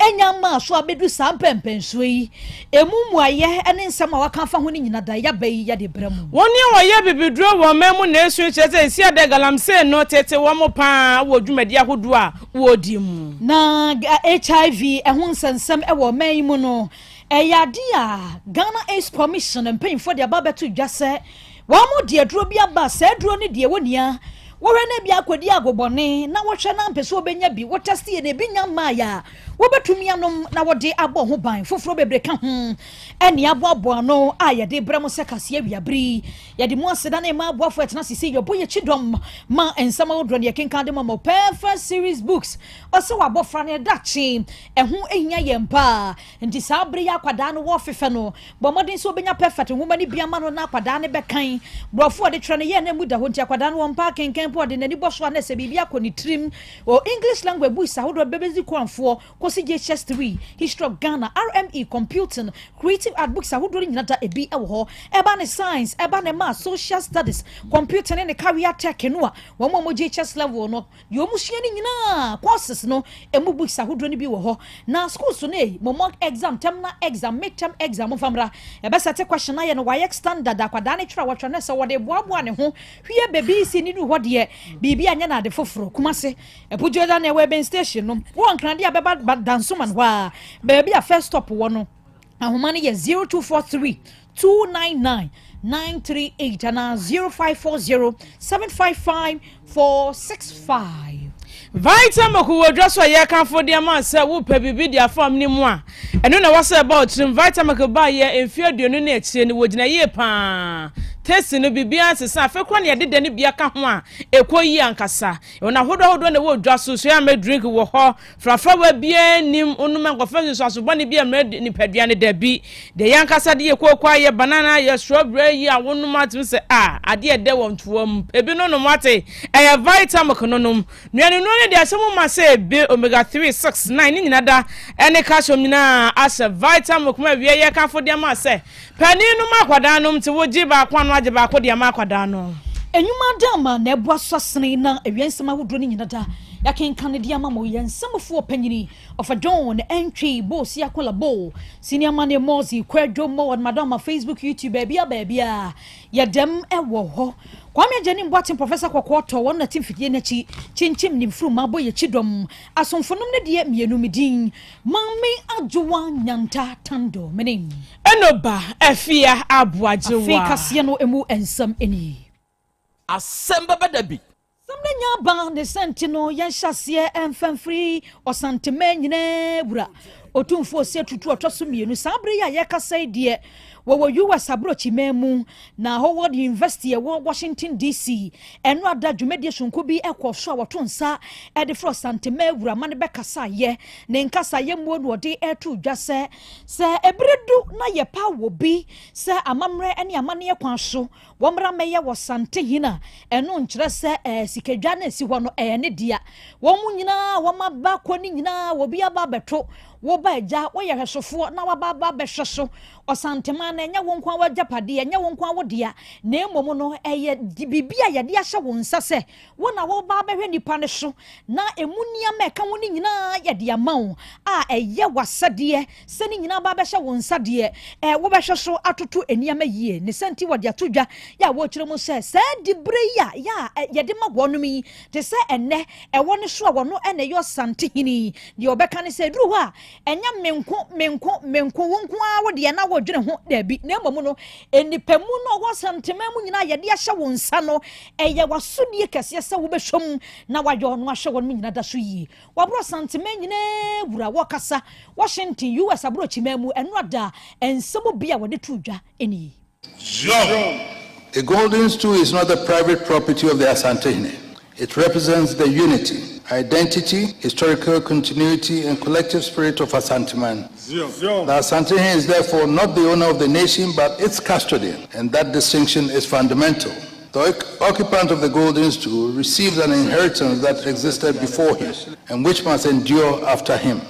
enyama so abedu sampempenso yi emu muaye ene nsama waka fa ho ni nyina da ya bayi ya de bremu woni waye bibiduro wo memu na esu cheze isi ade galamse no tete wo mo pa wo dwumadi ahodo a wo di mu na HIV ehun nsensem e wo man mu no eyade a Ghana AIDS Commission mpem for the ababetu dwase wo mo de aduro bia ba se aduro ne de wonia wo na bia akodi agobone na wo hwe na mpese obenya bi wo testi e na binya maya wo betumi anom na wo de abo ho ban foforo bebre ka ho eni aboabo no a ye de bremo se kase awiabri ye de mo aseda na ma aboafo etna sisi yo boye chidom ma ensama wo drone ye kenkan de mo perfect series books ose wa abofra na dachi eho ehia ye mpa nti sabre ya kwada no wo fefe no bo modin so obenya perfect nwoma ni bia ma no na kwada ne bekan brofo de tre ne ye na muda ho nti kwada no mpa kenkan po de nani boso na se bibia ko ni trim o English language books a ho bebezi kwanfo JHS 3 History of Ghana RME Computing Creative Art books ahodo nyinada ebi ewo ho eba ne science eba ne math social studies computing ne career tech no a wo mo JHS level no yo musua ni nyina courses no emu books ahodo ni bi wo ho na schools no mo mock exam terminal exam midterm exam famra eba sate question na ye no why standard akwada ne twra wotwa na se wo de boaboa ne ho hwie baby si ni du ho de bibi anya na de foforo kumase epujo da na we ben station no wo nkrande abeba dansuman wa baby a first stop wono ahoma ne ye 0243 299 938 and 0540 755 465 Vitamin who will dress for your comfort, dear man, sir, who pay bibi dia form ni moi. And then I was about vitamin could buy ye and fear the units in the wood in a year pan. Testing the bibians is a frequent ya did any biaka one, a quay yankasa. When I hold on the wood just so I may drink with her from flower beer, nim unum of friends as one beer made in Pediani Debbie. The yankasa dear quiet banana, your strawberry, ya one month to say, I dear they want to ebino mate. I have vitamin cononum. There are some must say Bill Omega 369 in another any cash na as a vitamin via can for their mass say. Penny no makwadanum to wojiba kwan wajiba ko dia makwadano. Enyuma dama na ebwa swasene na ewiensema wodro ni nyinada ya kenkan dia mamo yensamfo panyini of a don entry boss ya kola bo senior man mozi kwadwo mo on madam Facebook YouTube bia ya dem ewo ho Kwame Jeni Mbwati Professor Kwakwato won na team fidie na chi chinchim ni mfru mabo ye chidom asomfonom ne de mienu midin mamme adwoa nyanta tando menim enoba afia aboajewa afia kase no emu ensam eni Asem Beba Dabi samne nya ba de sentino yan hyase enfamfri osante manyine bura otumfo se tutu otoso mienu sabre ya ye kasa de wo US abrochi memu na Howard University wo Washington DC enu ada dwumede sonko bi ekwoso wotonsa e de fro santema wura mane bekasa ye ne nkasa ye mu no de etu dwase se ebredu na ye pa wo bi se amamre ene amane ye kwanso wo mra meye wo sante hina enu nkyere se sikadwa na si ho no ne dia wo mu nyina wo maba koni nyina wo bi aba beto wo ba eja wo ye hwesofo na wa ba behweso osantema na enya wonkwa wajapade enya wonkwa wodia na emom no eye bibia ye de ahye wo nsa se wo na wo ba behwe nipa ne so na emunia meka woni nyina ye de amawo a eye wasade se ni nyina ba behye wo nsa de wo behwe so atoto eniama yie ne senti wode atodwa ya wo kire mu se dibre ya ye de magwonumi te se enne wo ne so wo no ene yo sante hini de obeka ne se duru ho a enya menko wonko a wode na wo dwene ho dabi na emom no enipemu no wasantema mu nyina ye de ahye wo nsa no eye wasodie kese se wo behwom na wadwo no ahye wo nyina da so yi wabro santema nyina wura wakasa Washington US abro chimemu enu ada ensemo bia wode tudwa eni A golden stool is not the private property of the Asante. It represents the unity, identity, historical continuity, and collective spirit of Asanteman. The Asante is therefore not the owner of the nation, but its custodian, and that distinction is fundamental. The occupant of the golden stool receives an inheritance that existed before him, and which must endure after him.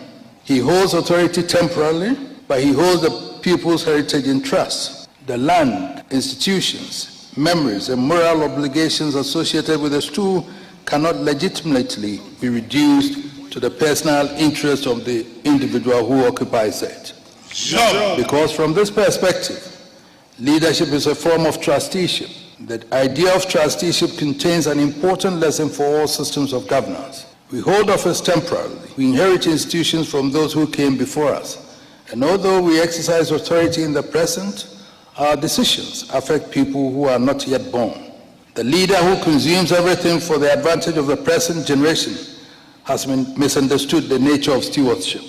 He holds authority temporarily, but he holds the people's heritage in trust. The land, institutions, memories, and moral obligations associated with the stool cannot legitimately be reduced to the personal interest of the individual who occupies it. Sure. Because from this perspective, leadership is a form of trusteeship. The idea of trusteeship contains an important lesson for all systems of governance. We hold office temporarily. We inherit institutions from those who came before us. And although we exercise authority in the present, our decisions affect people who are not yet born. The leader who consumes everything for the advantage of the present generation has misunderstood the nature of stewardship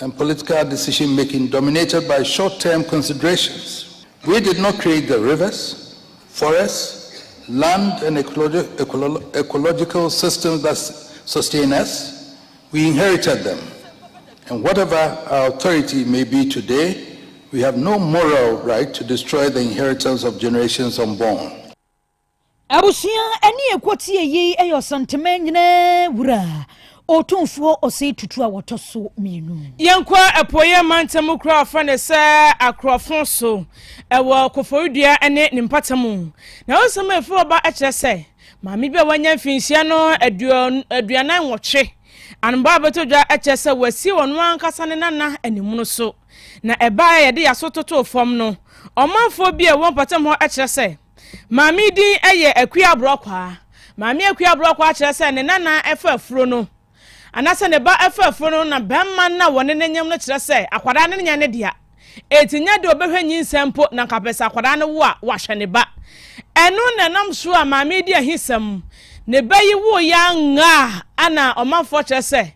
and political decision-making dominated by short-term considerations. We did not create the rivers, forests, land, and ecological systems that sustain us. We inherited them. And whatever our authority may be today, we have no moral right to destroy the inheritance of generations unborn. Abusia eni ekwoti eyi eyo sentiment nyina wura otumfo ose tutu a wotoso mienu yenkwa apoye mantamu kra fa ne se akrofon so ewo koforudua ene nimpatamu na osem efo ba eche se maami be wanya mfinsia no aduana nwotwe anba betodwa eche se wasi wonu ankasa ne nana animu so na eba ye de yasototo fom no omanfo bi e won patam ho eche se maami din eye akua brokwa maami akua brokwa eche se ne nana efa afuro no anase ne ba afafo no na bemma na wone nenyam no kire se akwada ne nya ne dia etinya de obehwe nyinsempo na kapesa akwada ne wo a wahwe ne ba eno na nam so a maami dia hisam ne bayi wo ya nga ana omanfo kire se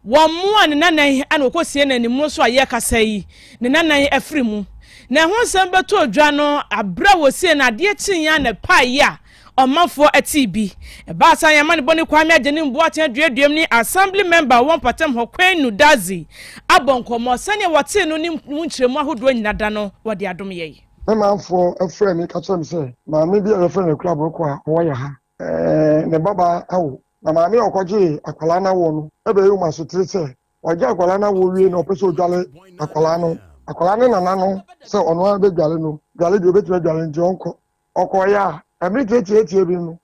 wo mu an nanan ana okosie na nimu so aye kasa yi ne nanan afrimu na ho nsem beto odwa no abra wosie na de tinya na pai a omanfo atibi ba san yamane boni kwame agene mbuate aduaduam ni assembly member won patam ho kwenu dazi abonkomo sane wote no ni nkyeremu ahodo nyina da no wode adom ye manfo afre mi ka tso mi se maami bi afre ne club ko a wo ya ha ne baba awo na maami okoje akwala na wo no ebe yu ma so tire oje akwala na wo wie no peso dwale akwala ne nana no se ono abe dwale no dwale bi obetuma dwale nti onko okoya Every tie bi no.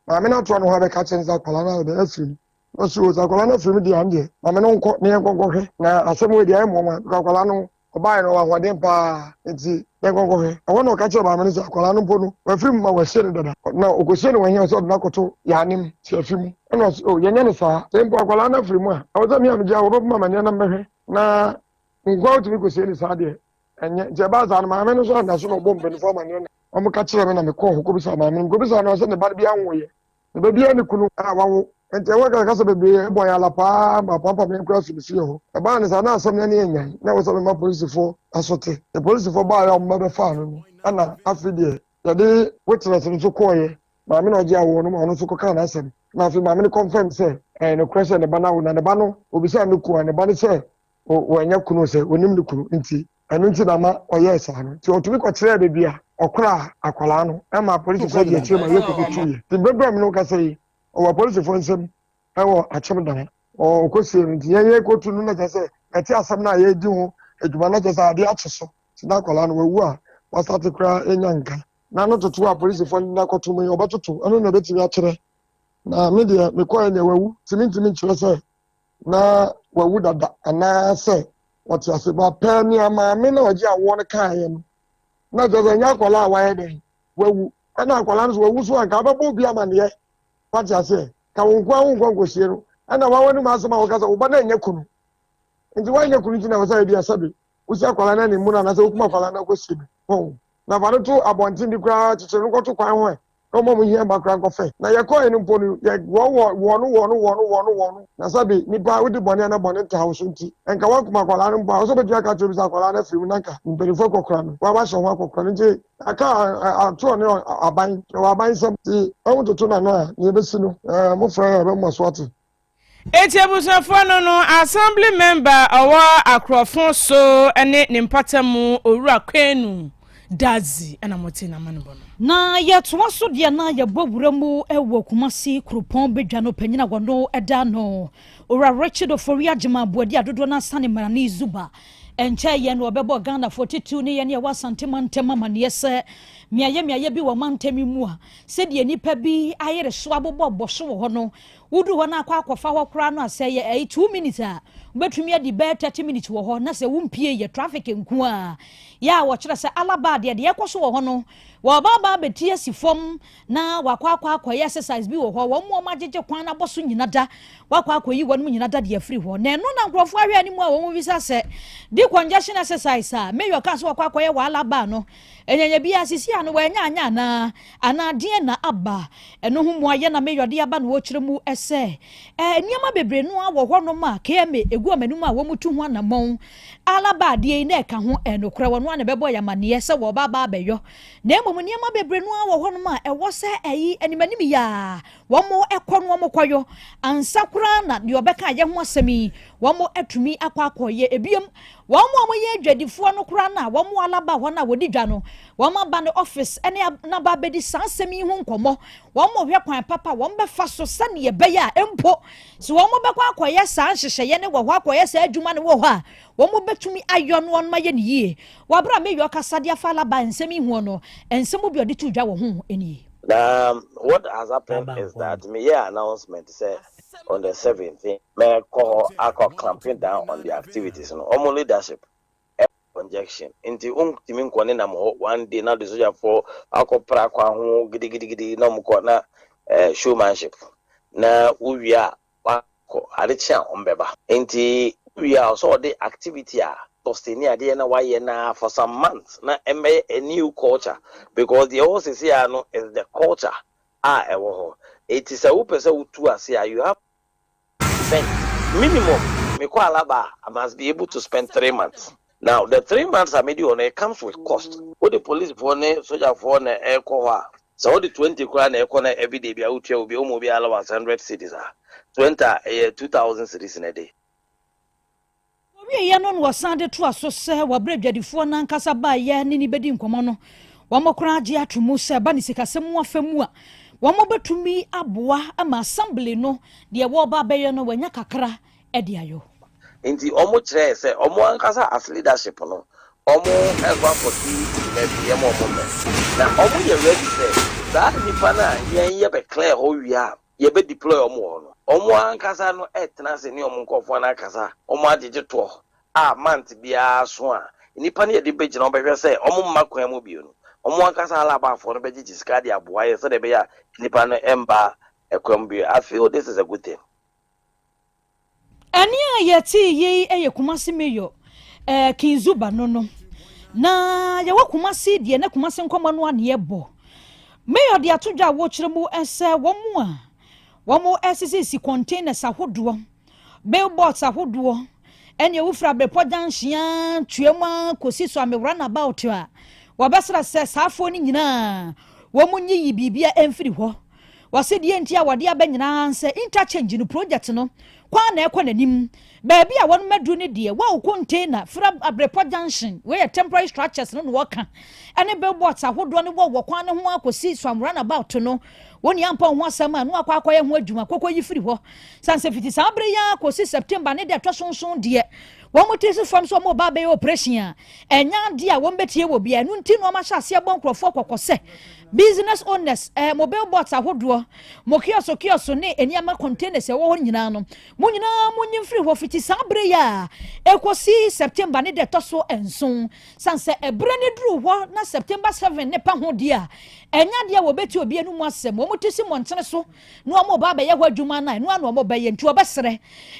Ma me na to no ha be ka chen za kwala na de afiri. No so za kwala na afiri di ande. Ma me no nko ne nkonkwe na asem we di ai mo ma kwala no obai no wa hwade pa enti ne nkonkwe. Awo no ka che ba me no za kwala no po no. Wa afiri ma wa shere dada. Na okosie no wanya so na koto ya nim ti afiri mu. No so yenya ne sa. Tempo kwala na afiri mu a. Awo za mi am ja wo ba ma ne na mehwe. Na ngwa otu mi kosie ni sa de. Enye je ba za no ma me no so na so no bombe ni fo ma ne omo ka kire me na me ko ko bisa ma me ko bisa na so ne ba bia nwoye ne ba bia ne kunu a wawo ente wa ka so bebe boy ala pa ma papa me kura so bisi ho e ba ne sa na asem na ne enyan na wo so me ma police fo asote the police fo ba ya mo be fa no ana afide ya de witness no so ko ye ma me na oje awo no ma no so ko ka na asem na afi ma me confirm say no question ne ba na wo na ne ba no obisa no ko ne ba ne say o anya kunu say onim ne kunu nti anu nti na ma oye sa no ti otumi ko kire be bia okra akwala no ma police for the chema yeko tuye the baby no ka say o police for nsem ewo achem dan o kosie nti ye ko tu no na say eti asem na ye di ho eduma na say ade acheso ti na akwala no wawu a wa start kra enyanka na no tutu a police for na kotu me obatutu anu na beti ya kire na me de me ko ne wawu timi kire say na wawu dada ana say what you say ba pe mi ama me na oje awo ne kan ye no na jozo nya akwala awaye den wawu ana akwala no wawu so anka ba bo bi amane what you say ka wonkwa gosie no ana wawo ni ma so ma wo kasa wo ba na nya kunu nti wa nya kunu tina wasa bi asabe usi akwala na ni mu na na se okuma akwala na gosie no na ba no to abontin di kra chiche no koto kwan ho no mo mu hia ba kra nkofe na ye ko eni mpo no ye wo na sabe ni ba wodi bone na bone ta hauso nti enka wa kuma akwala no mpo so be dia ka chobi sa akwala na firim nanka mpelifo kokra no wa ba so ho kokra nti aka ato ne aban wa aban sam ti awu to na na ye besi no mo fra be mo so ati Etiabusafo no assembly member awa akrofon so ene nimpatamu owura kwenu dazi ana moti na manbono na yeto so de na ye bowuramu ewo kumasi kropon bedwa no panyina gono eda no owura Richard Oforia Jema boadi adodo na sane marani zuba enche ye no obebo Ghana 42 ne ye ne Yaw Asante mantema mane se miaye bi wo mantemi mu a se de nipa bi ayere so abobo so wo no Udu wana kwa fa ho kra no asɛ ye 2 minutes a betumi adi be 30 minutes wo ho na sɛ wumpie ye traffic nku a ya wo kyerɛ sɛ alaba de ekoso wo ho no wo baba betie sifom na wakwa exercise bi wo ho wo mo magege kwan na boso nyina da wakwa yi wonu nyina da de afiri ho na no na nkrofo ahwe ani mu a wo mo bisa sɛ di congestion exercise a mayor ka so wakwa ye wa alaba no enyenye bia asisi ano wanya anya na anadie na aba eno hu mo aye na mayor de aba no wo kyerɛ mu ɛsɛ niama bebre no awo ho no ma keme egu amanum a wo mutu ho anamon alaba de na ɛka ho enokra wo no na bɛbɔ yamane sɛ wo baba abeyo na emom niama bebre no awo ho no ma ɛwɔ sɛ ayi animanim ya wo mo ɛkɔ no mo kɔyo ansakura na de obɛka ye ho asɛmi wo mo atumi akɔakɔye ebiem wo mo ye adwadifo no kura na wo mo alaba ho na wodi dwa no wo ma ba no office ene na ba bedi sansɛmi ho nkɔmɔ wo mo hwɛ kwan papa wo mbɛfa so sane ye bɛya empo so wo mo bɛkɔ akɔye san hyehyɛ ne wo ho akɔye sa adwuma ne wo ho a wo mo betumi ayɔ no on ma ye ne yie wo bra me yɔ kasa de afa alaba nsɛmi ho no ensɛm bi odi tu dwa wo ho eni. What has happened is that me announcement say on the 7th, may call clamping down on the activities. No, leadership conjunction. Into timin kwane na mo one day now the soldier for akopra kwa ho gidi no mo na showmanship. Na we are adicha ombeba. Enti we are also the activity sustaining idea na why na for some months na a new culture because the whole is here no is the culture it is a person to us here you have to spend minimum me call alaba I must be able to spend 3 months. Now the 3 months I made you on it comes with cost. What the police for ne soldier for ne air so the 20 crown every day be out here will be almost be allowance 100 cities 2000 cities in a day. We ya no wasande to aso sɛ wabredwadifo na nkasa ba ye ni bedi nkomo no wo mokra age atomu sɛ ba ni sikasɛm afamu a wo mobetumi aboa ama assembly no de wo ba bɛyɛ no wanya kakra ɛde ayo nti omo kyerɛ sɛ omo ankasa as leadership no omo ekwa for the ye mo na omo ye ready sɛ that nipa na ye be clear ho wia ye be deploy omo no omo ankasa no etena se ni omo nkofo na akasa omo agege to month bia so a nipa ne ye de beji na obehwe se omo mmakwan mu bio no omo ankasa alaba afo no beji sika de aboa ye se de be ya nipa no emba ekwam bio. I feel this is a good thing. Ani ayeti ye Kumasi meyo Kinzuba no na ye wa Kumasi de na Kumasi nkoma no ane ebo meyo de atodwa wo kyerɛ mu ɛsɛ wo mo SCC containers ahodoɔ billboards ahodoɔ ene wufra brepo janhia tuema kosi so amewra na about a wabɛsra sɛ saafo ni nyina wo mo nyi bibia emfiri hɔ wase die ntia wade abanyina sɛ interchange no project no kwa na ekɔ nanim baabi a won madu ne de wa container fra brepo junction we temporary structures no wɔka ene billboards ahodoɔ ne wɔ kwa ne ho akosi so amewra na about no woni ampa ho asɛm no akɔ ho adwuma kokɔ yi firi hɔ sanse fiti sabre ya kosi September ne de twosonson de wo motesi fam so mo ba be operation a enya de a wo betie wo bia no nti no ma hya ase bonkrofo kokɔ business owners mobile bots ahodoɔ mo kioso ne eniama containers e wo nyina no mo nyina mo nyim firi hɔ fiti sabre ya ekosi September ne de toso enson sanse ebre ne duru hɔ na September 7 ne pa ho de a enya de wo betie obi anu mu asɛm wo motesi mo ntene so no mo ba be ye hɔ adwuma na no mo ba ye nti obɛsrɛ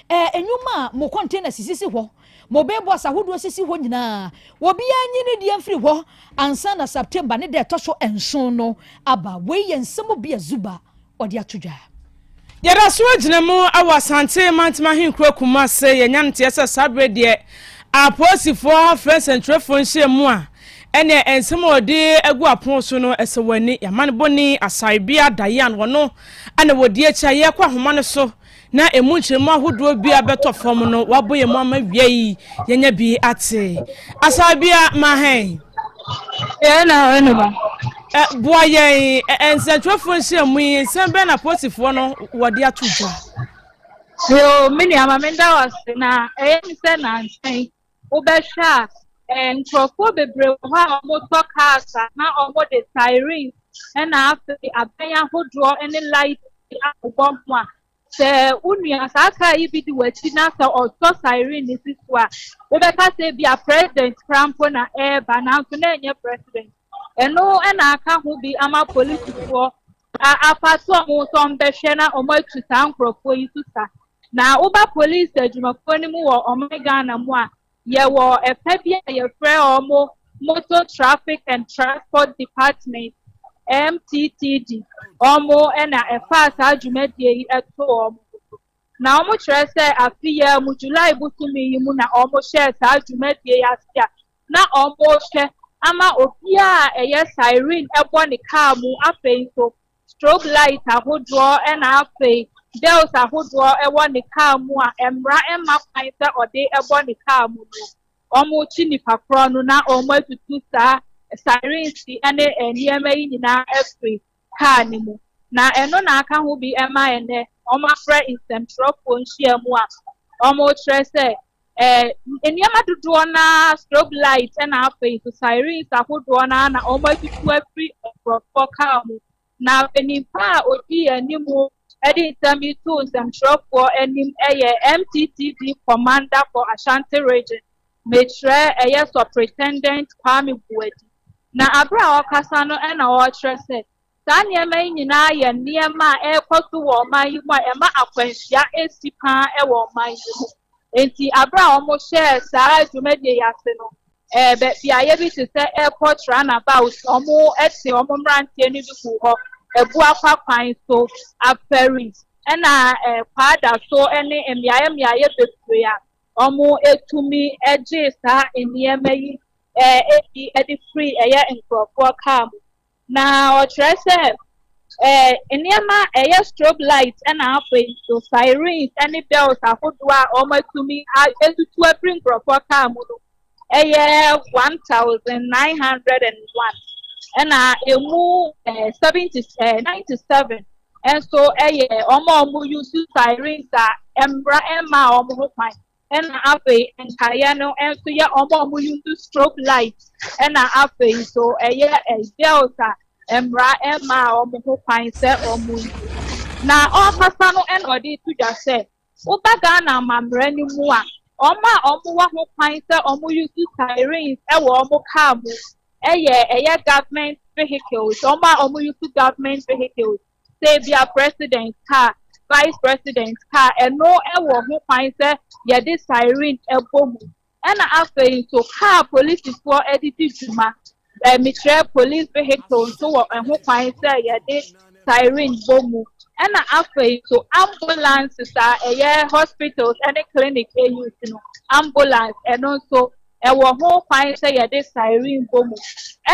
enyuma mo containers sisi hɔ mobile boss ahodo sisi ho nyina wo bia nyi ne die mfiri ho ansa na September ne de to so enson no aba we yensem bia zuba odi atodwa yara so agina mu awa Asante mantma hinkro kuma se yenya nte ese sabre de aposifo friends and trefon hye mu a ene ensem odi agu apon so no ese wani yamane boni asaibia dayan wono ane wodi acha ye kwa homa ne so na emu nkyeremu ahodo bia beto fom no waboye mu ama wiei yenya bi ate asabia mahen na ba boye ensentwefo nhyiamu nsem na posifo no wode atodwa yo mini amamenda was na se na nsen obehwa nkrofo bebre ha motor cars na omo de siren na afi abanya hodo ene light abomwa se unua saka yi bi di wachi na se oto siren ni siswa wo be ka se bia president crampo na ba na so na enye president eno na aka ho bi ama police for apato mo so mbehwe na omo atu sankrofo yi susa na uba police adwumafo ni mu wo omega na mu a ye wo epa bia ye frɛ omo motor traffic and transport department MTTD omo na efa sa adwumadie yi eto omo na omo kyerɛ sɛ afiya mu July busumi yi mu na omo hyɛ sa adwumadie ya sia na omo hwɛ ama obia eye siren ebo ne car mu afei so strobe light ahodoɔ na afei bells ahodoɔ ɛwɔ ne car mu a emra emma kwan sɛ ɔde ɛbɔ ne car mu no ɔmo chi nipa korɔ no na ɔmo atutu saa sirens ne nneɛma yi nyinaa afiri car ne mu na ɛno na aka ho bi ɛma ɛnɛ ɔmo afrɛ nsɛmtwerɛfoɔ nhyia mu a ɔmo kyerɛ sɛ nneɛma dodoɔ na strobe light na afei so sirens ahodoɔ na ɔmo atutu afiri nkurɔfoɔ car mu na nipa a odi anim Eddie Sami to some shop for any MTTD commander for Ashanti region. Matre a yes or pretendent Kwame Buedi. Na Abra or Casano and our trusted. Tanya may na ya near my air to war my Emma Aquentia Estipa ewo my enti Abra almost shares Sarah to media yasino. But the I able to say airport run about omo etsi omo ranti any before. Ebuakwa kwan so aferis na kwada so ene emiaye bebre a omo etumi eje sa eniema yi edi free eye nkrofo kam na o kyerɛ sɛ eniema eye strobe light na afei so sirens ene bells ahodo a omo etumi etutu afri nkrofo kam no eye 1901 and emu 97 and so omo use sirens embra emma omo kwan and afe entire no and so ya omo use strobe light and afe so delta embra emma omo kwan se omo na opasa no and odi to just say obaga na mamre ni mu a omo wa ho kwan se omo use sirens e wo omo car mu government vehicles, omo use government vehicles, say be a president car, vice president car, and no ewo who finds ya this siren ebomu. And after so car police is for edited juma, mitre police vehicles so and who finds ya this siren bomu. And after so ambulances are hospitals and a clinic use ambulance and also ewo ho kwan say ya de siren bomu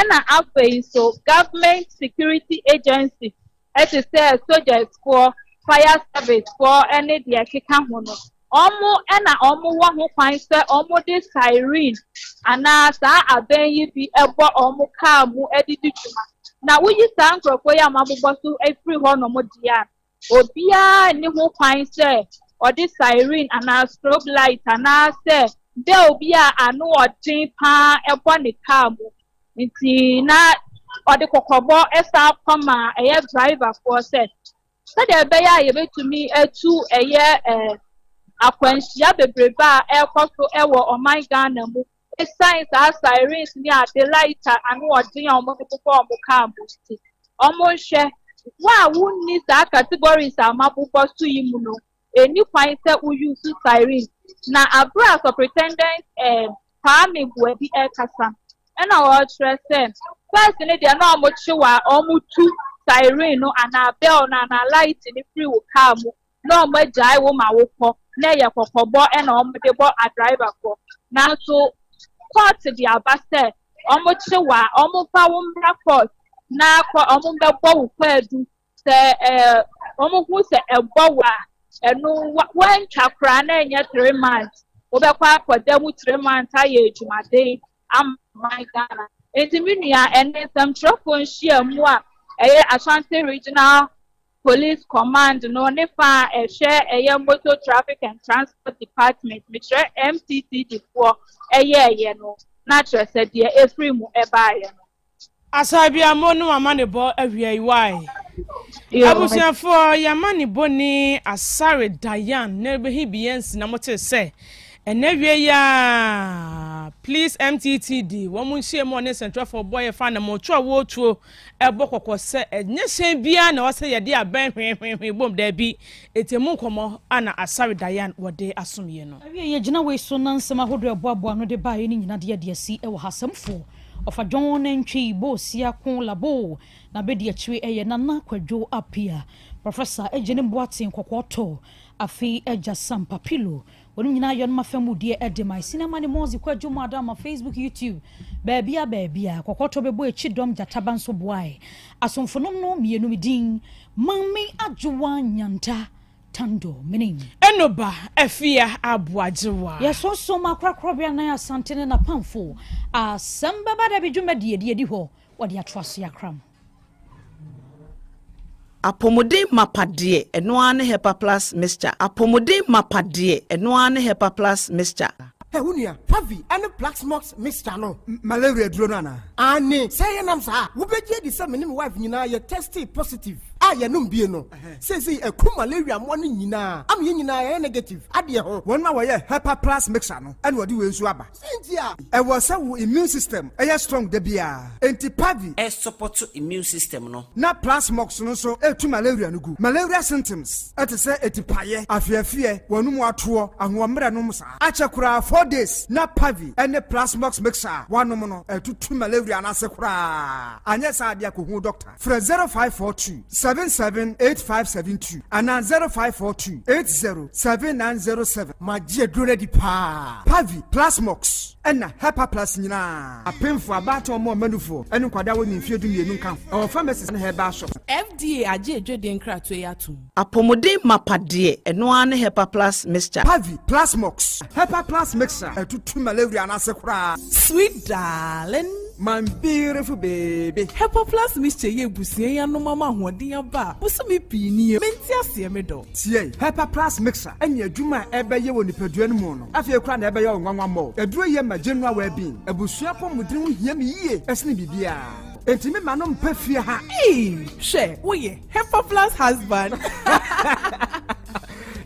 na afei so government security agency it is say soldiers for fire service for any de akeka ho no omo na omo wo ho kwan say omo de siren ana sa aben yi bi ebo omo car mu edidi tuma na wuyi sa nkrofo ya mabobọ so afiri ho no mo dia obia ni ho kwan say odi siren ana strobe light ana say there be anu odin pa ebo ne car mu nti na odi kokobo esa koma driver for set so there be ya ye betumi etu akwanhia bebreba ekoso ewo oman Ghana mu signs are sirens ni ade light anu odin omo popo omo car mu nti omo hwe wa wunni sa categories amapopo su yi mu no eni kwan se u use siren na abra so pretendent Kwame Buedi kasa and our stress first in the no mo chiwa omu tu siren no ana bell na light ni free wo car mu no mo jai wo ma wo ko na ye kokobo e na omo de bo a driver ko na so court the abase omo chiwa omo fa wo mra court na ko omo be bo wo kwadu se omo hu se ebo wa enu when chakra na enye 3 months obekwa akwada mu 3 months aye ejumade am my Ghana entimia ene some trofon share mu a Ashanti regional police command no ne fa share motor traffic and transport department which MTTD for no na trust de efri mu eba ye no asabia mo no mama ne bo awia yi why abusuafo yamani boni asare dayan nebe hibiens na mote say enewie ya please mttd womun hye mo ne central for boy fa na mo twa wo tuo ebokoko se enye hyen bia na wase ye de aban hwehwe bom da bi etemu nkomo ana asare dayan wode asomye no awie ye gina we so nansema hodo eboabo no de ba ye ni nyina de asi ewo hasamfo ofa John ntwi bo sia kon labo na be de achiwe eye nana kwadwo apia professor ejene boatin kokoto afi eja sampapilo wonu nyina yon mafemu de edema sinema ne mozi kwadwo madam Facebook YouTube baabia kokoto bebo echidom jataban so boai asomfonom no mienu midin mami adwoa nyanta tando menim enoba afia abuajewa yeso so makra Krobea na Asante na pamfo Asem Beba Dabi dwumadie ho wode atwaso yakram apomode mapade eno ane hepa plus mixture apomode mapade eno ane hepa plus mixture Hunia, Pavi, and the Black Smokes Mr. No, malaria drona. Anne, say an answer. Who bet ye the same wife, you tested positive. I am no. Says he a coup malaria morning, yina. I'm yina negative. Adia, 1 hour, Hepa plus mixture, and what do you swabber? Cynthia, I was so immune system, a strong debia. Anti Pavi, a support to immune system, no. Not plus smokes, no so, to malaria no good. Malaria symptoms, at a say a tipaye, I fear, one more tour, and 1 minute. Achakura 4 days, not Pavi, and the plasmox mixer, 1 mono, 2 malaria and asakura. And yes, I dear Kuhu doctor. For 0542 778572 and 0542 807907. My dear Drunedi Pa Pavi, plasmox, and Hepa plus Nina. A pin for a battle more menufo, and Quadawan in Fiadu Nunca. Our pharmacist in her bar shop. FDA, I didn't cry to Yatu. Apomode mapade eno ane hepa plus mixture Pavi, plasmox, Hepa plus mixer, 2 malaria and asakura. Sweet darling, my beautiful baby. Hepa plus mixture ye busia no mama hodia ba. Busumi pini mentia se medo. Tie, Hepa plus mixer, and ye duma ebe ye woni peduan mu no. Afia kra na ebe ye nwanwa mo. Eduro ye ma general well-being. Ebusua pom mudin hia me yie. Esne bibia. Entimi manom pefia ha. She, we Hepa plus husband.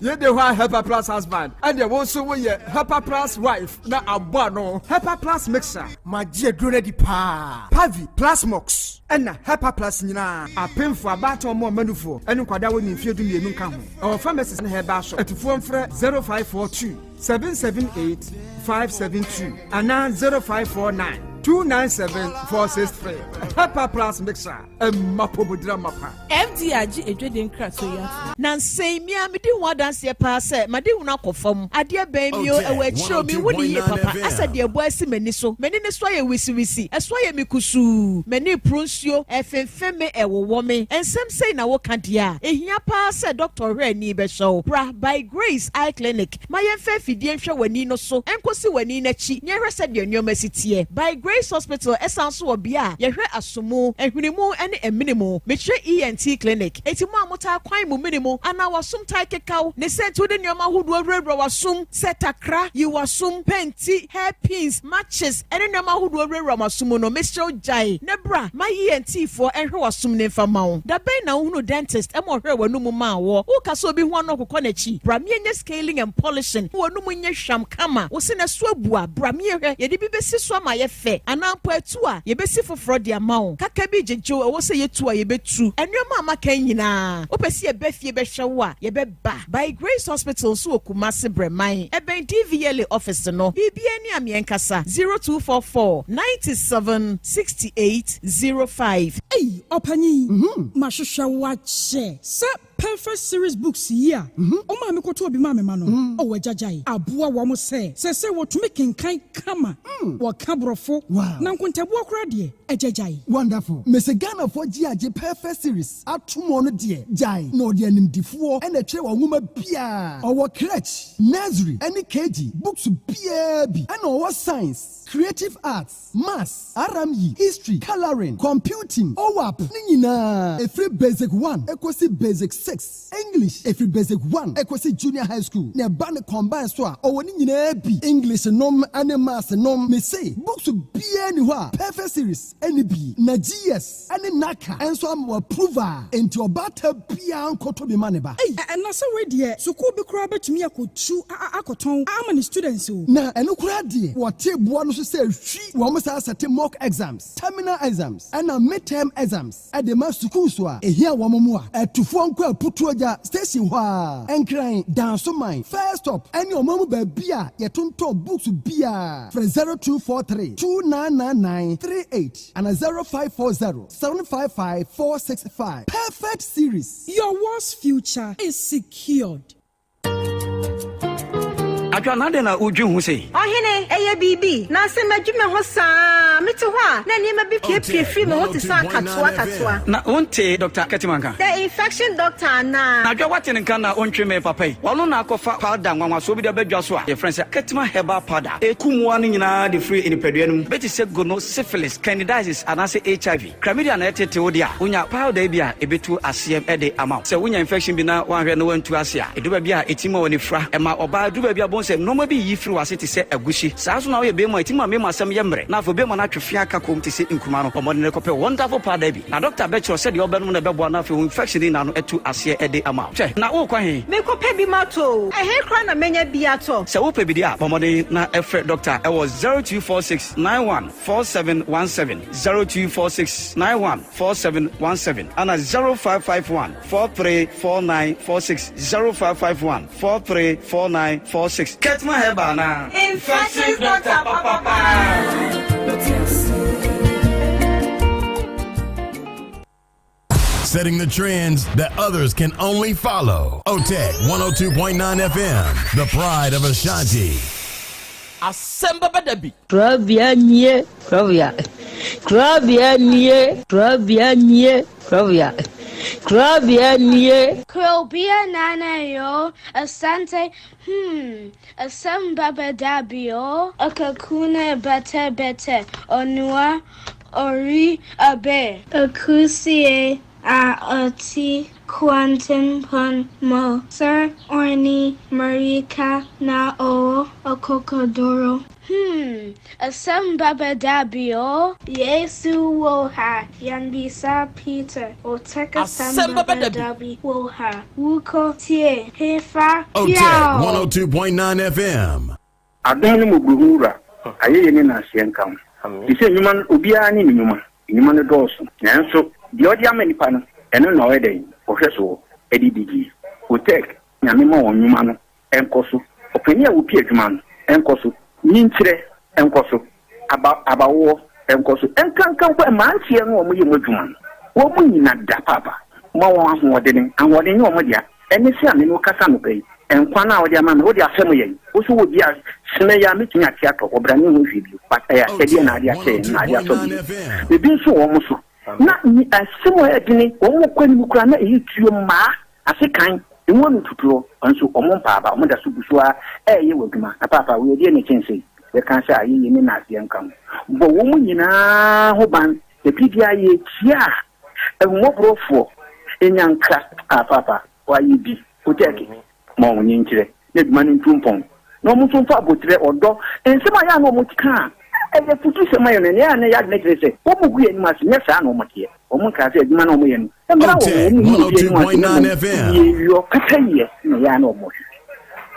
Ye de wa Hepa plus husband. And ye also we Hepa plus wife. Na abano. Hepa plus mixer. My dear Drunedi Pa Pavi, plasmox. And Hepa plus nina. A pin for a battle more menufo. And Quadawan in Fiadu Nunca. Our pharmacist in her bar shop. At 0542 778 572 and 0549 297-463. Hepa plus mixer. Mapobudra mapa. FDIG a dreading crack to ya. Nancy, me, I didn't want to dance your pass. My dear, not conform. I dear baby, away show me what you papa. I said, dear boy, see many so many destroy a wisi. I swear, Mikusu. Many pruncio, femme, a woman, and some say now what can't ya. A here pass a doctor Rennie Beshow. Bra by Grace Eye Clinic. My unfair show when you know so, and Kosi when in a chi, never said your new message by Grace Hospital, Essanso or Bia, Yahre Asumo, and Minimu and a minimal, Mitchell ENT Clinic. Etimamota quite minimal, and our sum take cow. They said to the Yama who do a sum, set a cra, you assume penty, hairpins, matches, and a Yama who do a ramasumo, no Mr. Jai, Nebra, my ENT for and who assume name for mount. The Bena Uno dentist, and more her no mama, who can so be one of Konechi, Bramian scaling and polishing, who are no munya sham kama, was in a swabua, Bramir, Yedibi Siswama yefe. Ana poetua ye besi foforo de amao kaka bi jejo e wo se yetua ye betu enwema ama kan nyina opesi e befie be hwewo a ye be ba by Grace Hospital so okumase breman e ben DVL office no bibia ni amienkasa 0244 97 68 05 opanyi mahwehwe wache se perfect series books here o ma me koto obi ma me ma no o wajajai aboa wo mo se wo to make kan kama wo kabrofo na nkontabo akora de ajajai wonderful Mr. Ghana for GAJ perfect series atomo no de jai no de animdifo e na twe wo nwoma bia o crèche nursery any KG books bia bi and o science creative arts maths RME history coloring computing OWAP ni nyina every basic 1 equals basic 6 English every basic 1 equals junior high school na ban combine so a o ni nyina bi English nom and maths nom me say books bia ni ho perfect series NB na GS ene naka enso am approval enti obata bia nkoto bi maneba na se we de school bi kura betumi akotu akoton ama ni students o na eno kura de wote boa no so se hwi wo mo sa sete mock exams terminal exams and midterm exams at the mass schools wa ehia wo mo a atufo nko aputu oja station ho a enkran danso man first stop any omamu ba bia yetonto books bia from 0243 299938 and 0540 755 465 perfect series. Your worst future is secured. Adwanade na uju hu sei. Ohene eye bibi na se madwuma ho saa mete ho a na niema bi pie free me ho te sa katoa. Na onte Dr. Ketimanka. The infection doctor na. Na dwa wate nka na ontwe me papai. Wono na akofa powder nwanwa so bi de badwa so a. Your friends Ketima herbal powder. Ekumua no nyina de free in peduanum. Beti se gono syphilis, candidiasis and HIV. Chlamydia na etete odia. Unya powder bia ebetu asem ede amount. Se unya infection bi na wanhwe no wantu ase a. Eduba bia etima woni fra. Ema oba eduba bia se no ma bi yi firi wase te se agushi saa so na we be mo etima me masam ye mre na fo be mo na twefia aka kom te se nkuma no omo ne kope wonderful powder bi na doctor be cho said the obe no na be bo na fe infection na no etu ase ede ama che na wo kwa he me kope bi mato he kra na menya bi ato se wo pe bi dia bomode na efre doctor e was 0246 914717 0246 914717 ana 0551 434946 0551 434946 Ketma Hebana infection doctor papa. Setting the trends that others can only follow. Otec 1029 FM, the pride of Ashanti. Asem Beba Dabi. Krobea. Krobea nana yo Asante Asem Beba Dabi yo akakuna bete onua ori abe akusie a oti quantum pon mo sir orni marika na o okokodoro Asem Beba Dabi yo Yesu woha yanbisa Peter Otec Asem Beba Dabi woha wuko tie hefa Otec 102.9 FM. Adani muguhura ayeye ni na asienka ise nyuma obia ni nyuma no doso nanso di odi amanipa no eno na oyede ohweso edidigi Otec nyame ma wonyuma no enkoso openi a wopi adwuma no enkoso nyinkyere enkoso abawo enkoso enkankan kwa mantie no omo ye modwuma no wo mu nyina da papa mo won ahoɔden ahoɔden ne omo dia ene se ame no kasa no bai enkwa na odi ama no odi asem ye wo so wo dia sene ya metinya tia to obra ne ho hwibio pata ya sedi na adi ase na adi aso bi bi so wo mo so na ni asem o edini wo mo kwani mu kura na eyi tuo ma ase kan enwo no tutuo nso omo mpaaba omo da so busua eye waduma na papa we odi ne chense we kan say ayi ni na ase nkan bo wo mu nyina ho ban e bibia ye tia enwo brofo enyanka papa wa yi bi Otec mo nyinkire ne duma ni tumpon no mo tumfa abotire odo ensema ya no mo tika e futu sema yo ne ya ne ya ne kire wo mo guye ni masi ne sa no mo tie o mo ka se duma no mo ye no Otec 102.9 FM. yo kataye ne ya no mo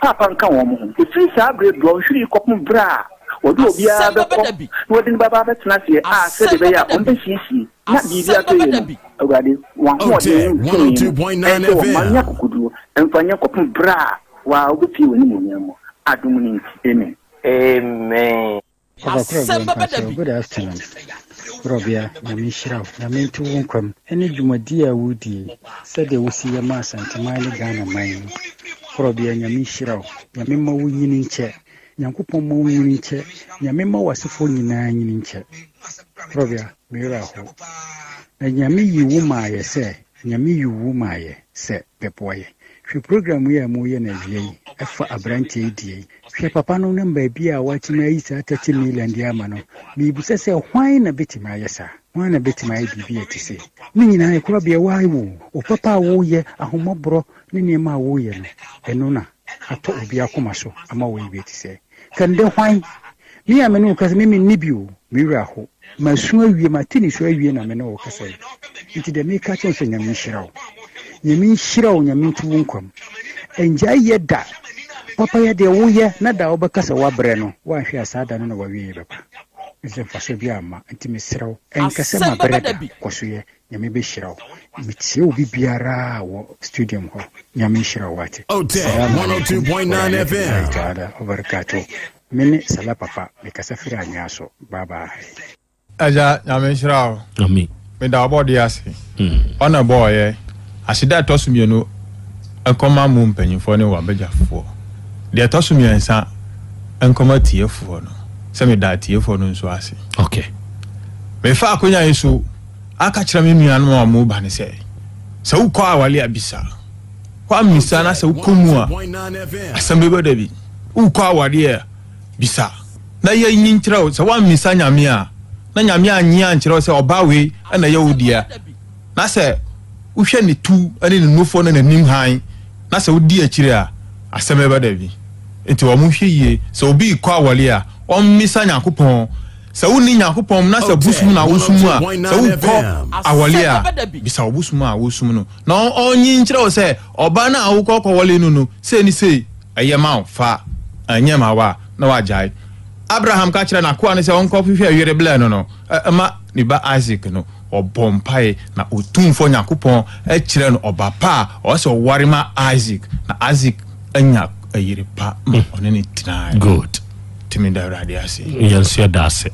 papa nka wo mo e free sa bre do hwiri kopum bra odo obia be ko no din baba be tena se se de be ya o be sisi na bibia to ye ogade wa ho de 102.9 FM. Manya kukudu enfanya kopum bra wa obi woni mo nyamo adum ni amen. Good afternoon. Krobea, Yamishra, Yamintu Wunkum, any Jumadia Woody, said they will see a mass and Tamale Ghana mine. Krobea, Yamishra, Yamima winning chair, Yankupo winning chair, Yamima was a full 9 in chair. Krobea, Miraho. And Yami you womaya say, Yami you womaya, said Pepoy. She program we are more than a day, for a branch ADA. She papa no number be a watching my 30 million diamano. Me say wine a bit my yesa, wine a bit my BB to say. Nina, I could be a why woo, or papa woo ye, a homobro, Nini ma woo ye, and nona. I thought be a commercial, I'm away to say. Can they wine? Me, I'm a no, cause me nibu, mewura ho masu awie matini so awie na me na wo kasa nti de me ka chen so nyame hyirawo nyame ntu wonkwam enja yeda papa ya de wo ye na da wo bekasa wa bre no wa hwe asada no na wa wie baba nse faso bi ama nti mesrew enkasa ma breda kosoye nyame be hyirawo mitie obi biara wo studium ho nyame hyirawo wate Otec 1029 FM tada obarkato mene sala papa mekasa fira nyaso baba aja nyame hyirawo amen me da obodi ase ona boy asida tosumienu enkoma mu mpanyimfo ne wabegyafo de tosumiensa enkoma tiefo no se me da tiefo no nso ase okay me fa akonya yesu aka kira me nuanu ma mu ba ne se ukwa awale abisa kwa misa na se ukomu a Asem Beba Dabi ukwa awale bisa na ye nyinkyira o se wa misa nyame a na nyame anyi ankyira se obawe na ye wodia na se uhwe ne tu ane ne nufo na nanim han na se wodi akire a Asem Beba Dabi enti wo mu hweye se obi kwa awale a o misa nyakopon se woni nyakopon na se busum na wosumu a se ukọ awale a bisa obusum a wosum no na onyi nkyere o se oba na awukọ kwole no se ni se ayema fa anyema wa na wajai Abraham ka kire na ko ne se onko hwehwe awere bla no ma ni ba Isaac no obompai na otumfo nyakopon e kire no oba pa o se warima Isaac na Isaac anya ayere pa one ni tina good timida radiasi yansia dase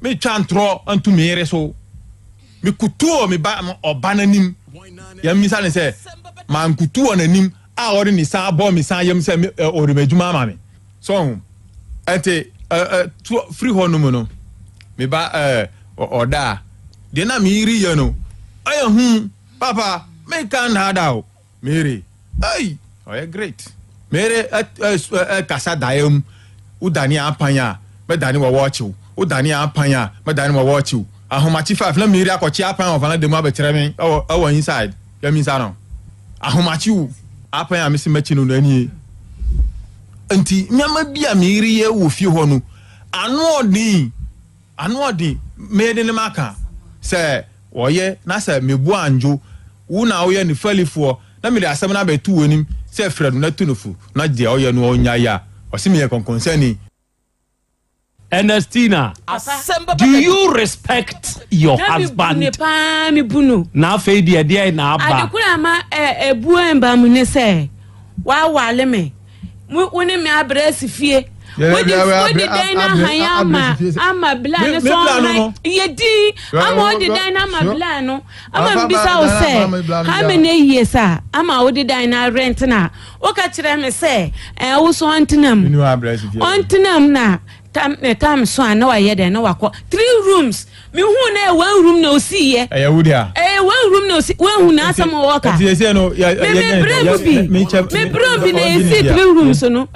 me chantro antu mere so me kutuo me ba obananim ya misale se man kutuo nanim a ori ni sa bo mi sa yam se ori majuma ma me so ante free honum no me ba oda de na mi ri ye no ayo papa me kan hada o mere ay oh great mere kasa daem udani apanya me dani wo watch udani apanya me dani wo watch ahomachi 5 na miri akochi apanya of na dem abetere me o inside ya mi sa no ahomachi apanya me si machi no ani enti nyama bia miri ye wo fi ho no anu odi me de ne maka se woye na se mebu anjo wo na wo ye ni falifo na me de asem na betu wonim se Fred na tunufu na de oye no onya ya osimi concern Ernestina, do you respect your husband? Na fe dia na aba. Adekura ma ebu emba mu ne se wa wale me. Woni me abresi fie. Wodi dina haya ama bla ne so yedi ama wodi dina ama bla no ama mbisa o se ha me ne yesa ama wodi dina rent na o ka kire me se wo so antenam na tam so na wa yede na wakọ 3 rooms me hu na 1 room na osi ye wudia 1 room na osi 1 hu na asam waka me bro na esi 3 rooms no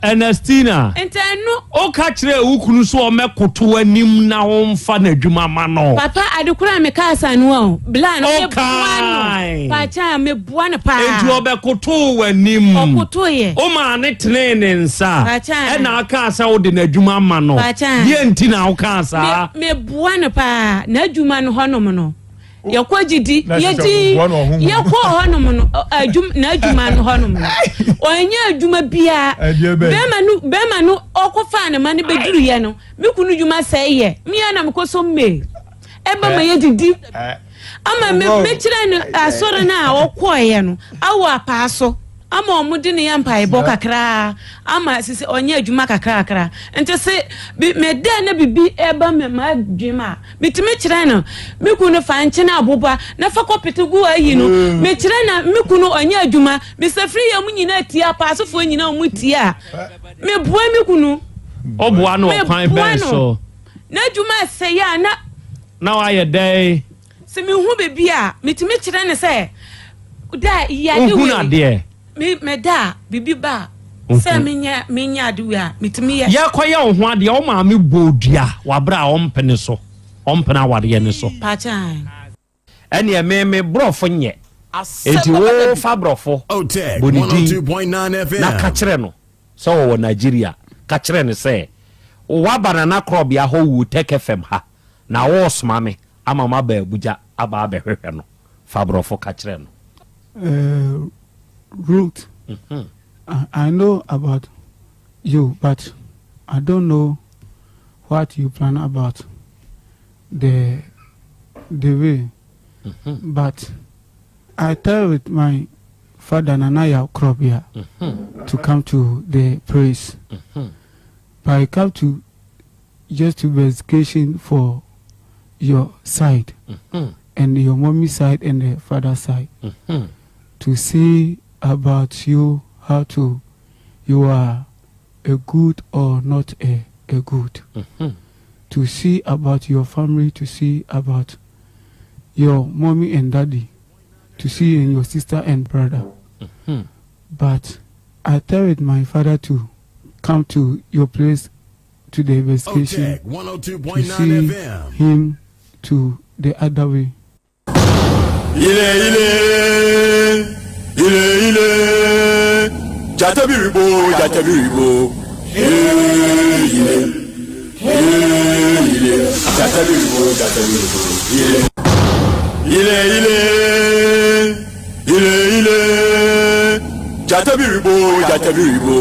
Ernestina entano o ka kire ukunu so o mekoto anim na ho mfa na adwuma ma no papa adekura me ka asanu o bla no me buano pacha me buano pa eju obekoto anim okoto ye o ma ne trene nsa e na aka asa o de na adwuma ma no ye ntina o ka asa me buano pa na adwuma no honom no yakogidi yedi yakọ honom no na adwuma no honom no onye adwuma bia bema no okofa na mane beduru ye no mekunu dwuma sai ye mia na mekoso me eba ma yedidi ama me kire no asore na okoye no awo apaaso ama omudi ne yampa ebo kakra ama sisi onye adwuma kakra ente se me de na bibi eba me ma adwuma mitime kire no mekunu fa nche na aboba na fa kopitugu ayi no me kire na mekunu onye adwuma me safri ya munyina tia paasofo nyina omutia me bua mekunu obua no kwan ben so na adwuma se ya na wa ye dey se me hu bebi a mitime kire ne se da ya de we me da bibi ba se menya adu a mitimi ya koye ho ade o ma me bodua wabra o mpene so o mpena wade ne so pachan ene me brofo nye enti wo fa brofo Otec 1029 FM na ka kire no so wo Nigeria ka kire ne se wa banana Krobea ho wu Otec FM ha na wo sma me ama ma ba Abuja aba behwehwe no fabrofo ka kire no Ruth. I know about you, but I don't know what you plan about the way. But I tell with my father Yaw Krobea to come to the praise. But I come to just to investigation for your side and your mommy side and the father side to see about you, how to you are a good or not a good. To see about your family, to see about your mommy and daddy, to see in your sister and brother. But I tell it my father to come to your place to the investigation to see him to the other way. Jatabiribo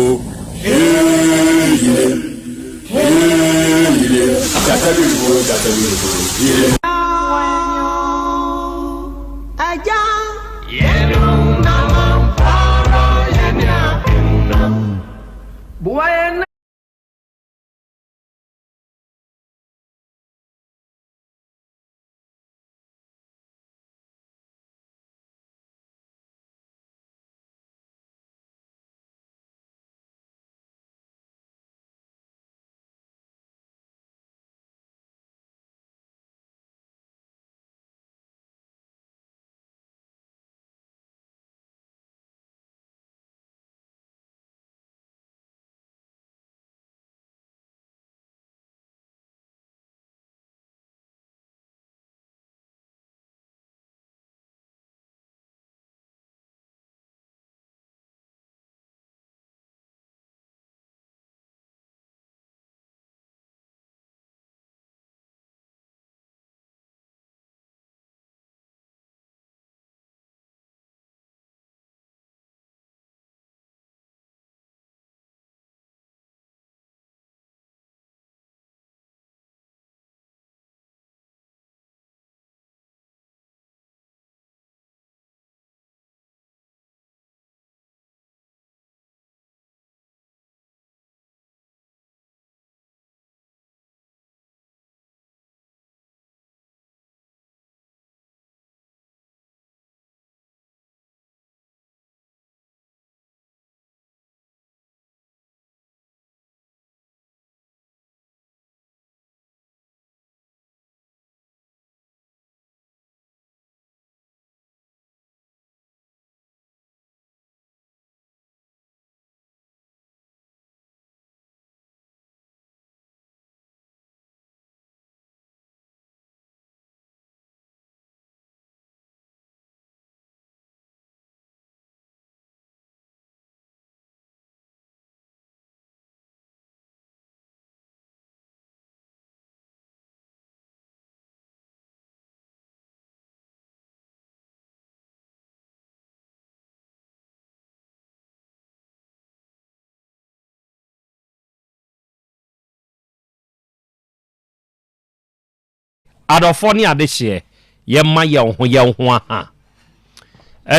adofo ne adehye yemma ye ho aha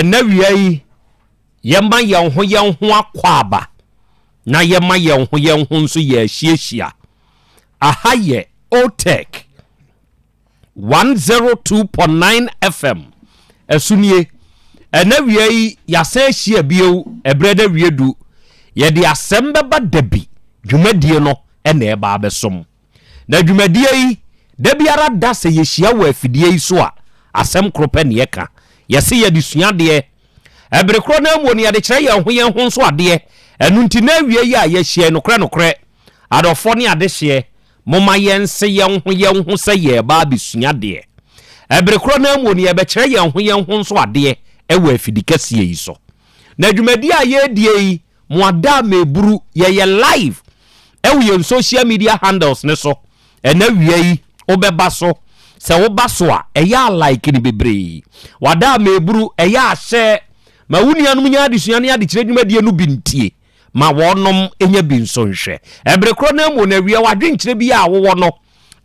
na wiai yemma ye ho akwaba na yemma ye ho nso ye hyiehia aha ye Otec 1029 FM esunie na wiai yasa hia bio ebreda wiedu ye de Asem Beba Dabi dwumadie no na eba abesom na dwumadie yi da biara da se yehia wa afidie yi so a asem krope ne yeka yese ye de suade ebrekro na amu ne yade kire ye ho nso ade enu nti na wie yi a yehia nokre adofo ne adehye moma yense ye ho se ye ba bisuade ebrekro na amu ne ye be kire ye ho nso ade ewa afidikase yi so na dwumadi a ye die yi muada meburu ye live ɛwo social media handles ne so ɛna wiei wobɛba so sɛ woba so a ɛyɛ like ni bebree wada meburu ɛyɛ ahyɛ ma wunianom nya adesua ne adekyerɛ dwumadie no bintie ma wɔnom enya bi nso nhwɛ ɛbere kro na mu na wie wadwenkyerɛ bi a wowɔ no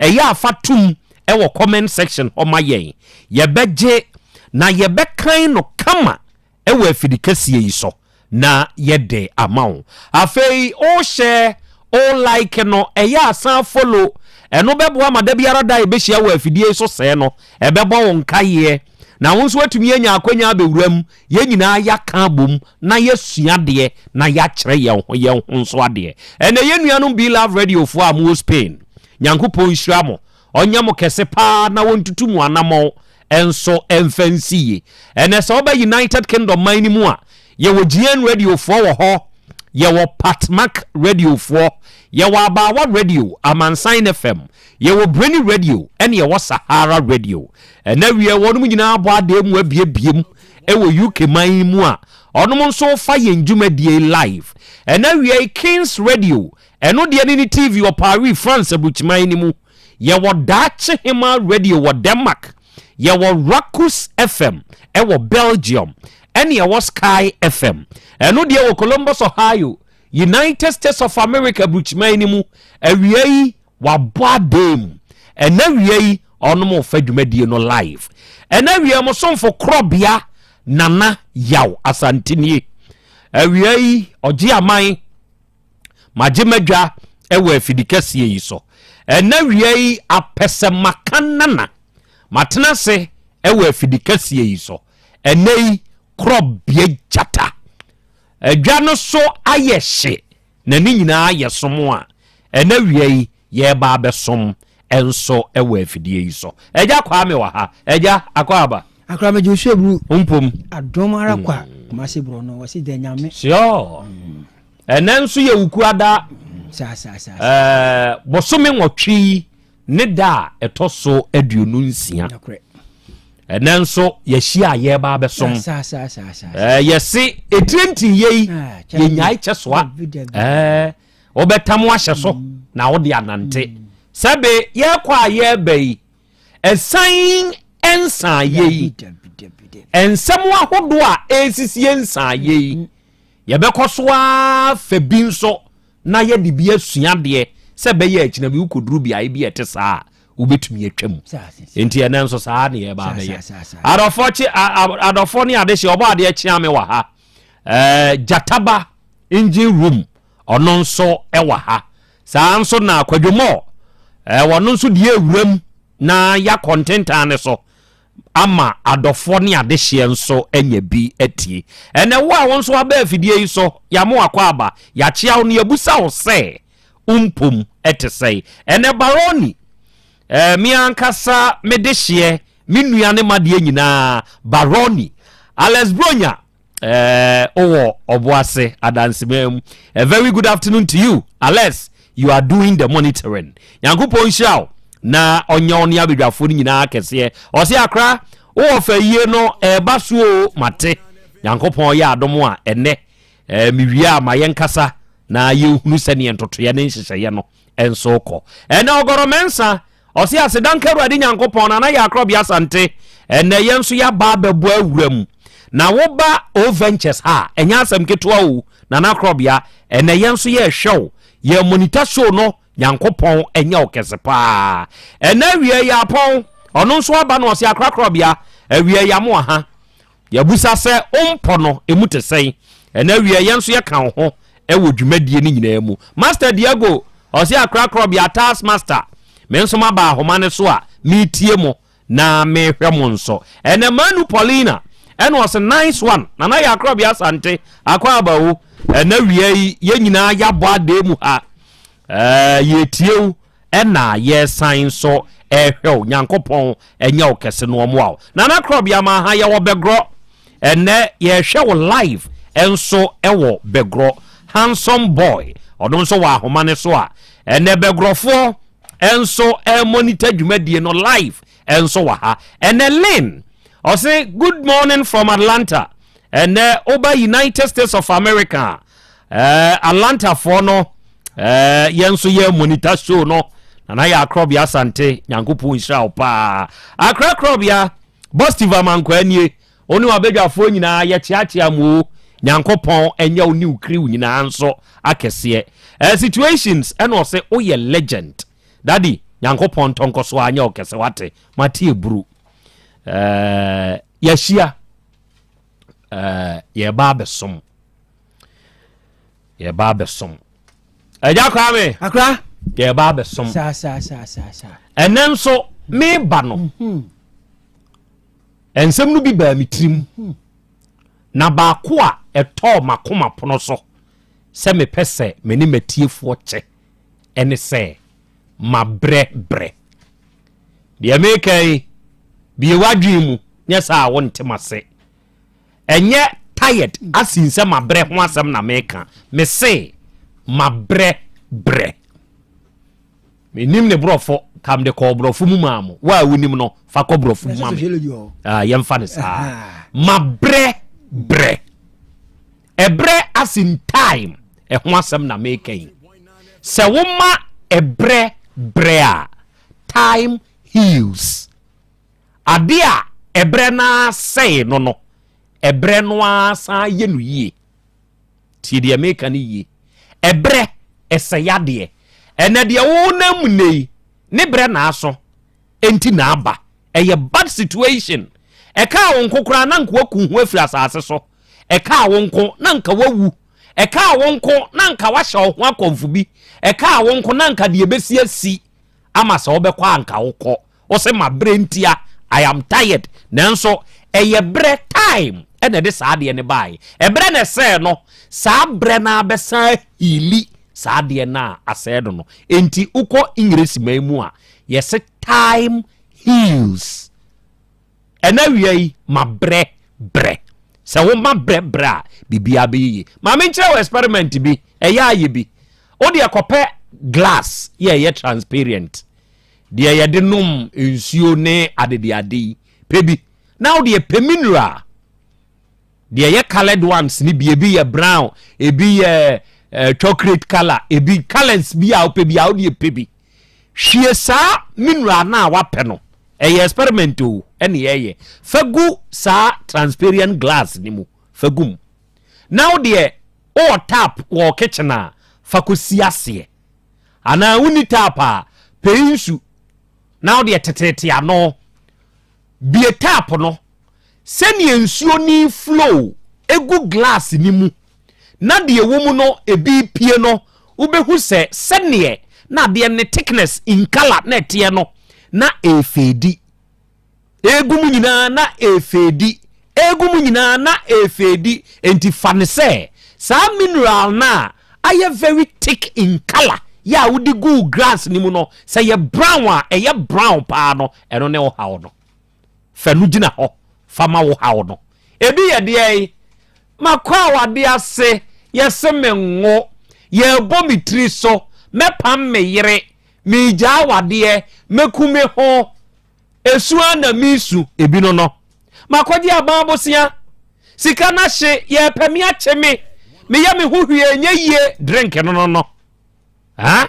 ɛyɛ afatum ɛwɔ comment section ɔma yɛn yɛbɛgye na yɛbɛkan no kama ɛwɔ afidi kɛseɛ yi so na yɛde ama wo afei o share o like no ɛyɛ asan follow ɛno bɛboa ma da biara da yɛbɛhyia wɔ afidie so sɛ no ɛbɛbɔ wo nkayeɛ na wo nso atumi anya akwanya abɛwuram yɛn nyinaa yɛaka bom na yɛsua deɛ na yɛakyerɛ yɛn ho nso adeɛ ɛnɛ yɛn nuanom Be Love Radio fo a mo Spain nyankopɔn hyira mo ɔnyɛ mo kɛse paa na wɔntutu mu anamɔ enso emfansiye ene so ba United Kingdom man mu a ye wo GN radio fo wo ho ye wo Patmac radio fo ye wo Abawa radio Amansan FM ye wo Breni radio ene ye wo Sahara radio ena wie wonu nyina abo ade mu abiebiem e wo UK man mu a onom nso fa ye ndwumadie live ena wie Kings radio eno de ni TV wo Paris France abuchiman ni mu ye wo Dache Hima radio wo Denmark ye wo Rakus FM e wo Belgium ene ye wo Sky FM eno de wo Columbus Ohio United States of America abuchiman ni mu awie wa boadem ena wie onom fa dwumadie no live ena wie mo somfo Krobea nana Yaw Asante nie awie oji aman majemadwa ewo afidikasie yi so ena wie apese makanana matenase ewo afidikasie yi so enei Krobea jata adwa no so ayehye na ni nyina ayesom a ena wie ye ba abesom enso ewo afidie yi so eja kwa me wa ha eja akwaba akrama Joshua bru umpom adomara kwa kumase bro no wasi de nyame sure enenso ye wukuada bosome nwotwi ne da etoso aduonu nsia enenso ye hia ye ba besom yesi etrenti yei ye nyai chesoa obetam ahye so na wo de anante sebe ye kwa ye bai esan ensa yei ensem ahodo a esisi ensa yei ye bekosoa fa bi nso na ye de bi asua de sebe ye akina bi ukoduru bi ai bi etesa ubetumi atwam enti ene nso saa ne ye ba be ye adofo ni adehye oba ade akia me wa ha jataba engine room ono nso ewa ha saa nso na akwadwomo wono nso de awuram na ya content ane so ama adofo ni adehye nso enya bi atie ene wo a won so aba afidie yi so ya mo akwa aba ya chia wo ne abusa wo se umpum etesei ene baroni mi ankasa medehye minuane made nyina baroni Alex Bronya owo oboase adansimem. A very good afternoon to you Alex. You are doing the monitoring yankopon shaw na onya oni abedwafo nyina kese o se akra o fa yie no basuo mate yankopon ya adomo a ene miwia ma yenkasa na yehunu sene entoto ye ne nhyehyeye no enso kɔ ene ogoromensa o se asedankaru ade yankopon na ya Krobea Asante ene yenso ya ba bebo awuram na wo ba o ventures ha enya asem ketoa o na Krobea ene yenso ye hwew ye monitor show no yankopon enya okese pa ena wie ya pon ono nso aba no se akra Krobea awie ya mo ha ya busa se ompo no emutesei ena wie yenso ye kan ho ewo dwumadie ni nyina mu Master Diego o se akra Krobea task master me nso ma ba ahoma ne so a metie mo na me hwɛ mo nso ena Manu Paulina ena o se nice one na ya Krobea Asante akwa abawo ena wie ye nyina ya bo ade mu ha ye tiew ena ye sign so ehwew nyankopon enya okese no omo na Krobea ma ha ye wo begro ene ye hwew live enso ewo begro handsome boy odon so wa ahoma ne so a ene begrofo enso monitor dwumadie no live enso wa ha ene Lynn o say good morning from Atlanta ene oba United States of America Atlanta for no yenso ye monitor show no na ya Krobea Asante nyankopon Israel pa akra Krobea Bostiva mankwanie oni wabedwafo nyina ye chiachia mu nyankopon enya oni ukri nyina nso akese situations eno se oye legend daddy nyankopon tonkoso anya okese wate matie buru yashia ye babesom eja kwa me akra ye babesom sa enenso me ba no ensem no bi ba mitrim na ba ko a eto makoma pono so se me pese me ni matiefo che ene se mabre de me kai bi wadwemu nya sa wonte mase enye tired asinse mabre ho asem na meka me se mabre me nim ne brofo kam de ko brofo mu maamo wa wonim no fa ko brofo mu maamo yem fa ne sa mabre ebre as in time ho asem na meka yi se woma ebre a time heals adia ebre na say no ebre no asa ye no yie ti de meka ni yie ebre esayade ene de wo na munei ne bre na aso enti na aba eye bad situation e ka won kokora na nka waku hu afiri asase so e ka won ko na nka wawu e ka won ko na nka wahye ho akomfu bi e ka won ko na nka de ebesi asi ama se obekwa anka wokọ o se ma bre ntia I am tired nanso eye bre time ene de saade ne bai ebre ne se no sa bre na abesa hili saade na asedo no enti uko English maimu a yes time heals ena wiei mabre se wo mabre bra bibia bi ma me nche experiment bi eya aye bi o de akope glass ye transparent de ye de num nsuo ne adediade pebi now de mineral de ye colored ones ni bi ye brown ebi ye chocolate color ebi colors bi a pebi a de pebi hwie sa mineral na wape no eye experiment o ene ye fagu sa transparent glass ni mu fagum now de o tap wo kitchen a fakosi ase ana uni tap a peinsu now de tetete ano bi tap no seni ensuo ni flow egu glass ni mu na de ewo mu no ebi pie no ubehu se sene na de ne thickness in color na tie no na efedi egu mu nyina na efedi enti fane se sa mineral na aye very thick in color ya wudi go grass ni mu no se ye brown a eye brown pa no eno ne wo hawo no fanu gina ho fama wo hawo no ebi ye de makwa wade ase yesemenwo ye bomitri so mepam me yere mi ja wade mekume ho esua na misu ebi no makwaji ababosia sika na hye ye pemi acheme me ya me hohwie nye yie drink no ha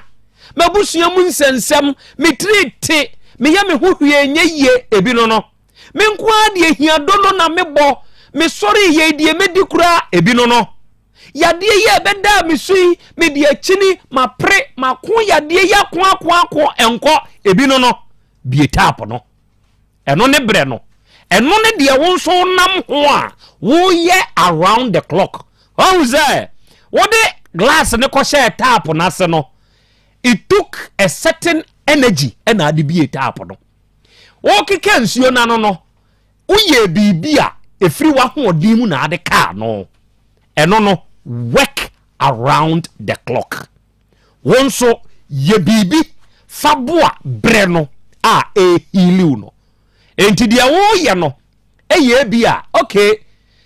mabusua mu nsensem me trete me ya me hohwie nye yie ebi no me nkwa de hia dono na mebo me sori ye die medikura ebi no yade ye beda me sui me de akini mapre makon yade ya ko enko ebi no bie tap no eno ne bre no eno ne de wo so nam ho a wo ye around the clock how is that what the glass ne ko share tap na se no it took a certain energy and ade bie tap no wo keke nsuo na no uye bibia efiri wa ho odin mu na ade car no eno no work around the clock wonso ye bibi faboa bre no a hiliu no enti dia wo ye no eye bia okay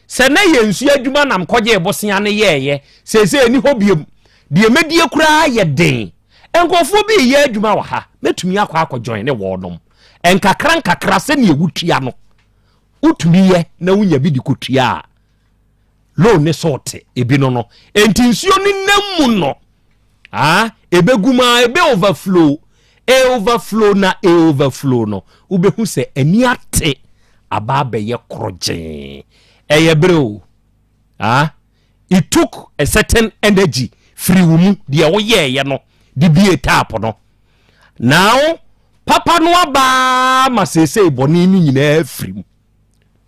se na ye nsu adwuma nam koje ebosia ne ye se ni hobiem die medie kura ye den enkofo bi ye adwuma wa ha metumi akwa join ne wodom enkakra se ne ewutua no utumiye na wunya bi di kotua lo ne sorte ebi no enti nsuo ni namu no ebeguma ebe overflow na overflow no ubehu se ani ate aba ye kroje bro it took a certain energy free wumu de woye no de bie tap no now papa no aba masese boni ni nyina free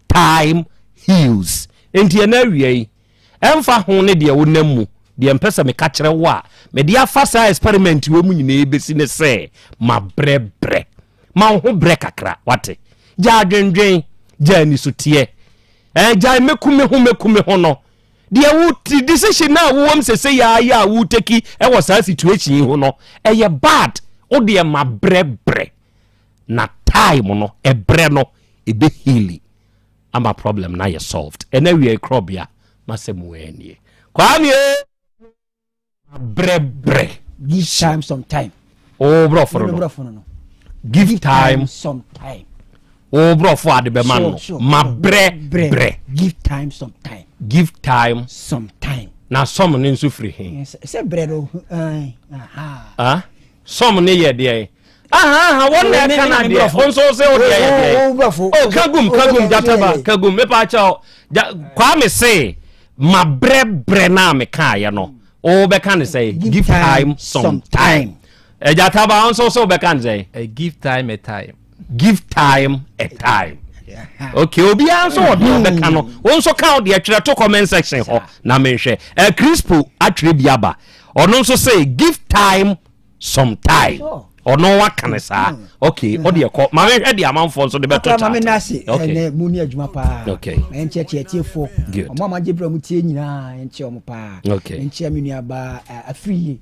time heals enti na wie emfa ho ne de wonamu de mpesa me ka kire wo a me de afasa experiment we mu nyina ebesi ne se ma brebre ma ho bre kakra wate ja dwendwen ja ni sotie ja mekume ho no de wo decision na wo sese ya wo teki wo sa situation ho no ye bad o de ma brebre na time no ebre no ebe healing ama problem na ye solved and then we Krobea masemu enie kwame brebre give time some time oh bro for no give time some time oh bro for ade be man no ma brebre give time some time na some ne nso free he say bread oh some ne ye de one na Canada onso say o de oh kagum jataba kagum me pa cha kwame say ma brebre na me ka ya no o be kan say give time some time jataba onso so be kan say give time a time okay obi anso o de ka no onso ka o de atwere to comment section ho na me hwe crispo atwere biaba ono nso say give time some time ono wa kan sa okay o de ko ma me hwe de amanfo nso de beto ma me na se ene mu ni adwuma pa okay enche tiefo omo ma jebra mu tie nyina enche omo pa enche me nuaba afri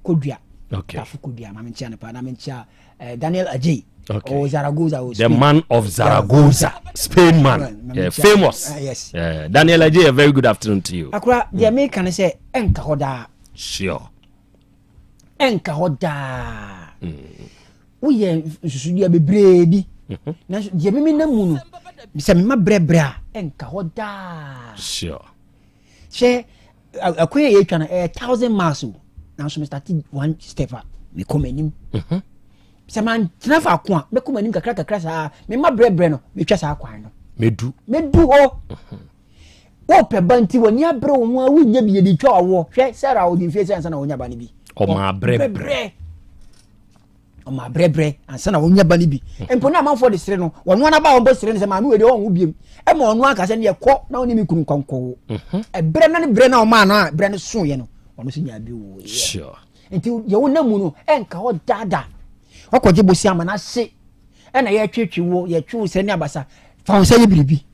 kodua okay tafu kodua ma me enche ne pa na me enche Daniel Ajay okay. Zaragoza the man of Zaragoza Spain man famous yes Daniel Ajay a very good afternoon to you akura the American say enka hoda sure enka hoda uye susudia bebre bi na je me namu no se me mabrebre a enka hoda sure she akoye ye twa na 1000 miles na so me start one step me come anim se man trafa ko a me come anim kakra sa me mabrebre no me twa sa kwan no medu o wo pe banti woni abre wo ho a wo nya bi di twa wo hwe sara wo di fie sense na wo nya ba ne bi o ma brebre ansa na wo nya ba ne bi empo na manfo de sire no wono na ba wo sire ne se ma me we de wo biem e ma ono aka se ne ko na woni mi kunu kwanko e bre na ne bre na o ma na bre ne so ye no wono se nya bi wo sure enti ye wo namu no enka ho dada okoje bosi ama na se e na ye twetwe wo ye twu se ne abasa fa wo se ye biribi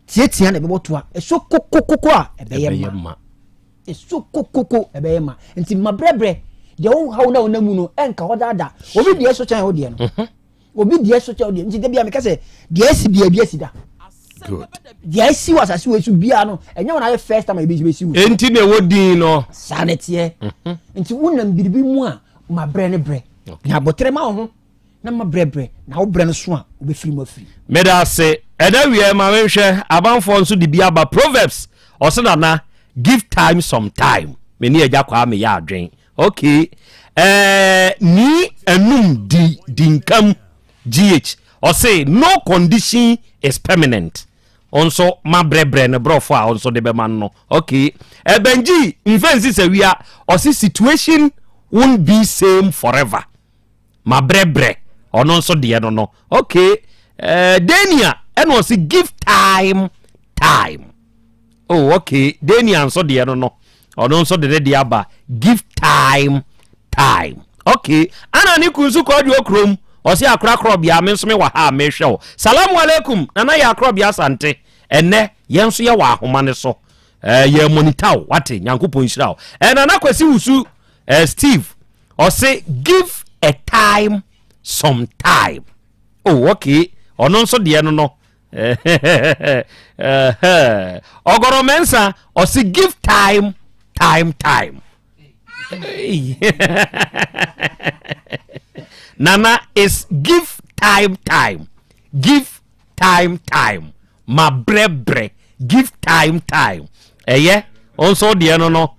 tietia na be boto a eso kokokoko a ebe ye ma eso kokoko ebe ye ma enti mabrebre de wo ha wo na onamu no enka ho dada obi de eso chan ho de no obi de eso chan ho de enti de bia me ka se de esi bia esi da good de esi wasase we su bia no enya wona ye first time e be si enti na wo din no sanete enti wonam biribi mu a mabre ne bre na botre ma ho na mabrebre na wo bre no so a wo be firi mo firi meda se eda wie ma me hwe abanfo nso de bia ba proverbs osena na give time some time me ni eja kwa me ya adwen okay ni enum di dinkam gh or say no condition is permanent onso mabrebre ne brofo a onso de be man no okay benji infensi se wia or say situation won't be same forever mabrebre ono nso de no okay Dania and was give time oh okay Dania nso de no ono nso de diaba give time okay ana ni kunsu ko di okrom o se akra Krobea me nso me wa ha me hwe o salamu alaikum nana ya Krobea Asante enne ye nso ye wa ahoma ne so ye monitor wate nyankopon hira o nana kwasi wusu Steve o se give a time some time oh okay ono nso de no ogoro mensa o se give time nana is give time ma brebre give time eye onso de no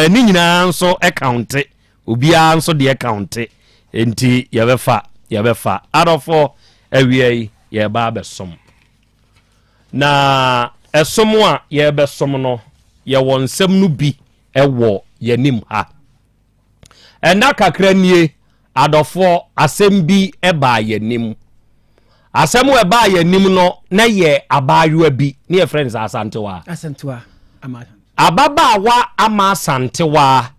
ni nyina nso account obia nso de account enti yɛbɛfa adofo awie yɛba besom na esom a yɛbɛsom no yɛwɔ nsɛm no bi ɛwɔ yɛnim ha ɛna kakra nie adofo asɛm bi ɛba yɛnim asɛm ɛba yɛnim no na yɛ abayewa bi ne yɛ friends asantewa ababaawa ama asantewa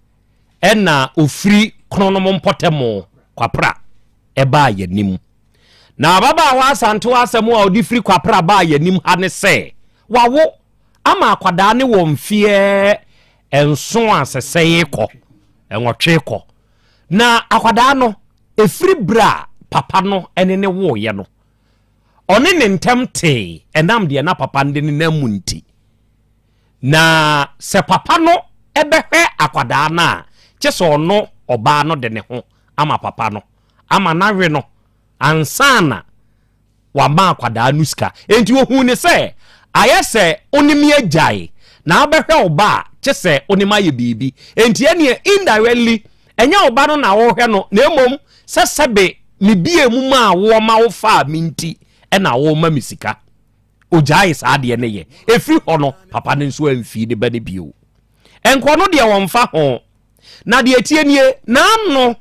ɛna ofiri kronom mpɔtɛmo kwapra ɛba yɛnim na ababaawa asantewa asɛm a odi firi kwapra ba yɛnim ha ne sɛ wawo ama akwadaa ne wɔ mfie enso asesɛe kɔ enwɔtwe kɔ na akwadaa no efiri bra papa no ene ne wo ye no ɔne ne ntem te enam de na papa ndene na munti na se papa no ebehwe akwadaa na kyese ɔno ɔbaa no de ne ho ama papa no ama nawe no ansana wa ma akwadaa no sika enti ohun ne se ayese onimi agyae na abehwe ɔbaa kyese onima ye bibi enti ene indirectly enya ɔbaa no na wo hwe no na emom sesebe ni bie mu ma wo ma wo fa minti na wo ma misika ogyae saa de ne ye efi ho no papa ne nso amfi de ba ne bio enko no de wonfa ho na de etie nie na no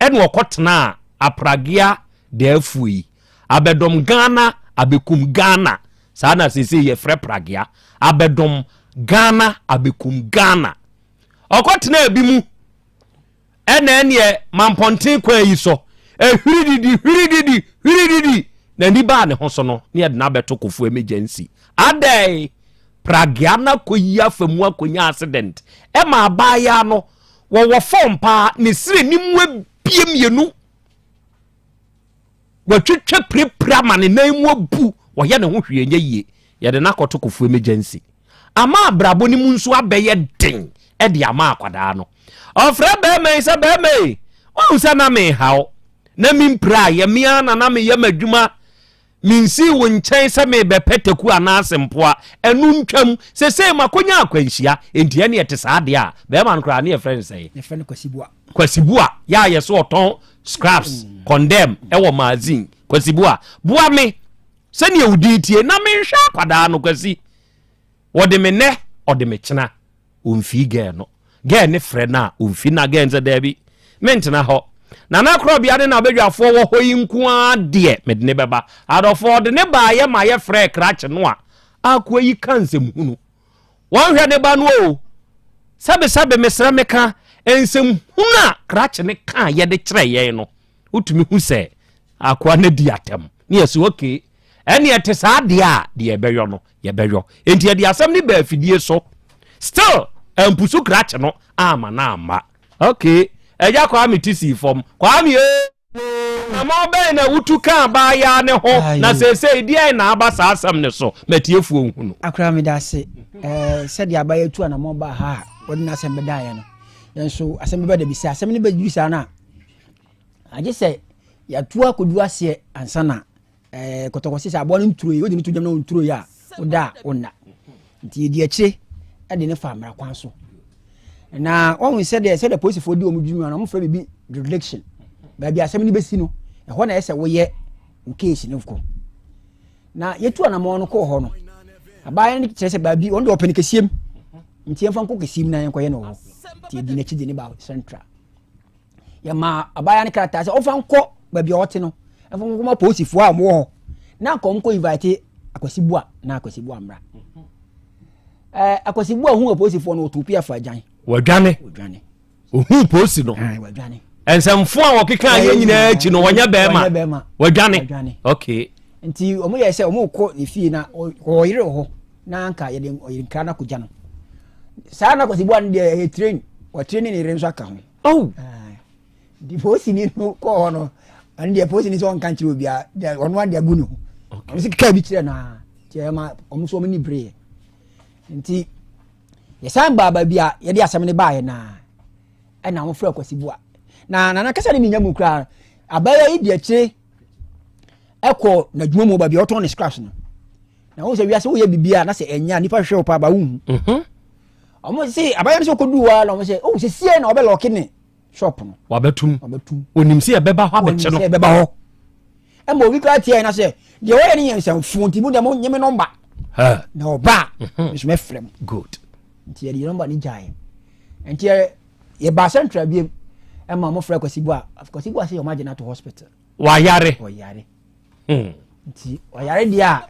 ene okotena apragia de afui abedom Ghana abekum Ghana saa na sese ye frɛ pragia abedom Ghana abekum Ghana okotena bi mu ene mamponten kwa yi so hwirididi na ni ba ne ho so no ne de na beto kofu emergency adai pragia na koyi afamu akonya accident e ma abaya no wo form pa ne sire ni mu biemienu watwetwe prepra ma ne nan mu abu wo ye ne ho hwienye yie ye de na koto kofu emergency ama abrabo ni mu nso abeye den e de ama akwada no ofre be me se be me o se na me hawo na mi mpra ye mia na me ye madwuma minsi wo nkyɛn sɛ me bɛpɛtaku anasempoa ɛnu ntwam sese makonya akwanhyia entie ne yɛte saa de a bɛma no kra ne yɛ friend sɛ ne friend kwasibua ya yɛ so ɔtɔn scraps condemn ɛwɔ magazine kwasibua bua me sɛ ne udi tie na me hwɛ akwadaa no kwasi wɔde me nɛ ɔde me kyena omfi gɛ no gɛ ne frɛ na omfi na gɛ nze da bi mentena hɔ na na Krobea de na bedwafo wo hoyi nko ade mede ne beba adofo de ne ba ye ma ye frɛ krache no a akoyi kansem hunu won hwɛ ne ba no o sabe mesra meka ensem hunu a krache ne ka ye de kyerɛ ye no utumi hu sɛ akwa na di atem ne yeso okay ene ete saa de a de ye bɛyɔ no ye bɛyɔ enti ye de asɛm ne ba afidie so still empusu krache no ama na ama okay eja kwa mitisi form kwa mi na mo be na wutu kan ba ya ne ho na sese die na aba sa asam ne so matiefu ohunu akra mi da se se dia ba yetu na mo ba ha wodi na asem beda ya no yenso asem beba da bi se asem ne ba ju sa na aje se ya tu akodu ase ansa na kotokosi se abo ne nturo yi wodi ne tu jam na nturo ya oda onna nti di ache e de ne fa mra kwan so na won said the police for di omudwuma na mo fra bibi jurisdiction ba bi asem ni besi no e ho na yese wo ye case no ko na yetu na mo no ko ho no abaya ni kire se ba bi on de open kesiem nti emfa nko kesiem na yenko ye no ho ti di na chidi ni ba central ya ma abaya ni karata se ofa nko ba bi ote no emfa nko ma police fo a mo ho na ko nko invite akwasibua na akwasibua mra akwasibua hu police fo no otopia fa jan wadwane ohu posi no wadwane ensamfo a wokeka ye nyina achi no wonya bema wadwane okay nti omo ye se omo ko ni fie na oyire ho na anka ye de oyire kra na kugya no saa na kwasibu an de train o train ni renso aka ho di posi ni no ko ho no an de posi ni so nka nchiro bia ono an de agu no okay omo sika bi kire na tiema omo so omo ni bre nti yesan baba bia ye de asem ne baaye na na mo fra kwasibua na kasa ni nyamu kra abaya yi de ache eko na dwuma mo ba bia oton ne scratch no na wo se wiase wo ye bibia na se enya nipa hwe opa ba wu omo say abayam so kodu wa na omo say oh sie na obe lock ni shop no wabetum onim se ebeba ho abeche no ebeba ho e mo wi kra tie na say de wo ye ni yensam funti mu de mo nyeme number ha na oba is me frem good nti ye number ni jai nti ye ba central bi e ma mo frɛ Kwasibu a say o magina to hospital wa yare nti o yare dia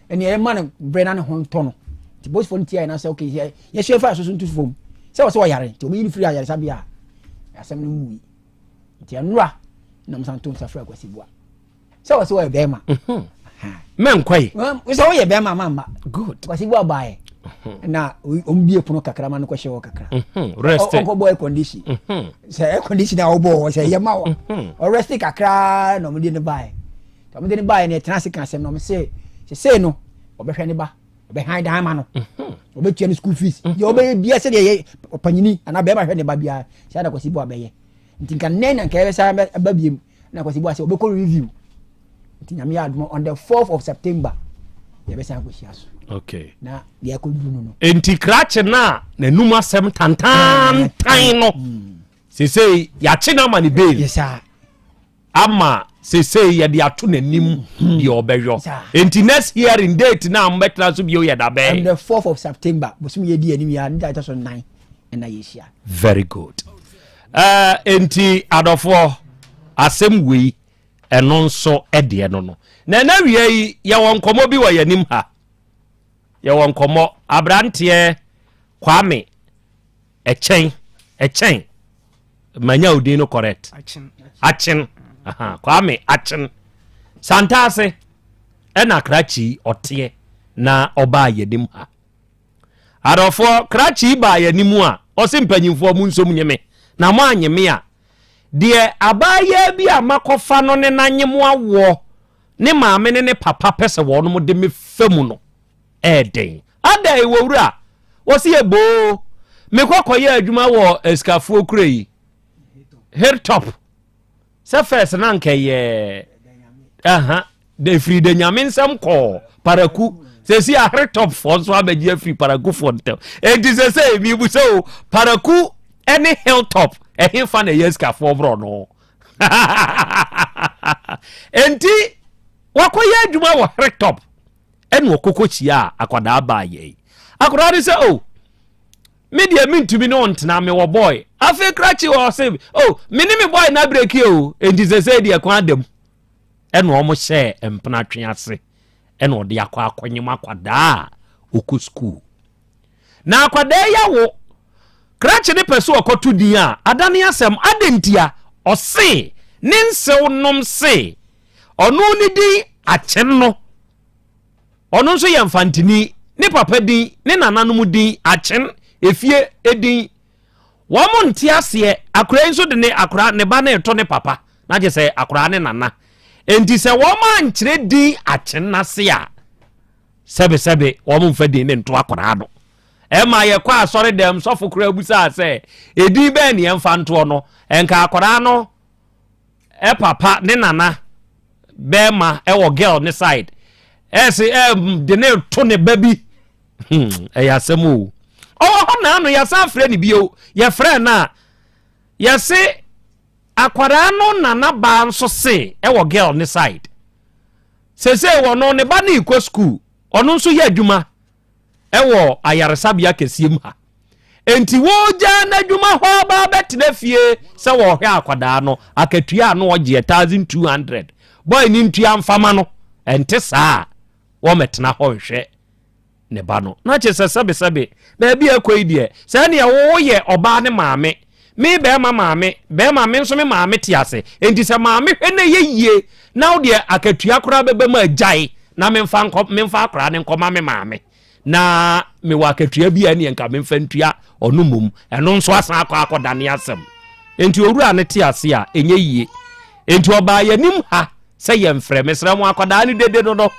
ene e man brena ne ho nto no nti boss phone tie na say okay ye hwe fa so ntu fom say o say o yare nti o me free yare sabia asem no mu nti anura na msanto sa frɛ Kwasibu a say o say o be ma men kwai we say o ye be ma mama good Kwasibu abae na ombie pono kakra ma no kwhye wo kakra rest o boy condition say air condition na obo say ye ma wo o rest kakra no mo de ne bae to mo de ne bae ne tena se kan asem no mo say no obehwe ne ba obehan dan ma no obetua ne school fees ye obe bia se de ye opanyini ana be ma hwe ne ba bia say na Kwasibu abeye nti kan nen na ka sa ba biem na Kwasibu ase obeko review nti nyame admo on the 4th of September ye be san ko hiaso okay na dia ko dunu no enti krache na numa sem tantan tan no sesei ya che na mani bail yes sir ama sesei ya dia to nanim di obehwo enti next hearing date na mbetna so bi o ya da be on the 4th of September bosum ye di anim ya nda so 9 na yesia very good enti adofo asem wei eno nso ede no na wie yi ya won komo bi wa yanim ha ya won komo abrantie Kwame echen manya odin no correct achen Kwame achen santase ena krachi otie na oba yanim ha adofo krachi ba yanim a osimpanyimfo mu nsom nyeme na mo anyeme a de abaya bi amakofa no ne nanyemo awo ne maame ne papa pese wo no de me famu no eden adai wowura wo se ebo me kokoye adwuma wo eskafuo kurei hilltop se first na nkeye de free de nyame nsam ko paraku se si a hilltop for so abeji free paraku for them enti se mi bu so paraku any hilltop ehimfa na yeskafuo bro no enti wakoye adwuma wo hilltop en wo kokochia akwada abaye akwada ni say oh media mintumi no ntena me wo boy afi krachi wo say oh mini me boy na break you enti say dia kwa adam en wo mo share empna twen ase en wo de akwa akonyem akwada oku school na akwada ya wo krachi ne peso okotu din a adane asem adentia ose ninsew nom se onu ni di achen no ono nso ye mfantini ne papa din ne nananom din achen efie edin wo mo ntiase akura nso de ne akura ne ba na eto ne papa na je se akura ne nana enti se wo ma nkyere din achen na se a sebe wo mo mfa din ne nto akura do e ma ye kwa asore dem sofo kura busa se edi be ne emfa nto no enka akura no e papa ne nana be ma e wo girl ne side ese de ne to ne baby yasemu na no yasa frɛ ne bio ye frɛ na yase akwara no nana ba nso se e wo girl ne side se wo no ne ba na iko school ono nso ye adwuma e wo ayaresabia kesiem ha enti wo ja na adwuma ho ba betena fie se wo hwe akwada no akatua no oje 1200 boy ni ntua mfama no ente saa wo metena ho hwe ne ba no na che sebe na bia akoi die se ne wo ye oba ne maame me be maame nso me maame ti ase enti se maame hwe na ye yie na wo de akatua kora beba ma agyae na memfa akora ne nkoma me maame na me wa akatua bia ne nka memfa ntua ono mum eno nso asan akoda ne asem enti owura ne ti ase a enye yie enti oba ye nim ha se ye mfrɛ mesra mu akoda ne dede no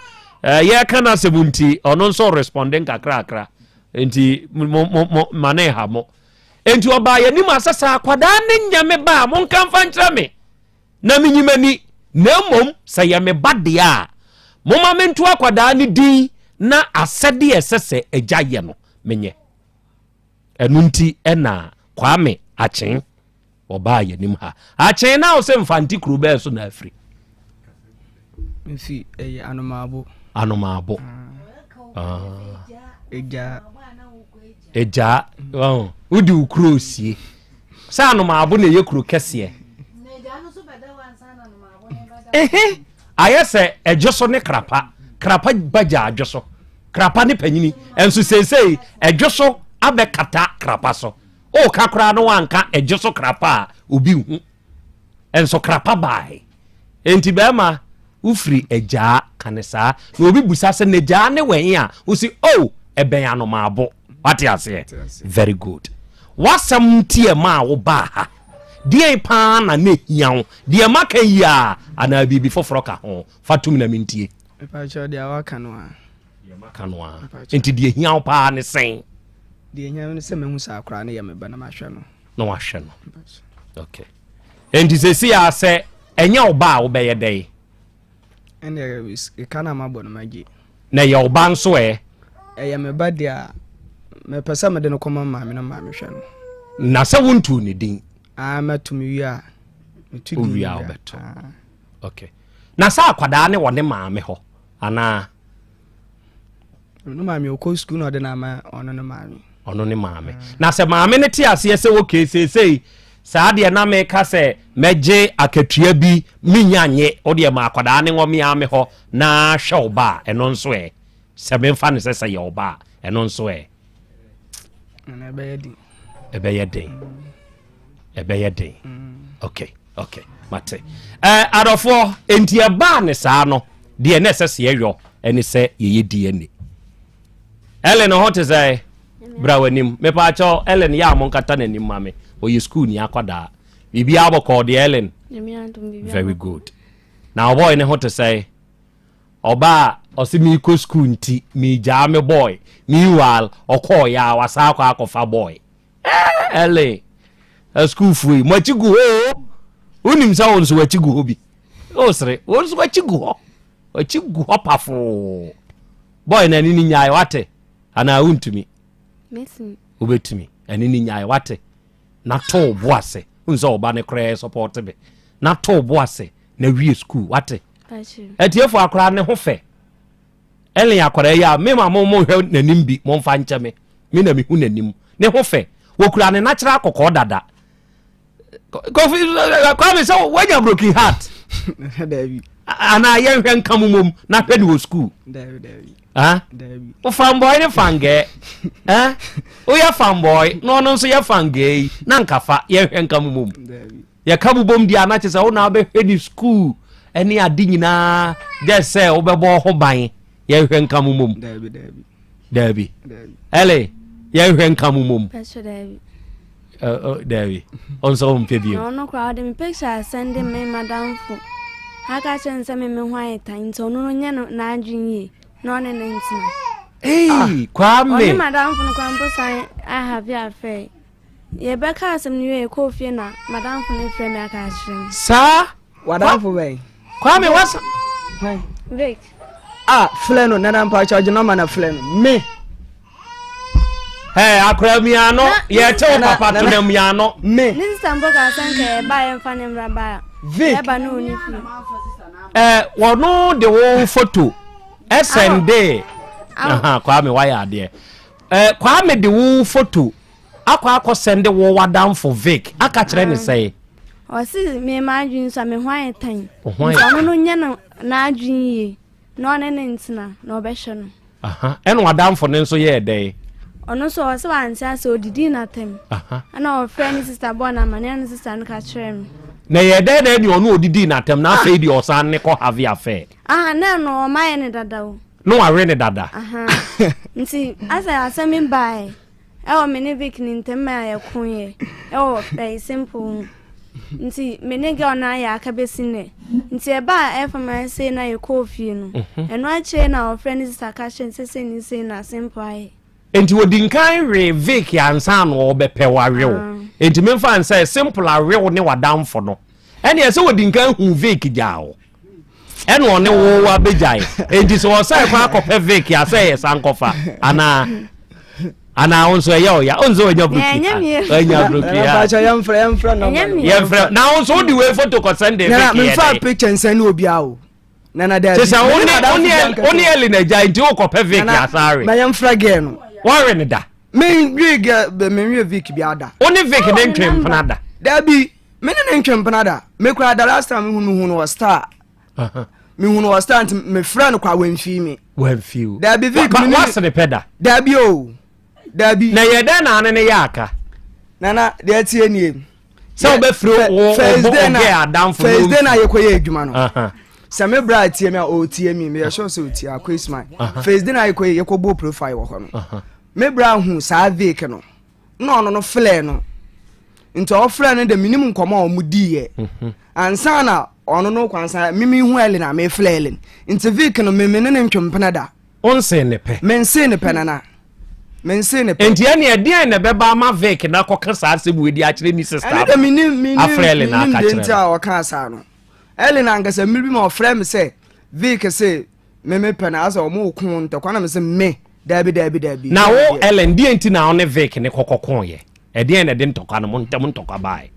ye kana sebunti ono nso responding kakra enti mane ha mo enti oba ye nim asasa akoda ne nyame ba mo nka mfa nkyerɛ me na menyimani na mom se ye me bade a mo ma mentu akoda ne din na asede esese agyaye no menye enunti ena Kwame Achen oba yenim ha Achen na o se mfanti Krobea so na afri mfi anomabo eja udi ukrosie sa anomabo na ye kro kese ayese ejoso ne krapa baja adwoso krapa ne panyini enso sesei edwoso abekata krapa so o kakra no wanka edwoso krapa obi hu enso krapa bai enti bema ufri eja kanesa na obi busa se ne ja ne wen a usi eben anomabo wati ase very good wasam tie ma wo ba ha die pa na ne hiawo die maka ya ana bibi foforo ka ho fatum na mintie pa cho dia waka no a enti die hiawo pa ne sen die hiawo ne se mehu sa akra ne ya meba na mahwe no wahwe no okay enti se ya se enya oba wo be ye dai ene e kana mabo no magi na ye oba nso ya meba dia me pesa me de no koma ma me no ma hwe no na se wontu ne din matumi wi metu din wi obeto okay na sa akwada ne wone maame ho ana no maame okọ school no de na ma ono ne maame na se maame ne ti ase se okay sei saa de na me ka se meje akatua bi minyanye ode ma akwada ne ngomi ame ho na hwe oba eno nso se me fa ne se ye oba eno nso na ebeyedi ebeyedi okay mate adofo enti eba ne saa no de ne se yeyo eni se ye DNA Ellen hot say brawanim me pa cho Ellen ya mo nkata nanim mame oyi school ni akwada bibi aboko de Ellen very good now boy ne hot say oba osimi ko school nti mi ja me boy mi wal okọ ya wasa akọfa boy Ellen school free machigu ho unim sa won so wachigu ho bi osre won so wachigu ho pafo boy na nini nyaay wate ana untumi mesin obetumi anini nyaay wate na to boase unso oba ne kra support be na to boase na wie school wate etiefo akra ne ho fe Ellen akra ya me ma mo hwe nanim bi mo mfa nche me na me hu nanim ne ho fe wokura ne natural kokọ dada Kwame so wanya broken heart David ana ye hwe nkamumom na hwe ni wo school David o fanboy ne fange o ya fanboy no nso ya fange na nkafa ye hwe nkamumom ya kabubom dia na chese o na be hwe ni school eni adi nyina de se o be bo ho ban ye hwe nkamumom David ele ye hwe nkamumom David also mpebio no crowd me picture send me madam for aka chense me hwan tan to no nya na adwinye no ne ntina Kwame madam for kwampo sai I have your affair ye beka asem ni ko fie na madam for ne frame aka achire sa wadam for we Kwame wasa Vic fleno nana mpa charge no man na fleno me akra miano ye te papa to na miano me this sambo ka sanka e ba ye mfa ne mra ba e ba no ni fi wono de wo photo SND Kwame why there Kwame de wo photo akwa send wo wadam for Vic aka kire ne say o si me ma adwin so me hwan tan no no nya na adwin yi no ne ntina no be hwe no en wadam for ne nso ye dey ono so se wan sia se odidi na tem ana o friend sister born na mane na sister no ka kire na ye dey na ni ono odidi na tem na afei di osan ne ko have affair na no my ne dada o no are ne dada nti asem bai o me ne Vic ni ntem ma ya kunye o very simple nti me ne ga ona ya aka besine nti e ba e fama say na ye coffee no eno a che na o friend sister ka che se ni say na simple enti wodinkan re Vic ansa no obepe warewo enti memfa nsa simple arewo ne wadamfo no ene ese wodinkan hu Vic jao ene one wo abejai enti so osai kwa akopɛ Vic asa ye sankofa ana ana onso ya onso nya bruki anya bruki ya ba cha yamfra no yamfra na onso di we photo ko send na me fa picture send obi a o na da sesa oni eli na ja nti o ko perfect ya sorry na yamfra ge no worry ne da me wi Vic bi ada oni Vic ne ntwem panada da bi me ne ntwem panada me kura da last time hunu was star me hunu was star me friend kwa wemfi me wemfi da bi Vic me was ne peda da bi o da bi na ye da na ne yaka nana de tie nie so be fro Thursday na ye koye adwuma no se me bra tie me o tie me ye sure se o tie Christmas Thursday na ye koye ye ko bo profile wo ho no me bra hu sa Vic no no flare no nto o flare no de minimum nkoma o mudi ye ansa na ono no kwansa mimi hu ele na me flare ele nti Vic no me ne ntwempena da onse ne pe mense ne penana mense ne pe enti ene ade na beba ma Vic na kokasa asebu edi a kire ni sister ene de mini afrele na aka kire nti a o kan sa no ele na ngasa miri bi ma o frame se Vic se me pena asa o mu kun nto kwana me se me dabi na wo Ellen die enti na one Vic ne kokokon ye ede na de ntokwa no montem ntokwa bai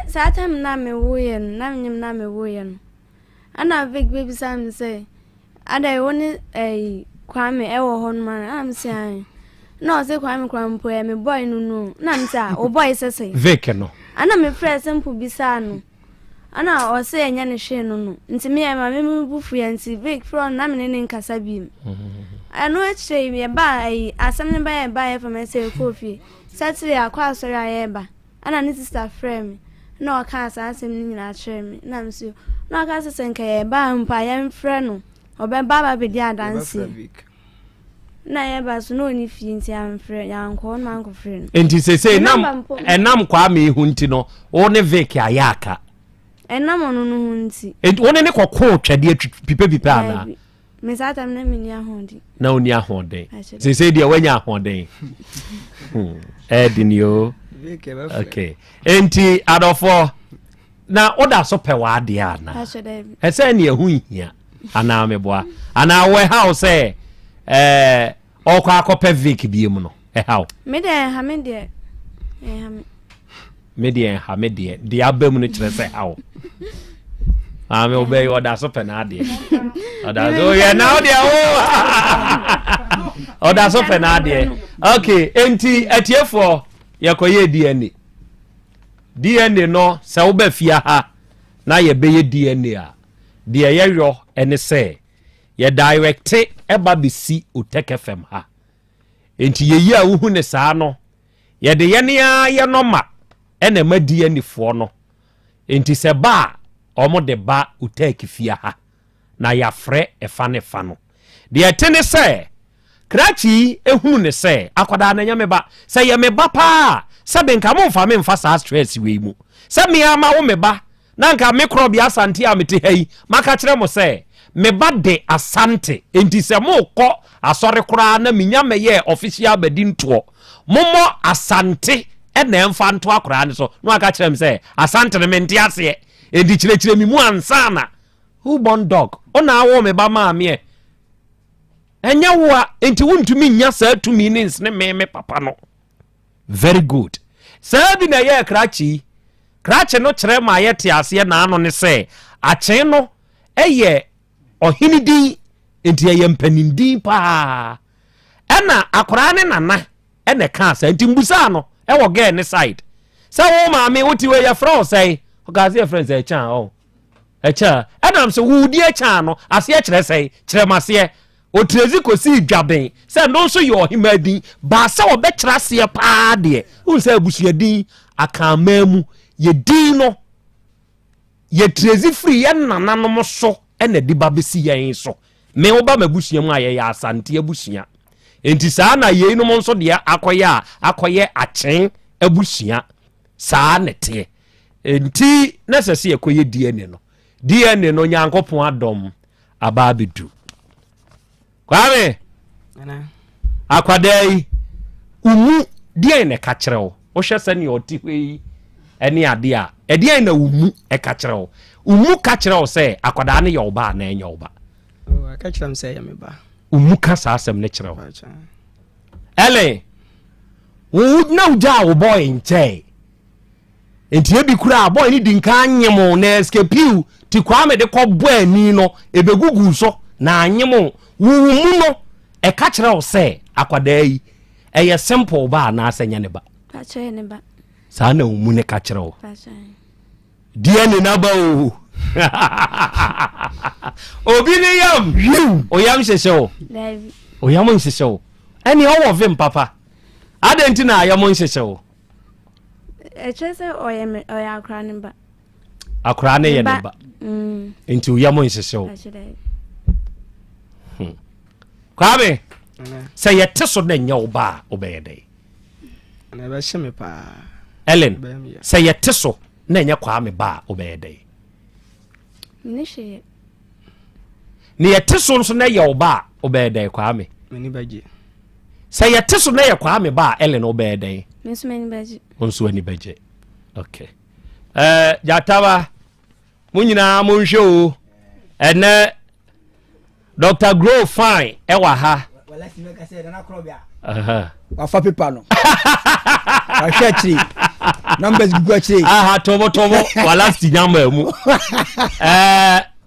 sa time na me wo ye na nyim na me wo ye no ana Vic baby sam say ada woni kwame e wo hon man am say no say kwame kwampo e me boy no na me say o boy say Vic no ana me friend simple bisa no ana o say enya ne hwe no nti me ma me bufu ya nti Vic from na me ne nkasa bi ano eche me ba asem ne ba for me say kofi Saturday akwa sorry ayeba ana ne sister frame na o ka asem ni nyina chere me na me so na ka se nka ye ba mpa ye mfre no obe baba be di adanse na ye ba so no ni fi nti am frɛ yanko na anko frɛ no enti se enam kwa me hu nti no wo ne Vic ayaka enam no no hu nti wo ne kokko twade pipe ana me sa tam na me ni ahodi na oni ahode se dia wanya ahode edinio okay enti adofo na oda so pe wa ade ana ese ne ehu hia ana meboa ana we house okwa akope Vic biem no how me de ha me de me de dia abam no kire se how ame obey oda so pe na ade oda so ye na ode oda so pe na ade okay enti atiefo yekoye DNA no se wo ba fia ha na ye beye DNA a de ye yo ene se ye direct eba besi Otec FM ha enti ye yi a wo hu ne saa no ye de ye ne ye no ma ene ma DNA fo no enti se ba omo de ba Otec fia ha na ya frɛ efa ne fa no de etene se krachi ehunu ne se akoda na nyame ba se ye me ba pa se benka mo mfa me mfa sa stress we mu se me ama wo me ba na nka me Krobea Asante a mete hai maka kire mo se me ba de Asante enti se mo kɔ asɔre kora na minyame ye official badinto momo Asante ena mfa nto akora ne so no aka kire me se Asante ne mente ase edi kire mi mu ansana who born dog ona awo me ba ma me enya wo a enti wuntumi nya saa tumi ne nsne me papa no very good saa bi na ye krachi no kire ma ye te ase na ano ne se achen no eye ohinidi enti ye mpanindi pa ena akora ne nana ene ka saa enti mbusa no e wo ge ne side sa wo ma me wuti we ye fro say ogazi ye friends e chan oh echa adam so wudi echa no ase kire say kire mase otrezi kosi dwaben se no so yo himadin ba se wo be kira se pa de un se abusuadin akamamu ye din no ye trezi free ye nananom so ena di ba besi yen so me wo ba mabusuam aye ya Asante abusua enti saa na ye no nso de akoye achen abusua saa nete enti nesese yekoye DNA no nyankopon adom aba bedu kwame akwadai umu DNA ka kirewo wo hwese ne oti hwei ene ade a ede na umu ka kirewo umu ka kirewo se akwada ne yoba na enya oba ka kiram se ya me ba umu ka sa asem ne kirewo ele wo na uja wo boy nche enti ebi kura boy ni dinka anyemo na escape ti Kwame de kɔbɔ ani no ebegugu so na anyemo wo mu no e ka kyerɛ wo sɛ akwada yi ɛyɛ simple ba na asɛnya ne ba ka kyerɛ ne ba saa na wo mu ne ka kyerɛ wo die ne na ba o obi ne yam o yam hyehye wo o yam hyehye wo ɛne ɔwɔ vim papa adenti na yam hyehye wo kyerɛ sɛ ɔyɛ akra ne ba akra ne yɛ ne ba nti o yam hyehye wo Kwame sɛ yɛte so na nyɛ wo ba obɛyɛ dɛ na ba hyɛ me pa Ellen sɛ yɛte so na nyɛ Kwame ba obɛyɛ dɛ ne hye ne yɛte so nso na yɛ wo ba obɛyɛ dɛ Kwame mani bagye sɛ yɛte so na yɛ Kwame ba Ellen obɛyɛ dɛ nso mani bagye nso ani bagye okay jataba mo nyina mo nhwe o ene Dr. Grow fine ewa ha wala si meka se na Krobea wa fa paper no wa hwetri numbers gugu achiri tobo wala si nyamba mu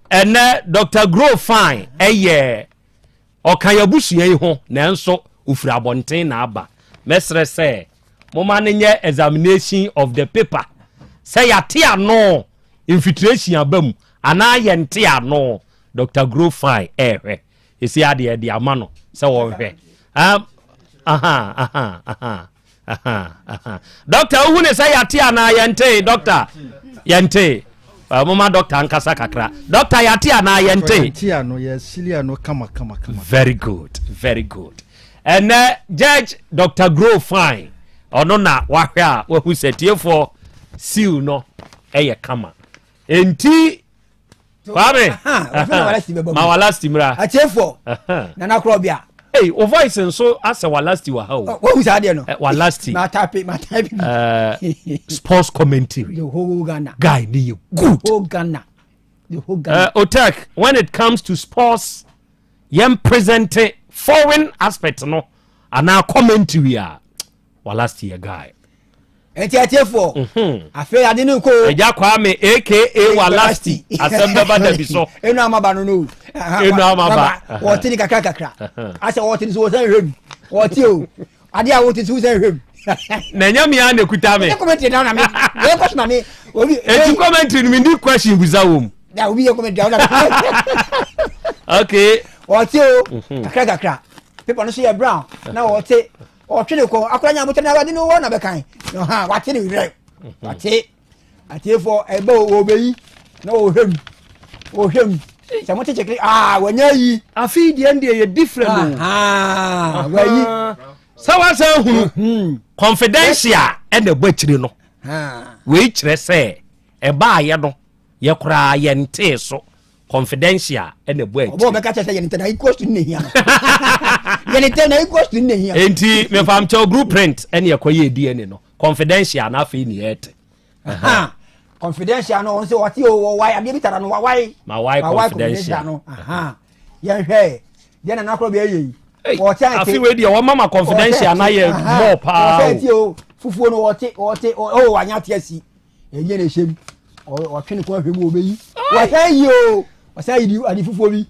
ene Dr. Grow fine eye okayabusu yi ho nanso ofura abonten na aba mesre se moma ne nye examination of the paper say yate ano infiltration abam ana yente ano Dr. Grow fine you see ade de amano say wo hwe Doctor who ne say yate ana yente doctor yente mama doctor ankasa kakra doctor yate ana yente ano yesilia no kama very good and Judge Dr. Grow fine ono na wahwe a wahu setiefo seal no eye kama enti Kwame ma walasti mra achefo na Krobea hey o voice nso ase walasti wa ha o wo sa de no walasti ma type sports commentary the whole Ghana guy ni good the whole Ghana Otec when it comes to sports yem present foreign aspect no ana commentary a walasti a guy enti achefo afi ade ne ko eja Kwame aka walasti Asem Beba Dabi so enu amaba no enu amaba woti ni kakra ase woti ni so san hwem woti o ade a woti so san hwem na nyame ya na kuta me comment down na me we question na me obi e comment ni me ndi question buza wom da obi comment down na okay woti o kakra people no see brown na woti o twene ko akora nya mutana ade no wo na be kan no ha wate ni re wate atiefo ebe obeyi na o hwem se mo chekle wanya yi afi die ndie ye different wayi sawa san hunu confidential e na gbachire no we kire se e ba ye no ye kora ye nte so confidential e na bo obo be ka chese ye nte na equals to nehia ye nte na equals to nehia enti me fam cho group print e na ye koye DNA no confidential na afi ni yete confidential no so wati o why abi bitara no why ma why confidential no ye hwe ye na Krobea ye o cha afi we dia o mama confidential na ye more pa o fufuo no o wanya tiasi ye ne shem o twene ko ahwemu obeyi wa sai o wa sai di adi fufuo bi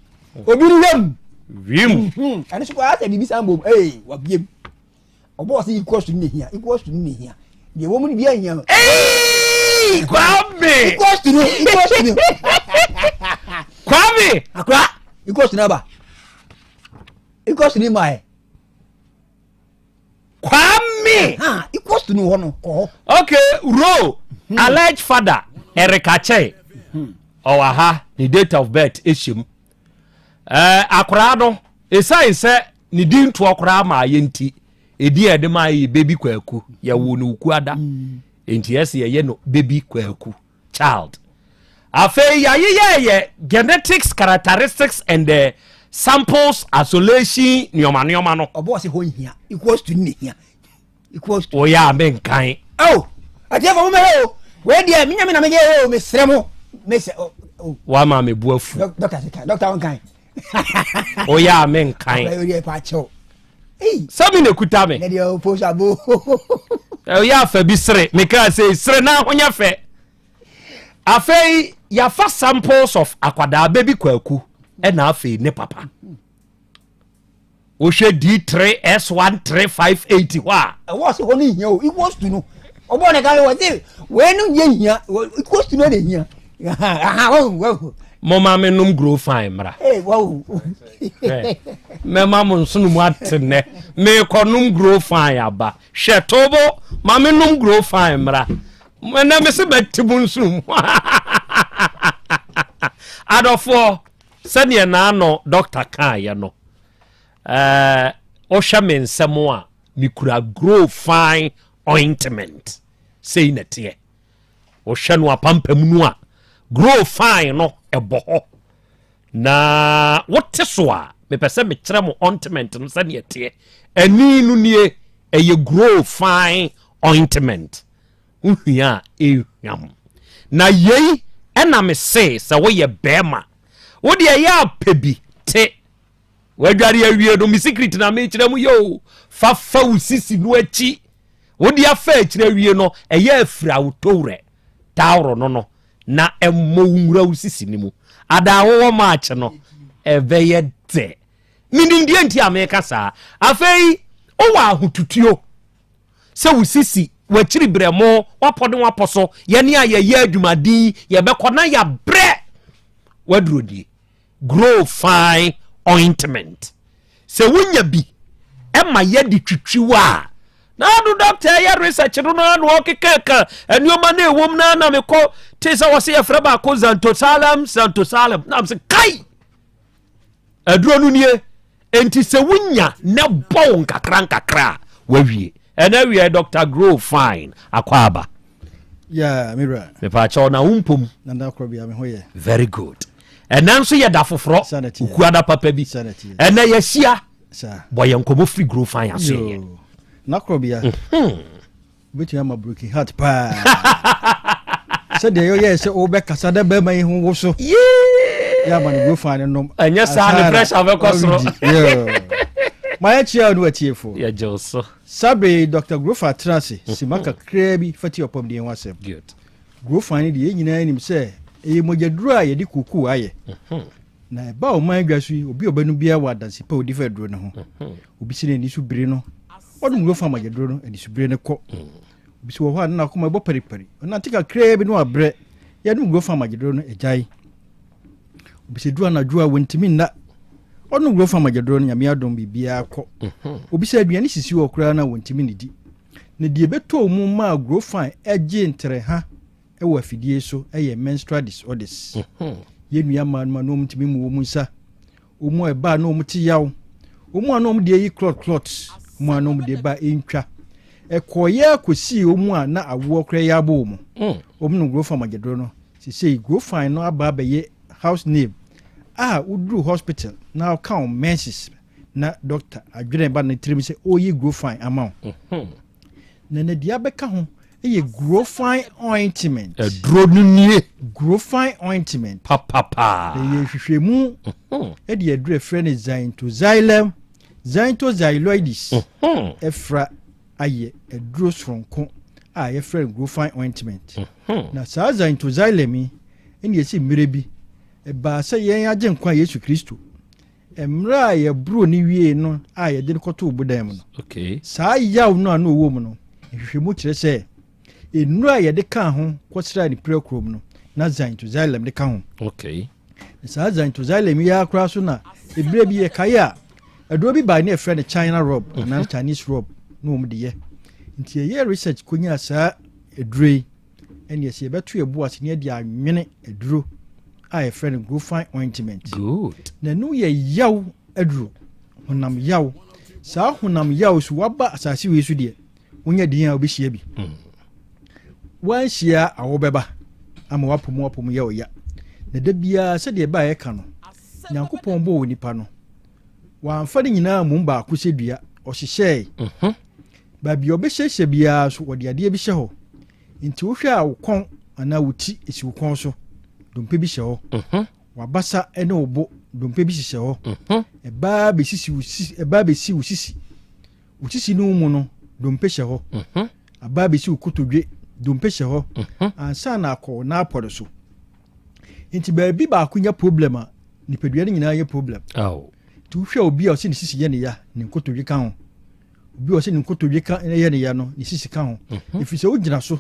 obi wim ani so ko asa bibi sambo wa biem obo si equals to nehia de wo mu ni bia hia Kwame equals to Kwame akra equals to number equals to my Kwame equals to no hono ko okay ro alleged father Erika Che ha the date of birth eshim akra no esai se ni din to akra ma yenti edi ede ma yi baby kwaku ya wo no ku ada enti ese ye no baby kwaku child afei ya ye genetics characteristics and the samples isolation nyoma no obo se ho hia equals to nehia equals to ya men kan ade fa mo me we dia minya me na me ye me sremo me se wa ma me buafu doctor one kind ya men kan we pa cho Sami ne kuta me. Na de o post abo. Ya fa bi sere, me ka say sere na honya fe. Afei ya fa samples of akwada baby kwaku e na afei ne papa. O hwe D3 S1 3580 wa. E was ho ni hia o, it was to no. Obo ne ka le we we no nya hia, it was to no de hia. Wow. Mama me num grow fine mra. Wow. Me mama nsunu mu atene. Me konum grow fine aba. Shetobo mama num grow fine mra. Na me se betibu nsunu. Adofo sene na no doctor kan ye no. O hwa me nsemo a me kura grow fine ointment. Sei na tie. O hwa no apampam nu a grow fine no ebo na wote so a me pese me kire mo ointment no se ne tie ani nu nie eye grow fine ointment uhia ehwam na yei ena me se wo ye bema wo de ya pebi te wadware awie do me secret na me kire mu yo fa usisi no achi wo de afa kire awie no eye afira wotowre tauro no na emmo nwura usisi ni mu ada wo match no ebeye te minindie nti ameka sa afei o wa hututuo se usisi wachiri bremo wapode waposo ye ne aye adwumadi ye bekona ya bre wadrodi grow fine ointment se wunya bi ema ye di twitwiwa na do doctor ya research no na no kekeka enyoma na ewom na me ko tesa wose ye freba ko Santo Salam na me se kai aduro no nie enti se wunya na bon kakra wawie ena wie Dr. Grow Fine akwaba mira me pa cha na umpom na da Krobea me hoye very good ena nso ye da foforo ukuada papa bi ena ye hia boye nkomo free Grow Fine ase na Krobea bitu ama broken heart pa se de yo ye se o be kasa da be mai hu wo so ya man Grow Fine no anya sa ne pressure be kosoro my chia no atiefo ya joso sabe Dr. Grow Fine trance simaka krebi fati opom de wasem good Grow Fine de nyina nim se e mojaduru a ye di kuku aye na ba o man dwasu obi obanu bia wa dansi pa odi fa duro ne ho obi sine ni su bire no odum Grow Fine mojaduru no edi su bire ne ko obi so ho na akoma bo periperi na tika krebi no abre ya dum Grow Fine mojaduru no ejai obi se duru na duru a wontimi na onu Grow Fine mojaduru no nyame adom bibia ko obi se aduane sisi wo kura na wontimi ne di ne die beto mu ma Grow Fine eje ntere ha ewa fidie so eye menstrual disorders yenu man no mtimi mu mu nsa omu eba no mti yaw omu anom de yi clot omu anom de ba entwa ekoye kosi omu a na awo kra ya bo mu omu no Grow Fine mojaduru no sisi Grow Fine no aba ye house name udru hospital na account menses na doctor adwene ba na trim se oyi Grow Fine amount na dia beka ho eye Grow Fine ointment dro nunie Grow Fine ointment papa eye hwehwemu de adru friend xylem efra aye adru sronko ye friend Grow Fine ointment na sa xylem eni esi mirebi ba se yen agye nkwa Yesu Kristo emra ye bro ni wie no ye de koto obodam no okay sa yaw no ana owo mu no hwehwemu kire se enura ye de ka ho kwosira ni prekrom no na xylem de ka ho okay sa xylem ya akra so na ebire bi ye kaya edo bi ba na friend China rob na Chinese rob no mu de ye nti ye research konya sa edure eni ye se beto ebu asene de anwene eduro a friend Grow Fine ointment good na nu ye yaw aduro honam yaw sa honam yaw so waba asase we so de wonya din a obehia bi wan hia awobeba ama wapom yaw ya na da bia se de ba ye ka no nyankopon bo onipa no wa amfa de nyina mu ba akosedua ohyehyɛ ba bi obehyehyɛ bia so wode ade bi hye ho nti wo hwɛ a wokon ana wuti esi wokon so dompe bi hye ho wabasa ene obo dompe bi hye ho eba be sisi usisi utisi no mu no dompe hye ho aba be si ukotodwe dompe hye ho ansa na akọ na apọdo so nti baabi ba akunya problem a nipadua ne nyina ye problem tu hwe obi a o se ne sisi ye ne ya ne nkotodwe ka ho obi o se ne nkotodwe ka ye ne ya no ne sisi ka ho ifi se o gina so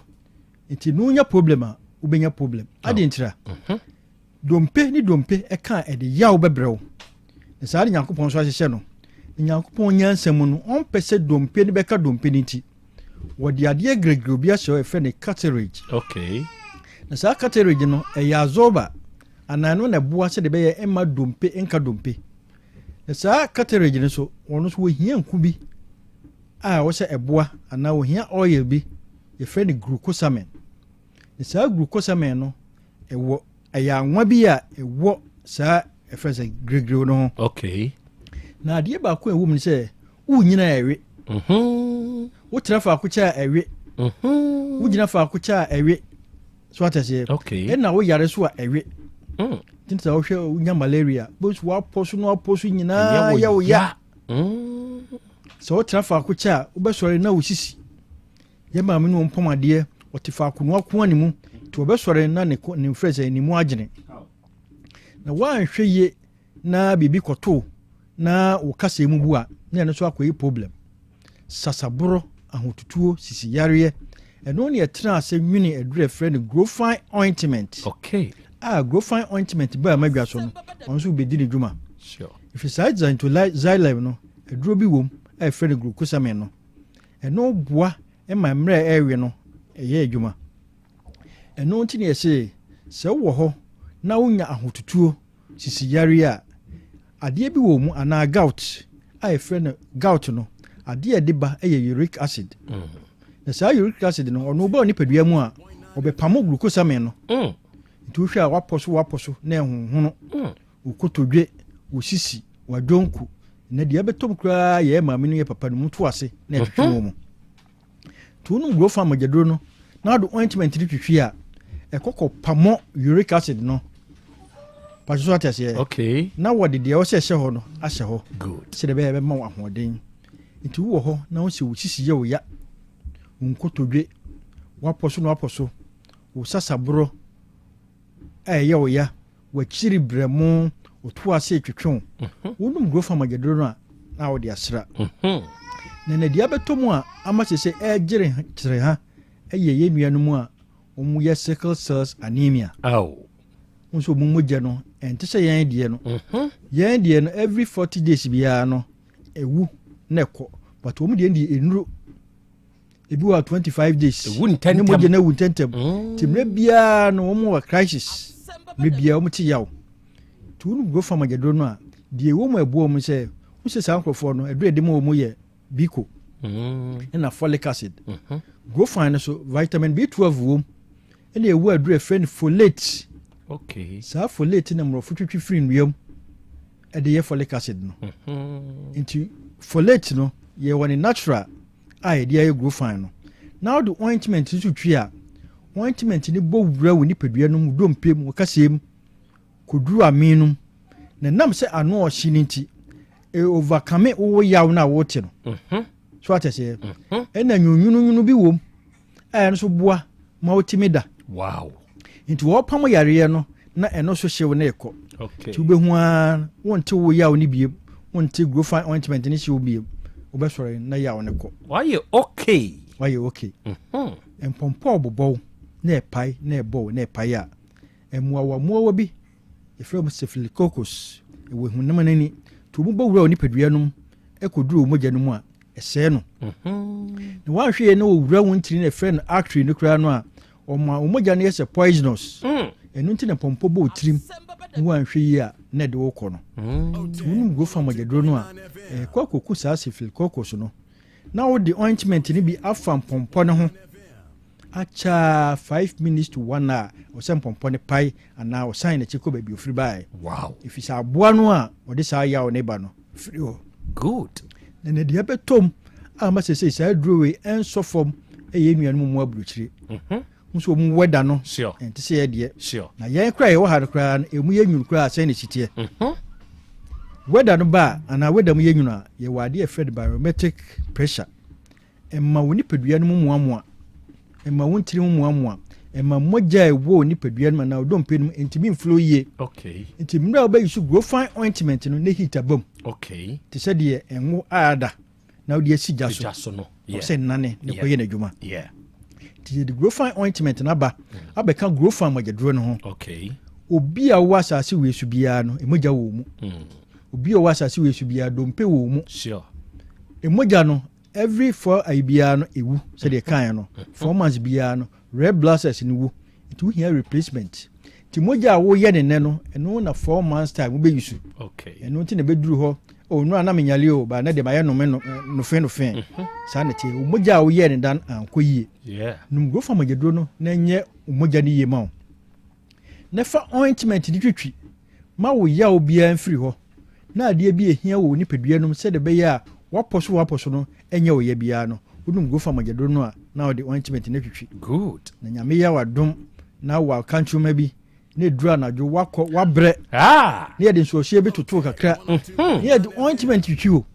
nti no nya problem a ubenya problem adintira dompe ni dompe e ka e de yaw bebrew ne sa nyankopon so ahye no nyankopon nyansam no on pese dompe ni beka dompe ni ti wodi ade agregre obi ahye e fe ne cartilage na sa cartilage no e ya azoba anano na bua se de be ye ema dompe enka dompe na sa cartilage no so wono so hia nku bi a wo se eboa ana wo hia oil bi ye fe ne glucosamine na sa glucosamine no ewo aya anwa bi a ewo sa efese gregre no na ade ba ko ewu mi se wo nyina ewe wo trafa akucha ewe wo nyina fa akucha ewe so atase na wo yare so a ewe tinta wo hwe nya malaria bos wo aposo no aposo nyina ya wo ya so wo trafa akucha wo be sori na wo sisi ye ma me no mpomade wo tifa akunu akun animu to be sori na ne freze ni mu agene na wa hwe ye na bibi koto na wo kasa mu bu a na no so akoyi problem sasaburo ahotutuo sisi yare eno ne etra ase nwini edure friend growfine ointment growfine ointment ba madwa so no onso be di ne dwuma if you side into xylem no eduro bi wom a friend glucosamine no eno boa e ma mre ewe no eye adwuma eno nti ne ese se wo ho na wonya ahotutuo sisi yare a ade bi wo mu ana gout a friend gout no ade de ba eye uric acid na sa uric acid no ono ba ni padua mu a obepamo glucosamine no nti wo hwa a waposo na ehunhunu ukotodwe usisi wadonku na de abetom kra ye ma me no ye papa no mutu ase na etwetwe mu tu no grofa magedro no na do ointment ni twetwe a ekokọ pamo uric acid no paso atase na wode de o se hye ho no ahye ho se de be ma ahoden nti wo ho na wo se wo sisi ye wo ya nkotodwe waposo no waposo wo sasabro ye wo ya wa chiri bremu wo to ase twetwe wo num grofa magedro no na wo de asra na de abetomu a amasese ejire kire ha ye nuanu mu a omu ye sickle cells anemia nso mu mogye no entese yen die no yen die no every 40 days bia no ewu na ekọ but omu die ndi enuro ebi wa 25 days ewu ntene mogye na ewu ntente timre bia no omu wa crisis me bia omu ti yaw tunu go fa magedro no a die wo mu ebu omu se wo se san krofo no edre de mu omu ye biko na folic acid go find so vitamin B12 wo ene ewu adre friend folate sa folate na mro futwitwi free nwam ede ye folic acid no into folate no ye woni natural a ede ye go find no now the ointment tutwi a ointment ni bo wura woni padua no mu dompem kasem koduru aminum na nam se ano o shininti e overcome wo yaw na wo te no so atese ena nyunyunu bi wom no so boa ma otimida nti wo pam yare no na eno so hyew na ekọ ti obehu a wonte wo yaw ni biem wonte growfine ointment ni hyew biem obesore na yaw ne kọ waye okay empompo obobo na epai na ebo na epai a emuawa bi efrem staphylococcus ewe hu nam nani to mu bowura oni padua num ekoduru mogya num a ese no na wanhwe na owura wontiri na friend artery no kra no a omogya na yese poisonous enu nti na pompo bo tirim wanhwe yi a na de wokọ no tunu go fa mogedro no a kwakoku sa staphylococcus no na wo the ointment ni bi afam pompo no ho acha 5 minutes to 1 hour o sem pompo ne pai ana o sign na chiko baby ofri bai if isa aboa no a o de sa ya o neighbor no free o good na de abetom a ma sese sa drowe enso form eye nuanu mu abruchire nso mu weda no enti se ye de na ye kra ye wo ha kra emu ye nwun kra ase ne chitie Whether no ba ana whether mu yenuna ye wade afraid barometric pressure. Emma woni pedua no muamoa. Emma wontiri muamoa. Emma moja ewo ni pedua no na odom penum entimi flow ye. Okay. Entimi na oba use grow fine ointment no na heat abom. Okay. Ti se de enwo ada. Na odi asija so. Jaso no. Yeah. Say nane ne koye na dwuma. Yeah. Ti the grow fine ointment na ba. Abeka grow fine moja no ho. Okay. Obi a wo asase we su bia no emoja wo mu. Obi a wo asase we su bia dompe wo mu. Sure. Emoja no every 4 ibia no ewu say the kan no 4 months bia no red blood cells ni wu it will hear replacement ti moja wo ye ne no eno na 4 months time wo be use. Okay. Eno ti na be duru ho o no ana menyale o ba na de maye no me no fe sa na ti moja wo ye ne dan ankoyie. Yeah. Num go fa magedro no na nye moja ni ye ma o na fa ointment di twitwi ma wo ya obi an free ho na ade bi ehia wo ni pedua no se de be ya waposo no enye wo ya bia no wonum go fa magedro no a na wo de ointment na twitwi. Good. Na nyame ya wadom na wa kanchu ma bi na dura na jo wakọ wabre na ye de so hye bi toto kakra ye de ointment twitwi o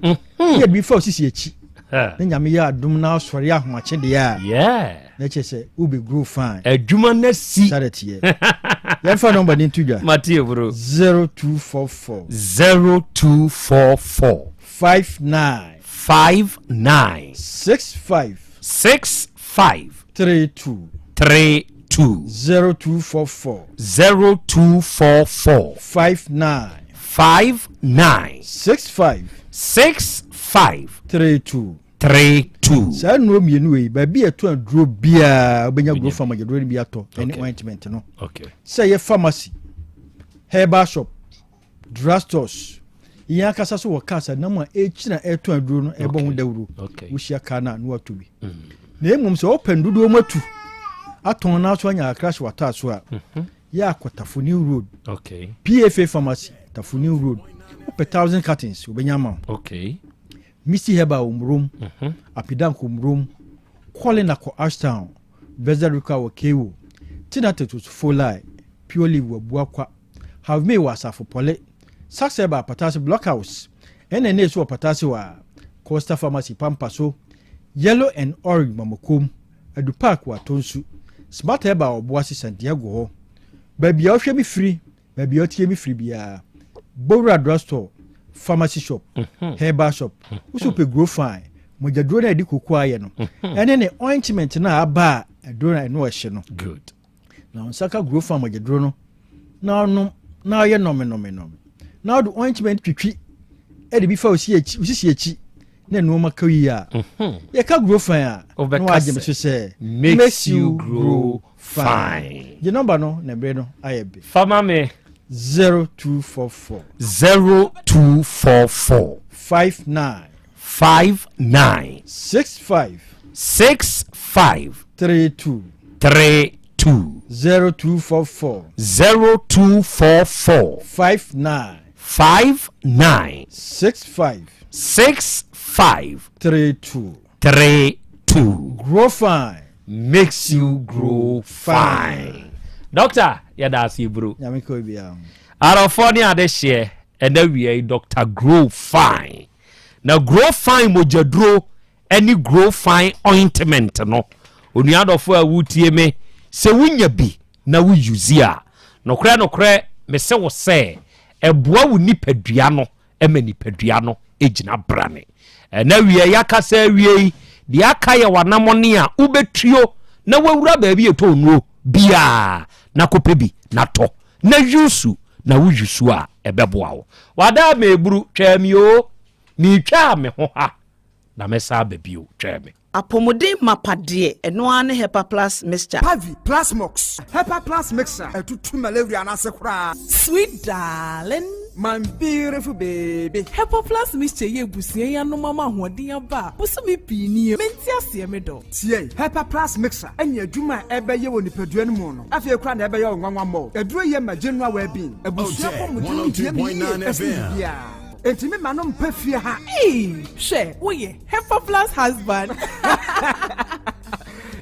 ye bi fa osisi echi na nyame ya adom na asori ahomache de ya yeah na chese ube grow fine adwuma na si started here. Yan fa number ni tuja Matthew bro 0244 59 65 32 0244 59 65 32 sa no mienu we ba bi eto aduro bia obenya grow farm agedro ni bia to any ointment no. Okay. Say your pharmacy, herbal shop, drugstores. Iya kasa so wakasa na ma echina eto aduro no ebo hu dawuru. Wo hia kana no atobi. Na emum se open dudu omatu. Aton na so anya crash water so a. Ya akotafo new road. Okay. PFA pharmacy, Tafuni road. Ope 1000 cartons obenya ma. Okay. Missy Heba umrum, Apidan kumrum, calling ako Ashtown, Bezaruka wa Kewo, Tinate to Folai, purely wa Buakwa, have me was for Pole, Saxeba Patasi Blockhouse, NNA so Patasi wa Costa Pharmacy Pampaso, Yellow and Orange Mamokum, Edupark wa Tonsu, Smart Heba or Boasi Santiago, Baby Osha me free, Baby Otie me free bia, Bora drugstore. Pharmacy shop, herbal shop, usupe grow fine. Moja drone edi kukwaya no. Ene ne ointment na aba drone no ehye no. Good. Na onsaka grow fine moja drone no. Na ye no. Na do ointment twitwi edi bi fa osisi echi na no makawi a. Ye ka grow fine a. No agem so say makes you grow fine. The number no na bre no ayebe. Fama me 0244 59 65 32 0244 59 65 32 grow fine makes you grow fine. Doctor, that's you, bro. California this year, and then we are Dr. Grow Fine. Now, Grow Fine mojadro, any Grow Fine ointment, no. Only out of where would me say, when you be, now we use ya. No cray, me say was say, a boy will nip a piano, a many pedriano, ejina brane. And now we are yaka say, we the akaya wanamonia, ube trio, na we rubber be a tone, bia. Na kopebi na to na yusu na wuyusu a ebeboa wo wada meburu twami o ni twa me ho ha na mesa babio twami apomode mapade eno ane hepa plus mixture Pavi plus mox hepa plus mixture etutu malaria na sekura sweet darling my beautiful baby hepa plus mixture ye busie ya no mama hoden aba busumi pi ni menti ase me do tie hepa plus mixture anya adwuma ebeye woni padua no mu no afie kura na ebeye onwanwa mo eduro ye ma general well-being ebusia pomudin die mi ya Etimi manom pefie ha. Hey, she, we Hepa Plus husband.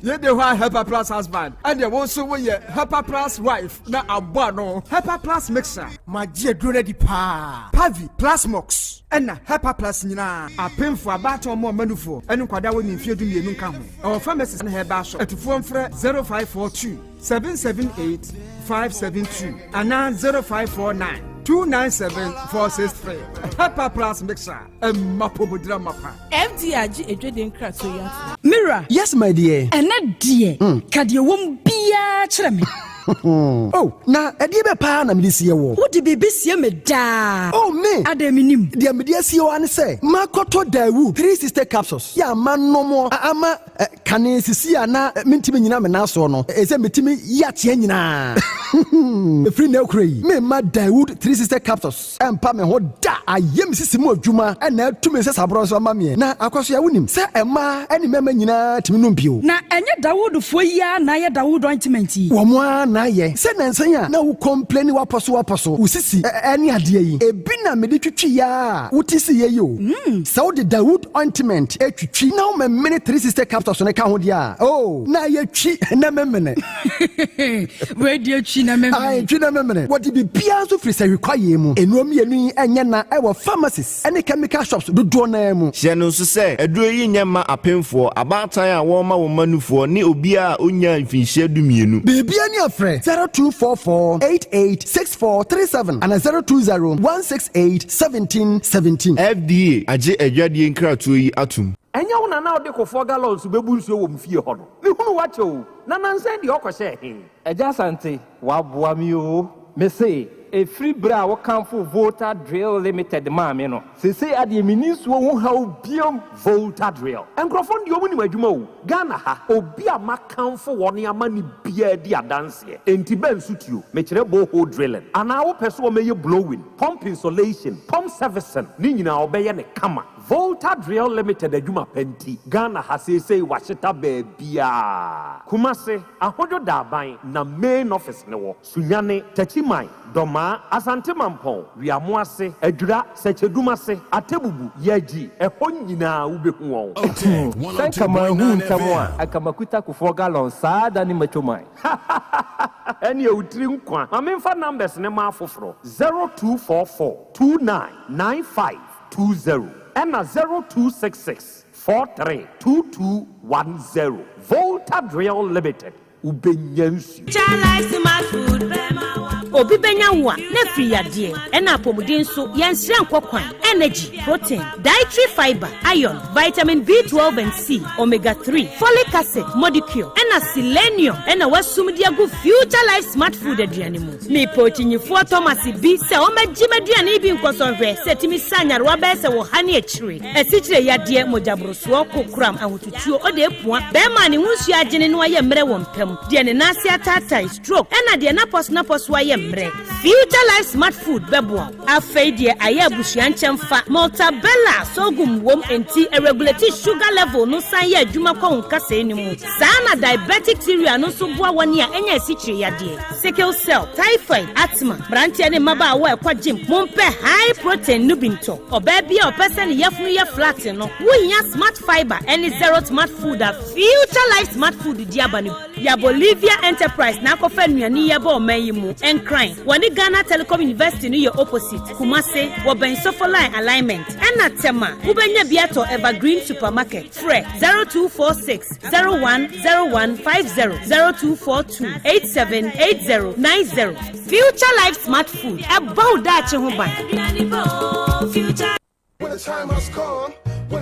Ye de wa Hepa Plus husband. And you also we Hepa Plus wife. Na abano. Hepa Plus mixer. Ma je drone di pa. Pavi Plus Mox. And na Hepa Plus nyina. A pin for about more manufo. And kwada we mfie du mienu ka ho. Our pharmacist na Heba shop. Etufo mfre 0542 778 572 and now 0549 297-463. Hepa Plus mixer. Mapobudra mapa. FDRG edweden krato ya. Mira. Yes, my dear. Ene dear. Kadi wom bia kyerɛ me. Oh, na ɛdeɛ bɛ paa na mede sie wɔ. Wode biribi sie me daa. Oh, me. Ada minim. Deɛ mede sie wɔ ane sɛ, makɔtɔ Dawu 3 sister capsules. Ya ama nomo ama kane sisi a na mentimi nyina me naso no. Ɛsɛ metimi yateɛ nyinaa. Efiri na okura yi. Me ma Dawu 3 sister capsules. Ɛmpa me ho da. Ayem sisi mu adwuma ɛna atumi sɛ sabro so ama me. Na akwaso ya wonim sɛ ɛma ɛne mɛma nyinaa timi no mpio. Na ɛnyɛ Dawud fo yi a na yɛ Dawud ointment yi. Wo mo na ye se nansan ya na wo complain waposo usisi ani ade yi ebi na me de twitwi ya wotisi ye yo so the Dawood ointment etwitwi na wo me 3 sister capsules ne ka ho dia oh na ye twi na memene we dia twi na memene ai twi na memene what be bia so free say require mu enuom yenu enye na e wo pharmacies any chemical shops dodo na mu hye no so say eduro yi nyema apemfo abatan a wo ma wo manufo ni obi a onya mfinhye dumienu bibia ni afre 0244886437 and 02016871717 FDA aje adwadie nkratoɔ yi atum enya wona na ode kofo gallons bebu nsuo wɔ mfie hɔ no me hunu wache o na nanse de ɔkɔhye he Yaw Asante waboa mi o me say a free bra wo kamfo Volta Drill Limited maame no se say ade mini nsuo ho haw biom Volta Drill enkrofo ndi omu ni adwuma o Ghana ha obi a makamfo woni amani bia di adanse enti ba nsutuo me kire boho drilling ana wo pese o meye blowing pump insulation pump servicing ni nyina obeye ne kama Volta Drill Limited adwuma penti Ghana ha say washita ba bia Kumase ahodo daban na main office ne wo Sunyane Tachiman Doma Asante Mampon Wiamoase Adura Sechedumase Atebubu Yaji Eho nyina ubehu won Thank you Samoa akamakuta ku gallons sada ni machomai eni utri nkwa amemfa numbers ne ma afoforo 0244299520 and 0266432210 Volta Drill Limited ubenyansu obi benya wa na free yade ena apomuden so yensire nkokwan energy protein dietary fiber iron vitamin B12 and C omega 3 folic acid molecule ena selenium ena wasumdi agu future life smart food aduane mu me pochinyifo Thomas bi se o magime aduane bi nkosonhwe setimi sanyare wa be se wo hane akire asichire yade mojabroso kokram ahotutuo ode epua be ma ne hunsu agene no aye mre wo mpam de ne nase atata stroke ena de na pos wa Future Life Smart Food bebo afei de aye abusuan chemfa Maltabella sogum wom enti regulate sugar level no san ye adwuma kwa nkasa enimu sana diabetic theory no so boa woni a enya asichire yade sickle cell typhoid asthma brantia ne maba wa ekwa gym mompe high protein nubinto oba bia opese ne yefunu ye flat no wonya smart fiber any zero smart food a Future Life Smart Food di abani ya Bolivia Enterprise na kofa nuani ye ba omayi mu crying. Wani Ghana Telecom University ni your opposite. Kumase, waben sofoline alignment. Ena tema, ubenya biato Evergreen Supermarket. Fre 0246 010150 0242 878090. Future Life Smart Food. About that huban. When the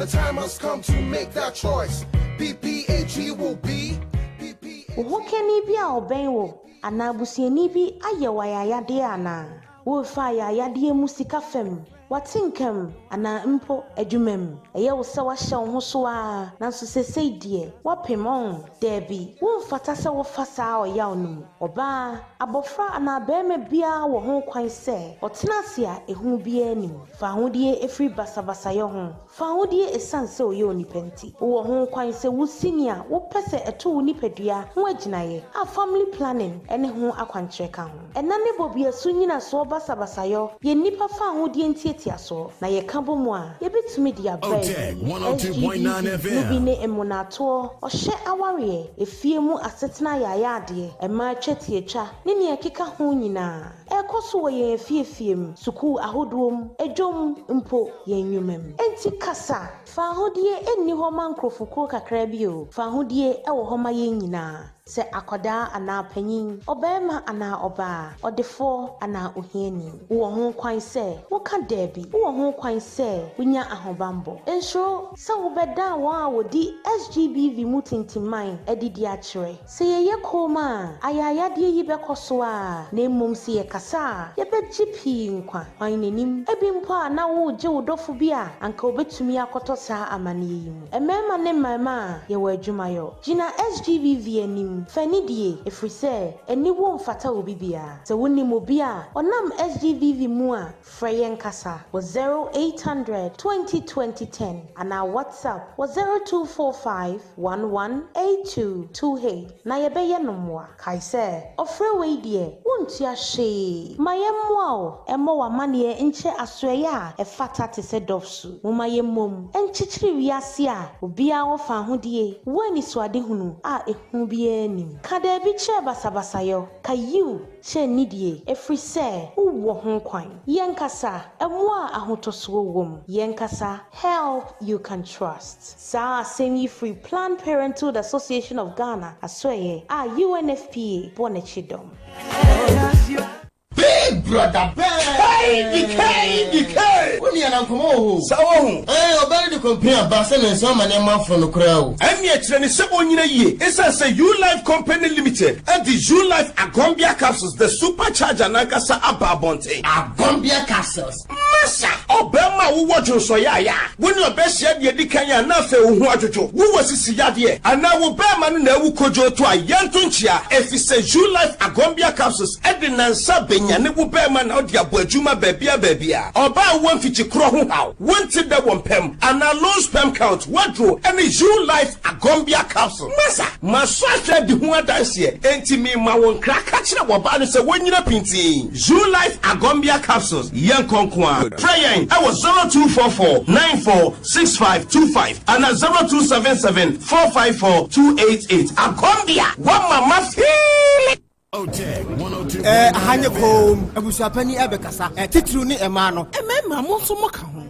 time has come to make that choice, PPAG will be. Who can he be our benwo? Anabusieni bi ayewaya de ana wo fa ya de musika fem watinkem ana mpo adwumam eye wo se wa hye ho so a na so sesei de wapemon debi wo mfata se wo fasa o ya onum oba abofra ana bema bia wo ho kwan se otenase a ehu bia anim fa hodie efri basabasa ye ho fa hodie esanse o ye onipenti wo ho kwan se wo senior wo pese eto wo nipadua ho aginaye a family planning ene ho akwankyereka ho enane bobia sunyina so basabasa yo ye nipa fa hodie ntie ntiaso na ye ka bomu a ye betumi dia Otec 1029 FM. Nubi ne emunato ohye aware efie mu asetena yayade ema twetiecha ne ne ekeka ho nyina ekoso wo ye fiefiem suku ahodom ejom mpo ye nwumem enti kasa fa hodie enni ho mankrofuko kakra bi o fa hodie ewo ho ma ye nyina se akoda ana panyin obema ana oba odefo ana ohiani wo ho kwan se wo ka debi wo ho kwan se unya ahobambo enso se wo beda wa wodi SGBV mutintiman edidi akire se ye koma ayayade yi bekoso a na mmom se ye kasa ye begipi nkwa anenim ebimpo a na wo je wodofo bi a anka obetumi akoto saa amane yi mu emema ne mama ye wa adwumayo gina SGBV anim fanidie efrise eni wo mfata obi bia se woni mo bia onam SGBV mu a freyen kasa was 0800 202010 and our WhatsApp was 0245118228 na ye beye nomwa kai se ofre we die wontua hye mayemwa o emo wa mane enche asoya a efata te se dofsu mo mayemmom enchichiri wiase a obia wo fa hodie wani suade hunu a ehu bia nim kada bi che basabasayo kayu che nidie efrise wo ho kwan yenkasa emwa ahotoso wom yenkasa help you can trust sa semi free Planned Parenthood Association of Ghana asoye a UNFPA bonechidom Big brother, DK. When you are come so obey the company Basen and some man from the crowd. I'm yet training 7 years. It's a U Life Company Limited and the U Life Agombia capsules, the supercharger Nagasa Ababonte. Agombia capsules. Massa, Obama, who watch you so ya. When your best yet, you decay enough who watch you. Who was this yard? And now Obama never could go to a young tunchia. If it's a U Life Agombia capsules, Edina Sabin. And it will bear man out your Bojuma baby. Or buy one feature crow how. One tip that one pem and a low spam count. What drew any U Life Agombia capsule. Massa, my swat the one dance here. Enti me my one crack catching up about it. When you're pinting U Life Agombia capsules. Young Conquan. Praying. I was 0244-946525 and a 0277-454-288. Agombia. One mama feel. Otec 102. Hanya kom abusapani ebekasa titru ni emano emema mo so mo ka ho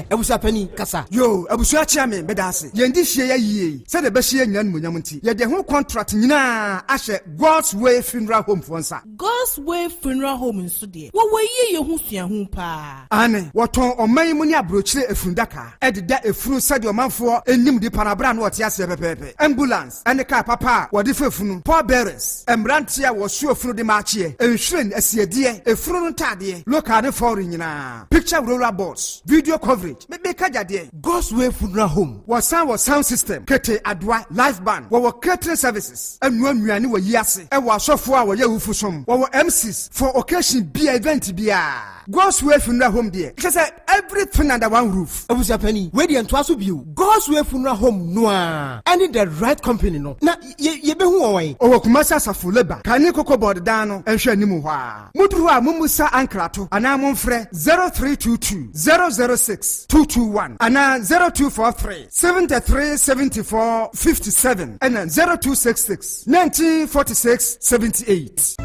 abusapani kasa yo abusua chia me bedase yendi hie ya yie se de be hie nyina nmunyam nti ye de ho contract nyina ahye God's Way Funeral Home fonsa God's Way Funeral Home nso de wo wayi ye ho sua ho pa ane woton oman mu ni abrochire efundaka ededa efunu sade omanfo enim di parabra na wote ase pepepe ambulance ane car papa wode fefunu Paul bearers embrant was sure through the march here. Ensuring as ye dear, a front tadie, look at the foreign picture roller boards, video coverage, maybe Kaja God's Way Funeral Home was sound system, Kete Adwa, live band, our catering services, and when we are new yasi, and was so for our Yahoo our MCs for occasion be event be God's Way Funeral Home dear. Just everything under one roof. I was a penny, waiting and twice of you. God's Way Funeral Home noir. I need the right company no. Now ye be who away. Our commercials are full labor. Kani koko board dano enhwe ni mu hwa mudruwa mumusa ankrato ana momfre 0322 006 221 ana 0243 73 74 57 and 0266 1946 78.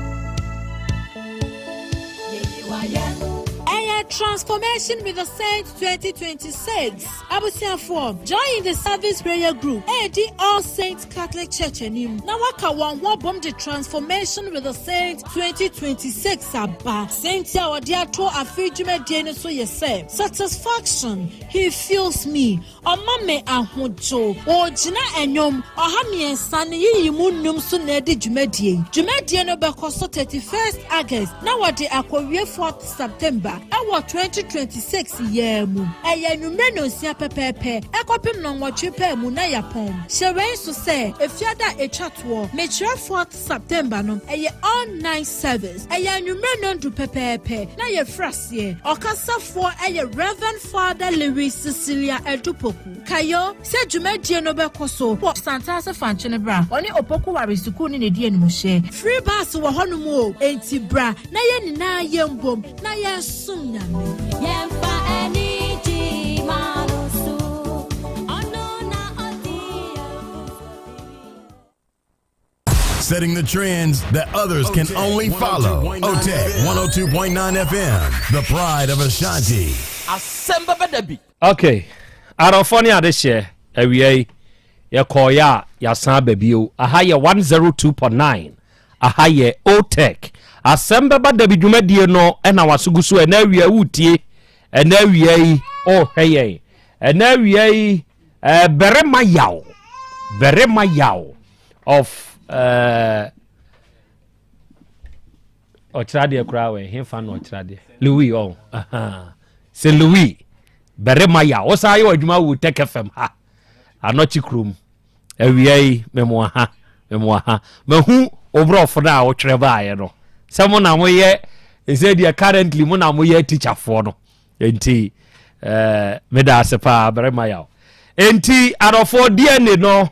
Transformation with the Saints 2026. Abusiafo, join the service prayer group. AD All Saints Catholic Church enim. Na waka wan bomb the Transformation with the Saints 2026 aba. Saints ya wadia to afidjume diene so yese. Satisfaction, he feels me. Omame ahojo. Ojina enyom. Ohamie sani yi munum so nedi jumedie. Jumedie no bekoso 31st August. Na wade akwawie 4th September. 2026 year mu eye nwumre no sia pepepe ekopim no nwotwe pa mu na yapon hyewen so se efiada etwato me 4th September no eye all night service eye nwumre no ndu pepepe na ye frase okasafo eye Reverend Father Louis Cecilia Edupoku kayo se dwumadie no bekoso santase fanchene bra oni opoku warisuku ni ne mu hye free bus wo hono mu enti bra na ye nina ye mbom na ye sumnya Setting the trends that others can only follow. Otec 1029 FM, the pride of Ashanti. Asem Beba Dabi. Okay. Arofoni ade share. Ewie ye call ya san babio. Aha ye 102.9. Aha ye Otec. Asem Beba Dabi dwumadie no na wasuguso na wie wutie. Na wie oh hey. Na wie berema yaw of Ochradie krawe him fan no Ochradie Louis oh c'est Louis beremaya o sa yo adwuma wo Otec FM ha anochi krum awiai memo ha mahu obrofo na wo twere baaye no samo na moye ezedia currently mo na moye teacher fo no enti meda sepa beremaya enti arofo DNA no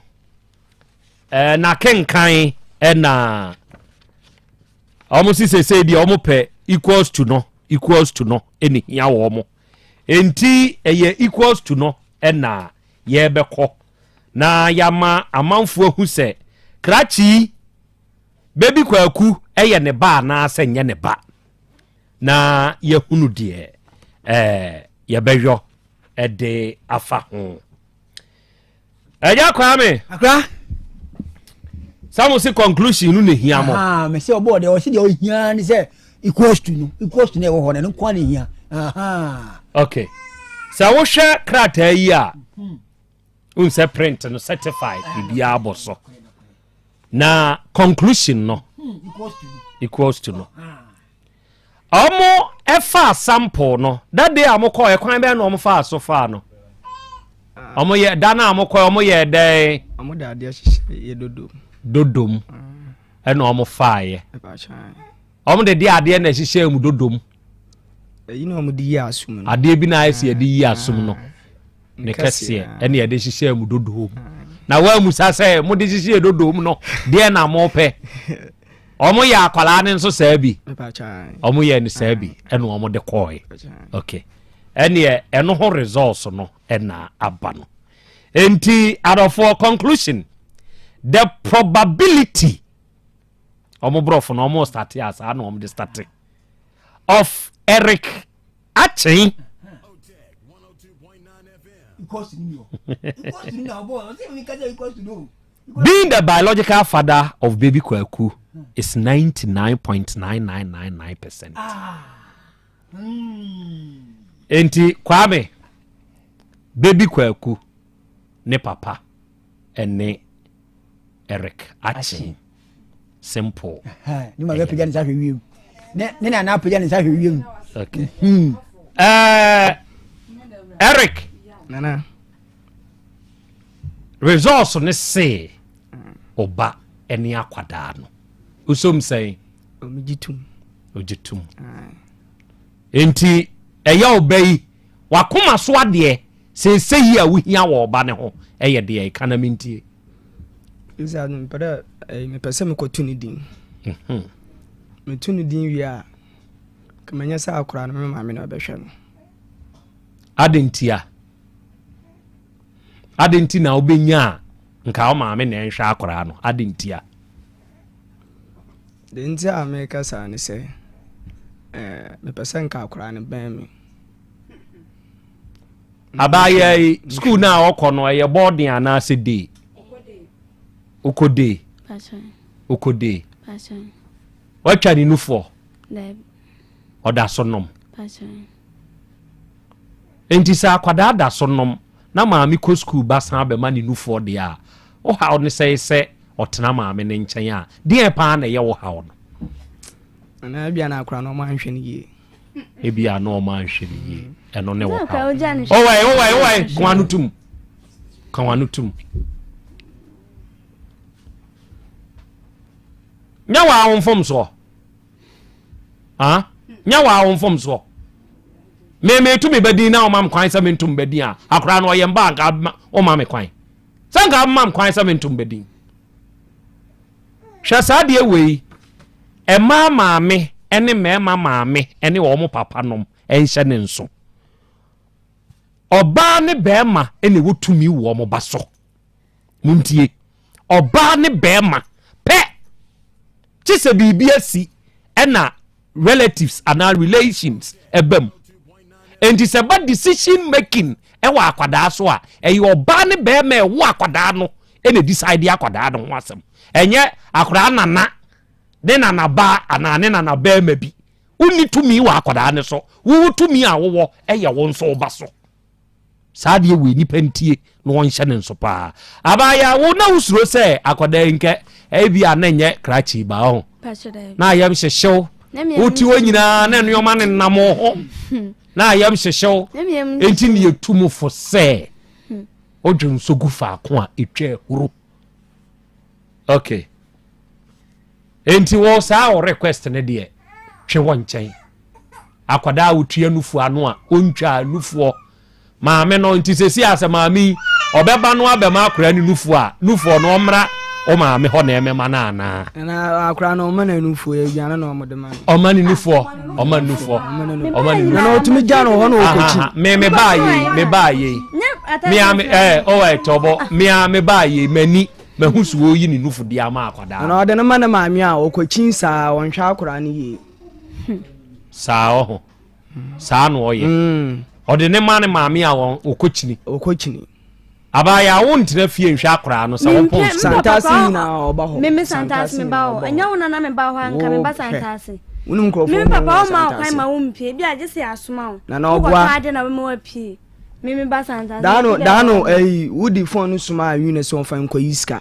na kenkan na almost say di omope equals to no eni hia wo mo enti eye equals to no na ye beko na yama amanfo hu se krachi baby kwaku eye ne ba na asenye ne ba na ye hunu de ye beyo de afa ho eja kwa me akra Some say conclusion no hia mo. Me say obo de o say de o hia ni say equals to no e wo ho na no kwa ni hia. Okay. So wo hwe krata yi a un say print no certified bibia aboso. Na conclusion no equals to no. Omo efa sample no that day amoko e kwan be na omo fa so fa no. Omo ye dana amoko omo ye dey omo da ade ye dodom ena omo faaye omo de dia ade na hihye mu dodom eyi na omo di yi asum no ade bi na ayese de yi asum no ne kase ena ye de hihye mu dodom na wa mu sase mo de hihye dodom no de na mo pe omo ya akwala ne nso saabi omo ye ne saabi ena omo de koy okay ena ye eno ho results no ena aba no enti adofo conclusion the probability omobrofo no almost start as I know the start of Eric Achen being the biological father of baby Kwaku is 99.9999%. Enti Kwame baby Kwaku ne papa ene Eric Achi simple. Ni ma be pejani sa hwewiem. Ne na pejani sa hwewiem. Okay. Eric. Nana. Results ne say oba eni akwada no. Usom say ojitum. Enti eya obai wakoma so ade se yi a wohia wo oba ne ho eye de economy ntie. Isa no pada me pese me ko tuni din. Me tuni din wi a kamanya sa akura no me maame na obehwe no. Adenti na obenya nka o maame na enhwe akura no adentia. De nti a me ka sa ne se me pese nka akura no ban me. Abaye school na okọ no ye boarding ana se day. Okode. Watcha ni nufo. Oda sonom. Enti sa akwada da sonom na maami ko school ba san be ma ni nufo de a. O ha ne se otena maami ne nchen a. De pa na ye wo ha no. Na bia na akra no ma hwe ni ye. E bia no ma hwe ni ye. Eno ne wo ha. Oh wai kwanutum. Nyawa awonfom so. Nyawa awonfom so. Me tumi bedi na o mam kwan sa mentum bedi a. Akora no ye mba nka o mam kwan. Sanka mam kwan sa mentum bedi. Hwa sa de we. E maame ene mema maame ene wo mo papa nom ɛnhyɛ ne nso ɔbaa ne bɛɛma ɛna wotumi wɔ mo ba so muntie ɔbaa ne bɛɛma pɛ kyesɛ biribi asi ɛna relatives ana relations ɛbam enti sɛ ba decision making ɛwɔ akwadaa so a ɛyɛ ɔbaa ne bɛɛma ɛwɔ akwadaa no ɛna decide akwadaa no ho asɛm ɛnyɛ akwadaa nana ne nana ba ana ne nana bɛɛma bi wonni tumi wɔ akwadaa ne so wo tumi a wowɔ ɛyɛ wo nso ba so saa deɛ wɔ nipa ntie na wɔnhyɛ ne nso paa abaya wo na wusuro sɛ akwadaa nkɛ ɛbi a na nyɛ krachi ba ho na ayam hyehyew woti wo nyinaa na nneɔma ne nam ho na ayam hyehyew enti ne yɛtum fo sɛ odwo nso gu faako a ɛtwa huru okay enti wo saa o request ne deɛ twe wɔ nkyɛn akwadaa wotua nufu ano a ontwa nufuo maame no nti sesi ase maame obeba no abema akora ni nufu a nufu no omra o maame ho na emema na ana na akora no ma na nufu e gyan na omode ma o ma ni nufu o ma nufu o ma ni na otumi gyan no ho na okochi me ba ye me am o e tobo me ba ye mani mahusuo yi ni nufu dia ma akwada na ode no ma na maame a okochi saa wonhwa akora ni ye saa ho saa no oye ode ne ma ne maame a won okochini abaya wo ntina fie nhwa akora no sa won pon santasi na oba ho me santasi me ba ho anya wona na me ba ho anka me ba santasi unum krofo me papa o ma kwai ma wo mpie bi aje se asoma ho na obwa ade na me wa pie me ba santasi dano wudi phone suma awina se onfa nkwa yiska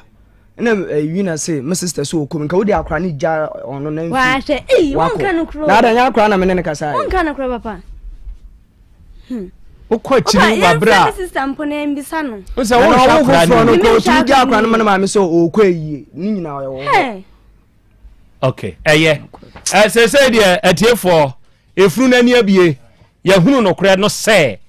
na awina se my sister so okom nka wudi akora ni ja ono na mfi wa hwe won ka no kro na da nya akora na me ne kasa won ka no kro papa ukwa chini wa bra sister mpone mbisa no usa wo shakra no ko tu ja akora no ma me so okwa yie ni nyina wo okay se de atiefo efunu nani abie ya hunu no kra no se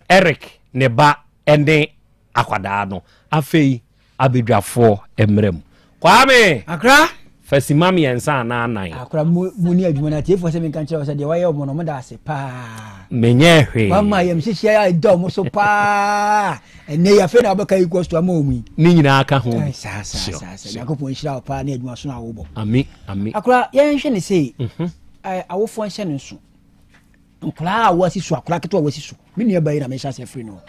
Eric ne ba ende akwada no afei abedwafo emrem kwame akra fasimami ensa na anan akra muni adwuma na atiefo se menka kire se de waye omo no mo da ase pa menye hwe mama yam hihia ya do mo so pa ene ya fe na obeka equals to amomi ni nyina aka ho sa yakopon hira pa na adwuma so na wo bo ami akra ye nhwe ne se awofo nhye ne nso nkla awasi so akra keto awasi so me nua bayi na me hya se free no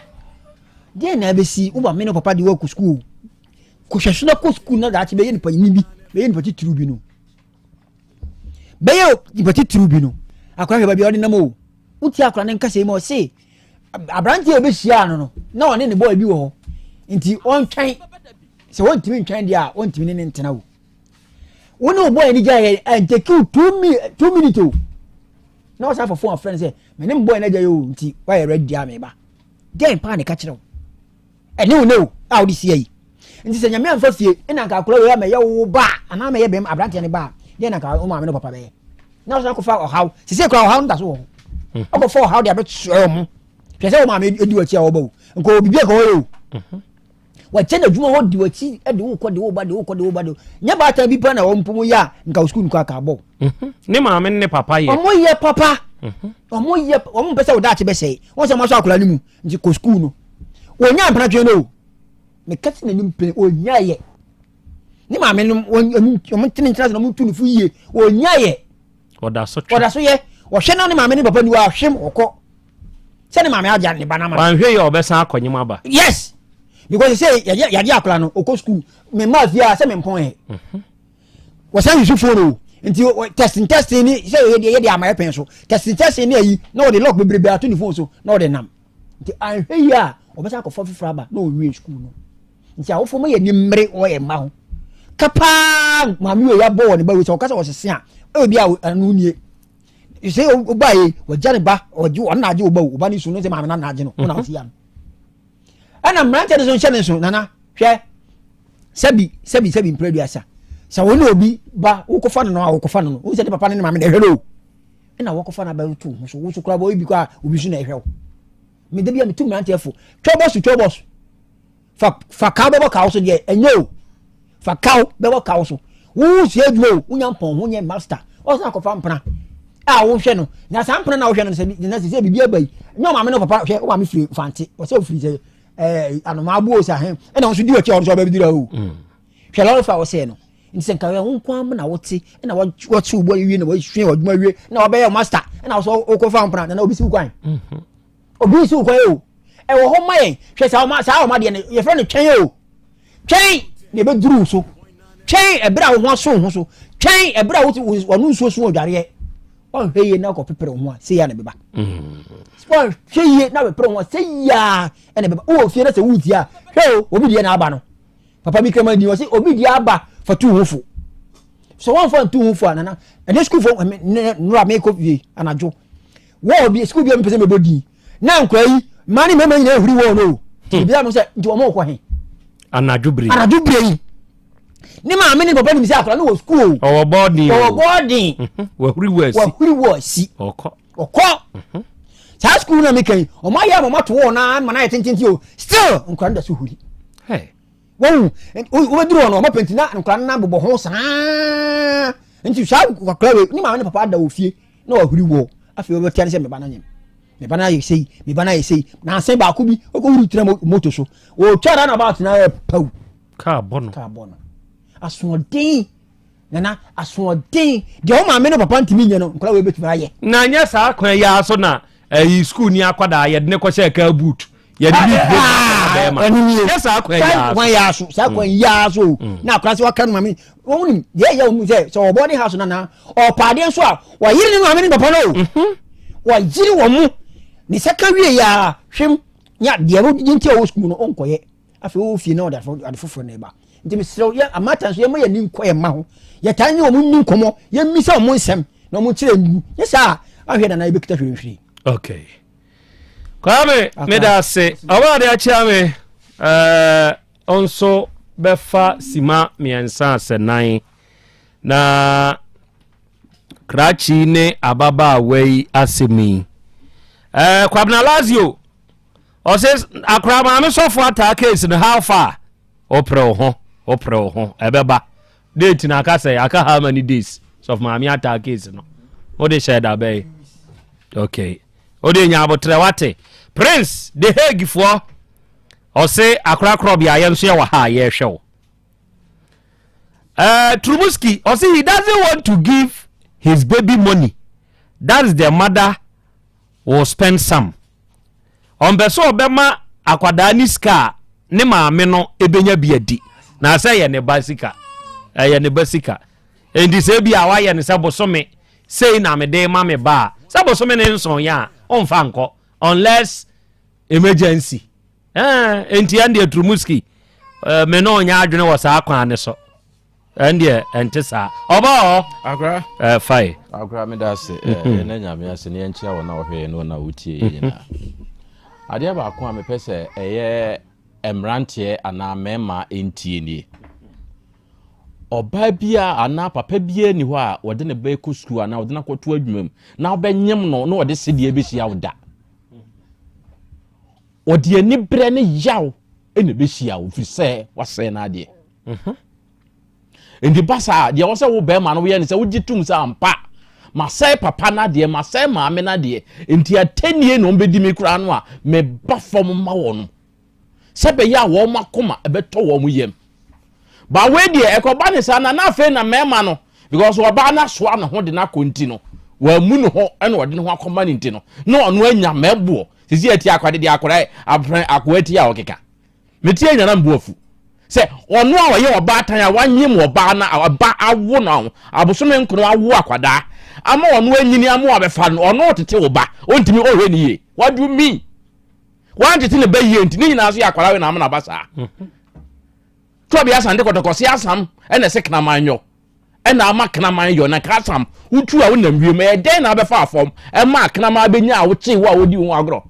de na besi uba me no papa de wo ku school ko hwehwe na ko school na da ti be ye ni pa ni bi be ye ni pa ti tru bi no be ye ni pa ti tru bi no akra hwe ba bi odi na mo uti akra ne nkase mo se abranti e be hia no na one ne boy bi wo ho nti on twan se won timi ntwan dia on timi ne ntena wo woni boy ni ja ye take 2 minutes o na wasa for phone friend say me ne boy na ja yo nti why you ready am ba den pa ne ka kire wo ene wo no a wo di sie yi nti se nyame amfa fie ina ka akora we ya me ye wo ba ana me ye bem abranti ne ba den na ka o ma me no papa be na wasa ko fa o haw se ko o haw nda so wo obo for how they are to pese o ma me edi wachi a wo ba wo nko bibia ko wo wa chena dwuma wo di wachi e de wo ko de wo ba de nya ba ta bi pa na wo mpum ya nka school nko aka bo ne ma me ne papa ye omo ye papa omo pese wo da che be sei won se mo so akula ni mu nti ko school no wo nya mpana twe no me kati na ni mpene o nya ye ne ma me no omo tini ntra no mo tu no fu ye o nya ye oda so ye wo hwe na ne maame ne papa ni wa hwem okọ se ne maame aja ne banama wan hwe ye obesan akonyima ba yes because say ya dia akla no okọ school me ma via se me mpon he wo san yusu foro nti testing ni se ye dia amaye pen so testing ni ayi na wo de lock bebrebe ato ni phone so na wo de nam nti an hwe ya obesan akọ fofra ba na wo wi school no nti awofo mo ye ni mmere wo ye ma ho kapa maame we ya bo ne ba we so kasa wo sese a e bi a anu nie you say obaye wo jare ba oju on na aje oba oba ni su no se maame na aje no na oti am ana mrante de so nche ne so nana hwe sebi mpreduasa sa woni obi ba wo kofa no wo kofa no wo se de papa ne maame de hwelo na wo kofa na ba tu so wo so kura bo obi kwa obi su na hwelo me de bia me tu mrante afo twobos fa ka be ka so de enyo fa ka be ka so wo sie dwo wo nya pon ho nya master o sa kofa mpana a wo hwe no na sampana na wo hwe no se na se bibia bai no ma me no papa hwe wo ma me free fante wo se free se anoma abu o sa he e na wo so di wachi o so ba bidira o hwe lo fa wo se no nti se nka wo nkwan na wo ti e na wo chi ubo wie na wo hwe wo dwuma wie na wo be your master e na wo so o ko fa mpana na obi si kwan obi si kwan o e wo ho maye hwe sa o ma de ne ye fro ne twen o twen ne be duru so twen e bra wo ho so twen e bra wo nu so odware on heye na ko pepere ho se ya na beba on heye na pepere ho se ya na beba o fie na se wuti a hwe obi die na aba no papa bi kama ni o se obi die aba for two hufu so one for two hufu anana and the school for nura make up vie anajo wo obi school bi me pese me bodi na nkwa yi mani mema nyina huri wo no ti bia mo se nti wo mo ko he anajo bre yi ni ma me ni papa ni se akora no wo school o boarding wa huri wo si okọ sa school na me kan o ma ya mama to wo na ma na yetintinti o still nkwa nda so huri wo o duro no ma pentina nkwa na bobo ho saa nti sha akora we ni ma me papa da ofie na wa huri wo afi wo tiane se me ba na nyem me bana yesei na sen ba ku bi o ko huru tira moto so o twara na about na pau carbon asodin nana asodin de o ma me no papa ntimi nye no nkora we betuma aye na nya sa kwan ya so na school ni akwada ye de ne ko she ka boot ye de bi ya sa kwan ya so na akora se waka no ma me woni ye ya mu se so obody house na o pade so a wa yiri ni ma me ni papa no wa yiri wo mu ni saka wie ya hwem nya de ro nti o school no onkoye afi o fie na o da foforo na ba nti me sero ya amata so ye ma ya ni nkoye ma ho ya tanye o mu ni nkomo ya misa o mu nsem na o mu kire ndu ye sa ahwe da na ibe kita hwehwe okay kwame me da se awa de achia me onso befa sima miensa senan na krachi ne ababa wei asemi kwabna lazio o says akrama me so for attack case no how far opro ho ebeba date na aka say aka how many days so for me attack case no o de share da bay okay o de nya abotre wate prince the Hague for o say akra Krobea ye nso ye wa ha ye hwe Trubisky o say he doesn't want to give his baby money. That is their mother will spend some. On beso obema akwada ni ska ne maame no ebenya biadi. Na say ye ne basika. Ye ne basika. Endi se bia wa ye ne se bosome say na me de ma me ba. Se bosome ne nson ya onfa nko unless emergency. Enti ande Trubisky me no nya adwene wo sa akwan ne so. Ande entesa oba akra fai akra me da se na nyame ase ne enchia wo na ohwe no na wutie yina ade ba ko a me pese eye emrantie ana mema entie ni oba bia ana papa bia ni ho a wode ne ba ku school ana wode na kwoto adwumam na obanyem no na wode sedie behia wo da wode ani bre ne yaw ene behia wo fi se wase na ade Indi basa dia wo se wo be ma no ye ne se wo gitum sa ampa ma sai papa na de ma sai maame na de enti atenie no be di me kura no a me ba fom ma wo no se be ya wo makoma e be to wo mu yem ba we de e ko ba ne sa na afa na mema no because wo ba na so na ho de na konti no wa mu no ho e na wo de no ho akoma ni nti no na ono anya mebo sisi ati akwade de akora apran akwati a okeka meti anya na mbuafu se ono a ye oba atan a wanyem oba na aba awo na abosome nkro awo akwada ama ono anyini ama obefa no ono tete oba ontimi ohwe ni ye what do you mean wan tete ne baye ntini nyina so akwada we na ama na basa Krobea Asante kotokosi asam ene se kana manyo ena ama kana manyo na kasam utu a wonam wiem e den na abefa afom e ma kana ma benya a wo chi wo a wodi wo agro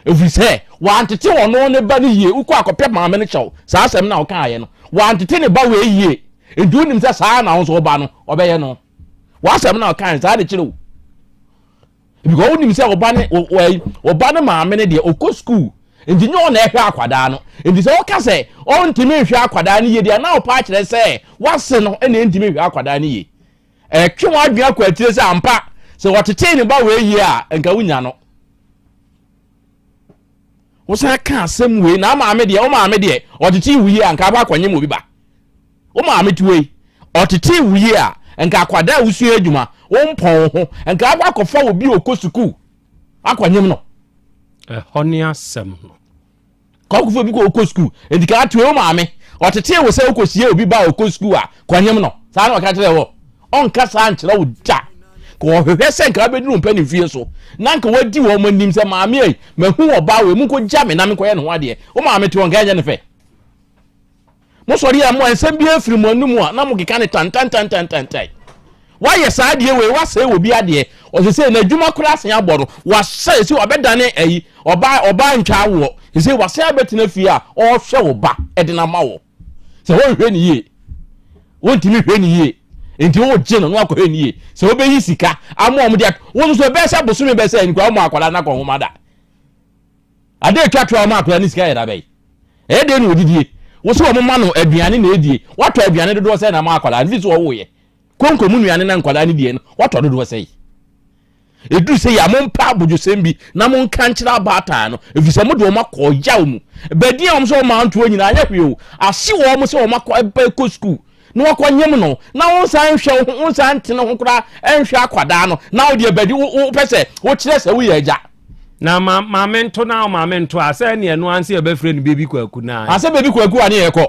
efise wantete wono ne ba ne yie ukọ akọpẹ maame ne chew saa asem na oka aye no wantete ne ba we yie edu nim se saa na won so ba no obeye no wasem na oka saa de chirew because onim se oba ne maame ne de okọ school endi nyo na ehwe akwada no endi se oka se on ntimi ehwe akwada ne yie de na opa kire se wase no ene ntimi ehwe akwada ne yie twe wa adua kwa atire se ampa se wotete ne ba we yi a enka wunya no wo sa ka asem we na ma ame de o ma ame de otete wuyi a enka ba kwanye mo bi ba o ma ame tuwe otete wuyi a enka akwada wusu adwuma wo mpon ho enka ba kofa obi okosuku akwanye no honi asem no kokufu obi ko okosuku endika atuwe o ma ame otete wo se okosie obi ba okosuku a kwanye no sa na o ka tire wo onka sa nkyere wo da ko hwehwe se nka beduru mpani fie so na nka wadi wo manim se maame ei mahu oba we mu ko gya me na me ko ye no ade o maame te won ga ye ne fe mo sori ya mo ensem bi afiri mo anum a na mo keka ne tan wa ye sa ade we wa se wo bi ade o se na adwuma kura se aboro wa se se obedane ayi oba ntwa wo se wa se abetina fie a o hwe wo ba e de na ma wo se wo hwe ni ye won timi hwe ni ye enti wo gye no akọ hwe se obeyi sika amom de wo so be se bosumi be se nkwa mo akwala na ko homa da ade twatwa mo akwala ni sika yeda be e de no odidie wo so mo ma no aduane na edie wato aduane dodo se na mo akwala ni so wo ye konko mu nuane na nkwala ni die no wato dodo se edu se ya mo mpa abojo sembi na mo nka nkyira abata no efise mo de o makọ yaw mu bedi am so ma nto nyina anya hwe o ahye wo mo se o makọ ebe ko school no wakwanyem no na won san hwe won san tene ho kura enhwe akwada no na wo de bedi wo pese wo kire se wo ye agya na mamento na mamento ase ne eno anse e be frɛ no baby kwaku na ase baby kwaku ani ye kɔ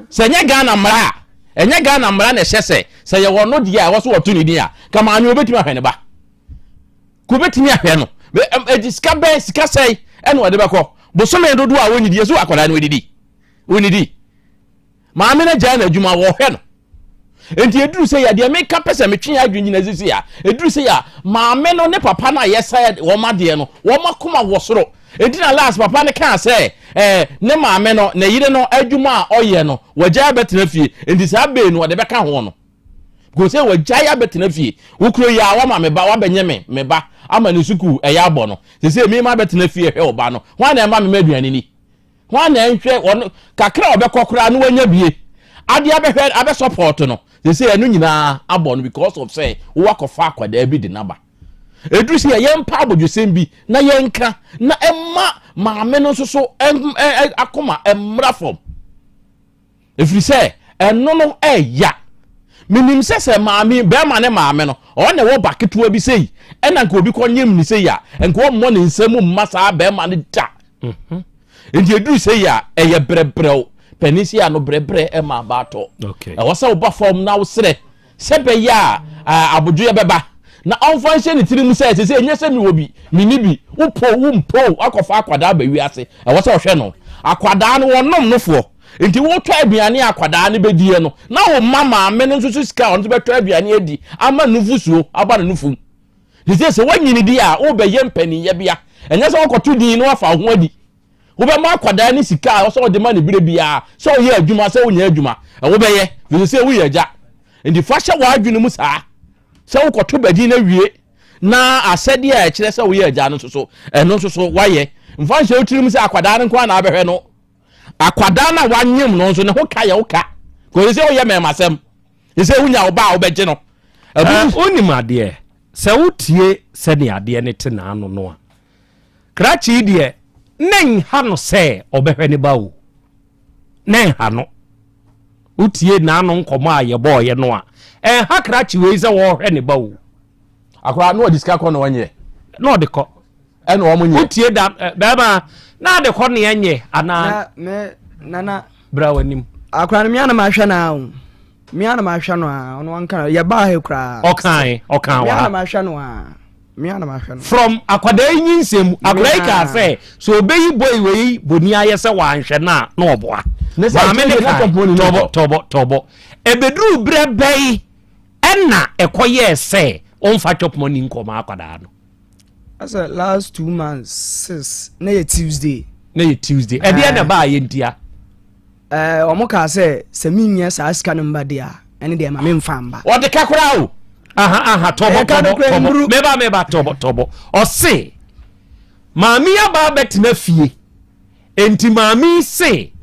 se nye Ghana mra enye Ghana mra na hyese se ye wono de a wo so woto ni din a kama ani obetimi ahwe ne ba ko betimi ahwe no ediska be sika sei ene wo de bekɔ bosome dodo a woni die so akwada no woni di maame na gya na adwuma wo hwe no enti eduru se ya de meka pese metwe adwunyi na sisi ya eduru se ya maame no ne papa na yesa wo made no wo makoma wo soro enti na last papa ne kan se ne maame no na yire no adwuma a oye no wagya betena fie enti sa be no de beka ho no go se wagya ya betena fie wo kuro ya wa maame ba wa benye me ba ama ne suku ya abo no se me ma betena fie hwe oba no ho na ma me maduane ni ho na nhwe kakra obekokora no wanya bie ade abehwe abe support no se enu nyina abo no because of say wo wakofa akwada bi de naba eduru se yempa abodwosem bi na yenka na emma maame no so akoma emra fom efiri se eno no eya minim se maame be ma ne maame no o ne wo baketo bi sei ena nka obi konyem ni sei ya nka o mo ne nsemu mmasa be ma ne da enti eduru se ya eye brebrel penisia no brebre e ma bato okay e wasa oba form na wo sere sebe ya abojo ya beba na onfanse ni tiri mu se enye se mi wo bi mini bi mpo akofa akwada ba wi ase e wasa ohwe no akwada no wonom no fo enti wo twa aduane akwada ne bedie no na wo mama me no susu sika on to betwa aduane edi ama nufusuo aba na nufu ni se wanyini di a wo be ye mpani ye bia enye se wokoto din no afa ho adi wo be ma akwada ne sika wo so de ma ne bire bia so wo ye adwuma so wo nya adwuma wo be ye ni se wo ye agya enti fa hye wa adwene mu saa se wo koto badi na wie na asede a kire se wo ye agya no so eno so waye mfa hye otirim se akwada ne kwa na abehwe no akwada na wanyem no so ne ho ka ye wo ka ko se wo ye memasem se wo nya wo ba wo begye no onim ade se wo tie se ne ade ne te na ano no a krachi de nen ha no se obehwe ne ba wo nen ha no utie na ano nkomo a ye bo ye no a ha krachi we ze wo hwe ne ba wo akwa no diska ko no wanye no de ko ene wo munye utie da baba na de ko ne yenye ana nana bra wanim akwa no miana ma hwe na wo miana ma hwe no a ono wanka ye ba he kra okan wa miana ma hwe no a miana ma hwe no from akwada nyinsem abraika say so obeyi boy we boni ayese wa nhwe na oboa ma me ne tobo ebedru brebei enna ekoye say onfa chop money nkoma akwada no as last 2 months since na Tuesday e dia na ba ye ntia omoka say se minya sa aska no mba dia ene de ma me mfa mba o de kakura o aha tobo meba tobo o se mami aba betina fie enti mami se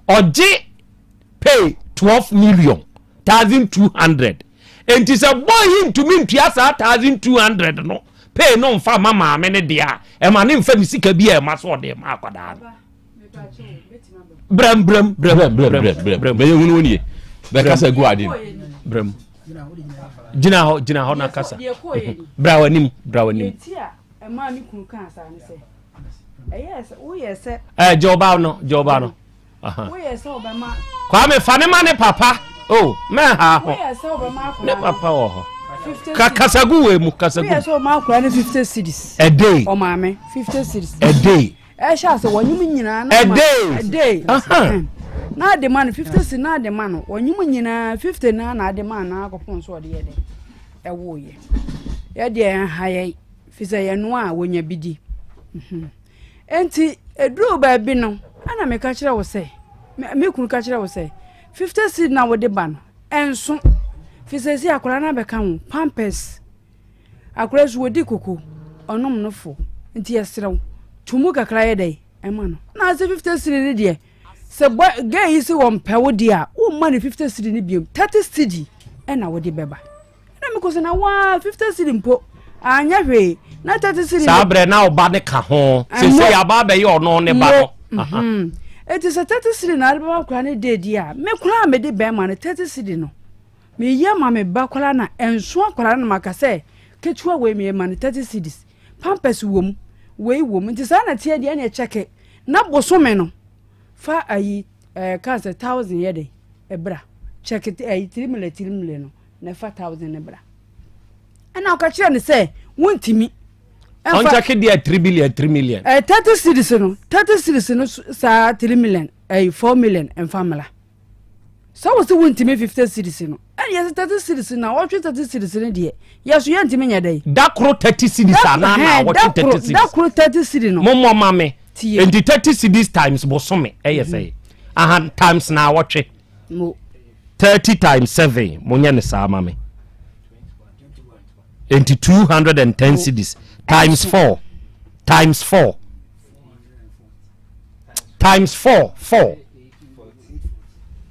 oje pay 12 million 1200 enti se boy into me ntua sa 1200 no pay no mfa mama me ne dia e ma ne mfa ni sika bi e ma so de ma akwada bram be hunu woni be kasa gu ade bram jina ho na kasa bra wanim etia e ma mi kun kan sa ne se yes wo yes joba no aha wo yes o ba ma kwa me fa ne ma ne papa oh me ha ho wo yes o ba ma ne papa wo ho kasagu we mu kasagu yes o ma kwa ne 50 cedis a day o ma me 50 cedis a day sha se wonyum nyina na a day na de man 50 cedis na de man wonyum nyina 50 na de man na akopon so de ye de e wo ye de haye fisa ye no a wonya bidi enti edru ba bi no ana me ka kire wo se me kunu ka kire wo se 50 cedis na wo de ban enso fisa si akora na be ka ho pampers akora so wodi koko onom no fo enti yesrew tumu kakra ye dai ema no na se 50 cedis de se gay isi wo mpewo de a wo ma ne 50 cedis ni biom 30 cedis na wo de beba na me ko se na wa 50 cedis mpo anya hwe na 30 cedis sabre na oba ne ka ho se ya ba be ye ono ne ba no eti se 30 cedis na alba akora ne de dia me kura me de be ma ne 30 cedis no me yema me ba kwala na enso akwala na makase ketua we me ma ne 30 cedis pampers wom we wom nti sa na tie de na cheke na bosome no fa ayi kanse 1000 yede ebra cheke ayi 3 no na fa 1000 ebra ana o ka kire ne se wontimi on cheke dia 3 million 30 cedis no sa 3 million 4 million en famila so was the wontimi 50 cedis no and yes 30 cedis na what 30 cedis ne de yes you ntimi nya dai dakro 30 cedis ana na what 30 cedis dakro 30 cedis no momo mame and 30 cedis times bosome say times na what 30 times 7 monya ne sa mame and 210 cedis times 4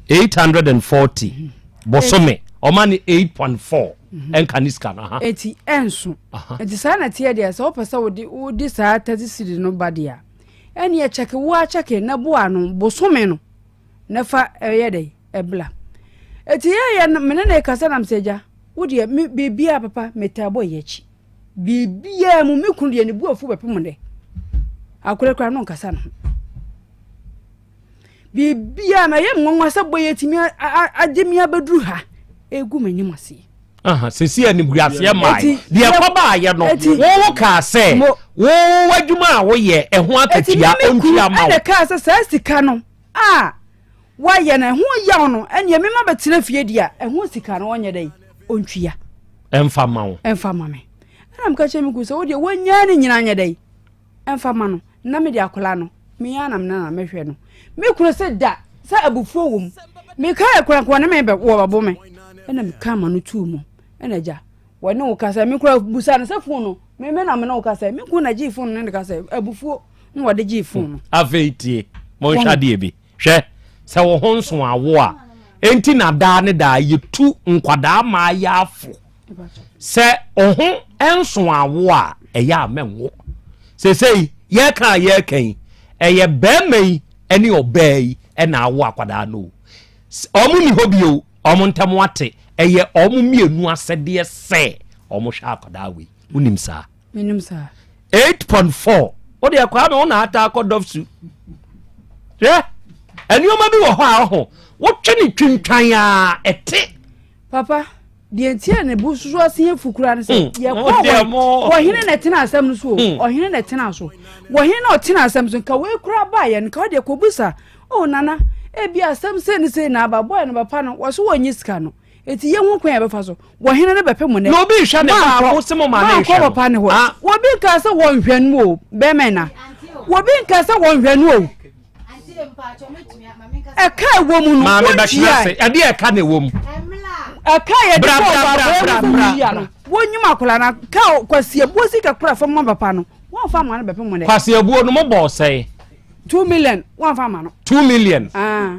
840 bosome o mani 8.4 en kaniska na eti enso eti sa na tie dia so pesa wodi sa 30 cedis no badia eni e cheke wa cheke na boa no bosome no na fa eye dai ebla eti ye mene na kasa na mseja wodi bibia papa metabo yechi bibia mu mikunu de ni buafu bepem de akure kra no kasa no bibia na ye nwanwa se boye timi agemi abaduru ha egu manyim ase sesi ani buase mai de akoba ye no wo ka se wo wadwuma wo ye eho akatua ontua ma wo ka se sa sika no wa ye na ho ya no ene me ma betena fie dia eho sika no onye dai ontua emfa ma wo emfa ma me na mka che mi ku se wo de wonya ni nyina anya dai emfa ma no na me de akola no me ya na me na mehwe no me kuro se da sa abufuo wom me ka akura na me be wo babo me ena me ka ma no tu mu ena ja wo ne wo ka se me kuro busa na se fon no me na me na wo ka se me ku na ji fon no ne ka se abufuo no wo de ji fon no afetie mo hwa de bi hwe se wo honso awo a enti na da ne da yetu nkwada ma ya afo se ohun enso awo a eya amenwo se ye kan eye bemai eni obey ena awo akwada no omu ni hobio omu ntamo ate eye omu mienu asede se omu hwa akwada we unim sa 8.4 odi akwa me wona ata akodofsu eni o ma bi wo ho wo twene twintwan a ete papa die ntia ne bususu asen fukura ne se ye wo hine na tena asem no so o hine na tena so wo hine na o tena asem so ka we kura ba ye nka de kobusa o nana e bi asem se ne se na ba boy no ba pa no wo so wo nyisika no eti ye hu kwan ya be fa so wo hine na be pe mu ne no bi hwa ne ba wo se mo ma na hwa ko pa ne ho wo bi ka se wo nhwanu o be men na wo bi ka se wo nhwanu o e ka wo mu no ma me ba hwa se e de e ka na wo mu akaya de bra wonyum akola na ka kwasie bosi ka kura fa mma papa no won fa ma no bepe mo ne kwasie buo no mo bo sei 2 million won fa ma no 2 million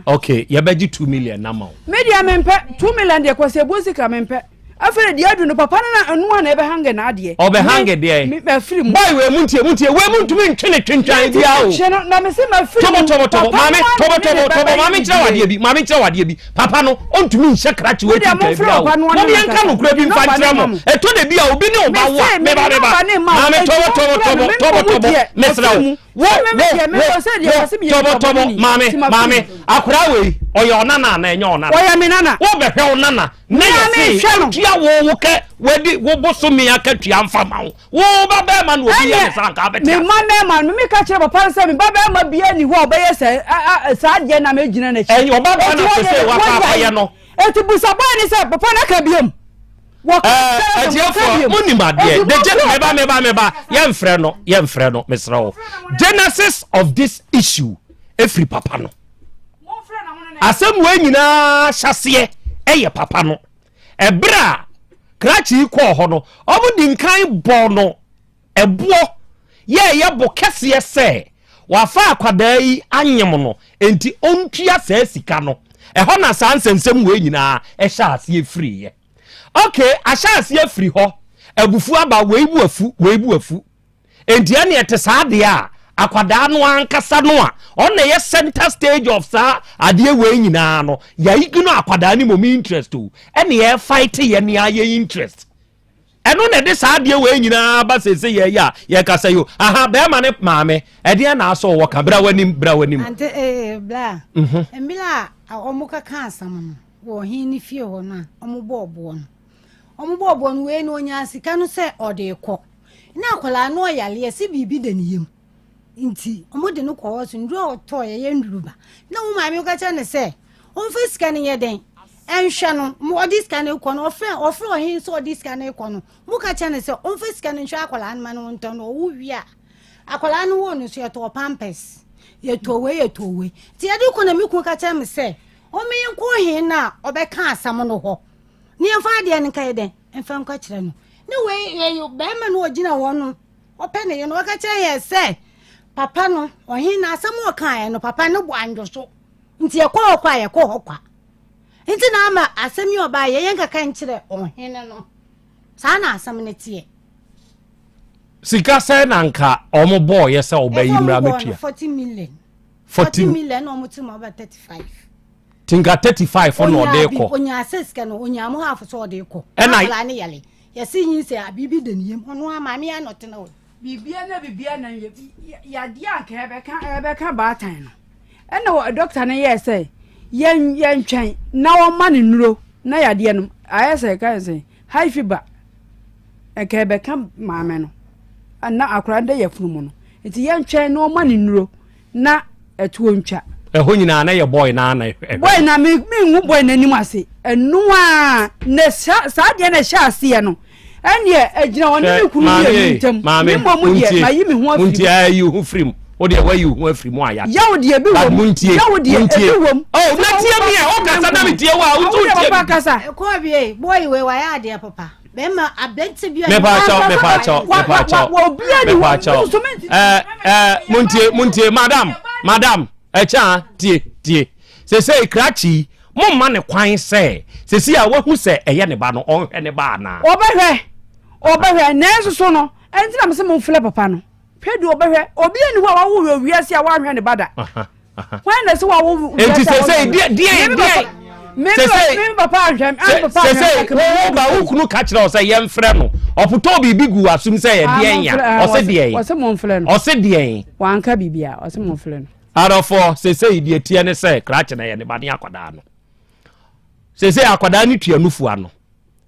okay ye beji 2 million na ma media mempe 2 million de kwasie bosi ka mempe afere de adu no papa na anu na ebe hange na ade obe hange de me afiri mu boy we muntie we muntumi ntwene twentwan bia o na me se ma afiri mu tobo mame mame wade bi papa no ontumi nhye krachi we twentwan bia o mo bi enka no kura bi mfa ntra mo eto de bia obi ne oba wa me ba mame tobo mesra wo tobo mame akura we oyo onana na enye onana oya me nana wo be hwe onana na ye tia wo ke wedi wo boso me akatua mfa ma wo ba ma no obi ye sanka abetia me ma me ka kire papa se me ba ma bia ni ho oba ye se sa de na me gina na chi oba ba na se wa papa ye no eti busa ba ni se papa na ka biam Onimade me ba yemfre no mesra wo genesis of this issue every papa no asem we nyina hyase eye papa no ebra krachi ko ho no obudi nkan bo no ebo ye bo kese se wafa akwada yi anyem no enti ontua sa sika no eho na sansensem we nyina ehya ase free ye okay ashase afiri ho abufu aba weibu afu enti ane ete saade a akwada no ankasa no a on ye center stage of sa ade we nyina no ya igino akwada ni mo interest o ene ye fight ye ne aye interest eno ne de saade we nyina ba sese ye ya ye kasa yo aha be ma ne maame ede na aso wo ka bra wanim ante bla embila omuka kansam no wo hin ni fie ho na omubobo no we no onya sika no se ode kọ na akwala no yale se bibi da niyem nti omode no kọ wo so nduro oto ye nduruba na wo maame ka cha ne se onfa sika ne ye den enhwe no mo odi sika ne kọ no ofre ohin so odi sika ne kọ no mo ka cha ne se onfa sika ne hwe akwala no no nton no wo wi a akwala no wo no so ye to pampers ye to we ti ade kọ na mi ku ka cha me se o me yin ko hin na obeka asam no ho ni enfa de en kai den enfa nka kire no ne we ye be ma no ogina wo no ope ne ye no ka kire ye se papa no ohin na asam o kan ye no papa ne bo anjo so nti ye kwa ye ko hokwa nti na ama asam yi oba ye nka kan kire ohin no sa na asam ne tie sika se na nka omo boy ye se oba yimra metua 40 million no mutu ma ba 35 tinga 35 for no de ko onya aseska no onya mo half so de ko ala ne yale yesi yin se abibi de niem hono amame ya note na wo bibia na ya dia ka ebe ka ba tan no ena wo doctor ne ye say yen twen na wo ma ne nuro na ya dia no ayese ka say high fever e ka ebe ka maame no na akura nda ya funu mu no enti yen twen na wo ma ne nuro na etuo ntwa eho nyina na ye boy na boy na me ngu boy na nim ase enu a ne sa de na sha ase no ene agina won ne kunu ye ntam me mo mu de mayi me ho afiri munti ayi ho frim o de wayi ho afiri mu aya yawo de bi wo yawo de bi wo oh na tie me o kasa na me tie wa o tu tie papa kasa ko bi boy we wa ya de papa be ma abenti bi me pa cha wo bia ni munti madam echa tie se krachi mo ma ne kwan se se a wahu se eye ne ba no onhwe ne ba na obehwe na so no enti na me se mo mfle papa no pedu obehwe obi ani ho wa wo wiase a wa hwe ne bada kwan na se wa wo enti se die me papa hwem se ba ukunu ka kire o se ye mfre no oputo bibi gu asum se ye die ya o se die o se mo mfle no o se die wanka bibia o se mo mfle no arofo se die tie ne se krachi na ye ne ba ne akwada no se akwada ni tua nufu ano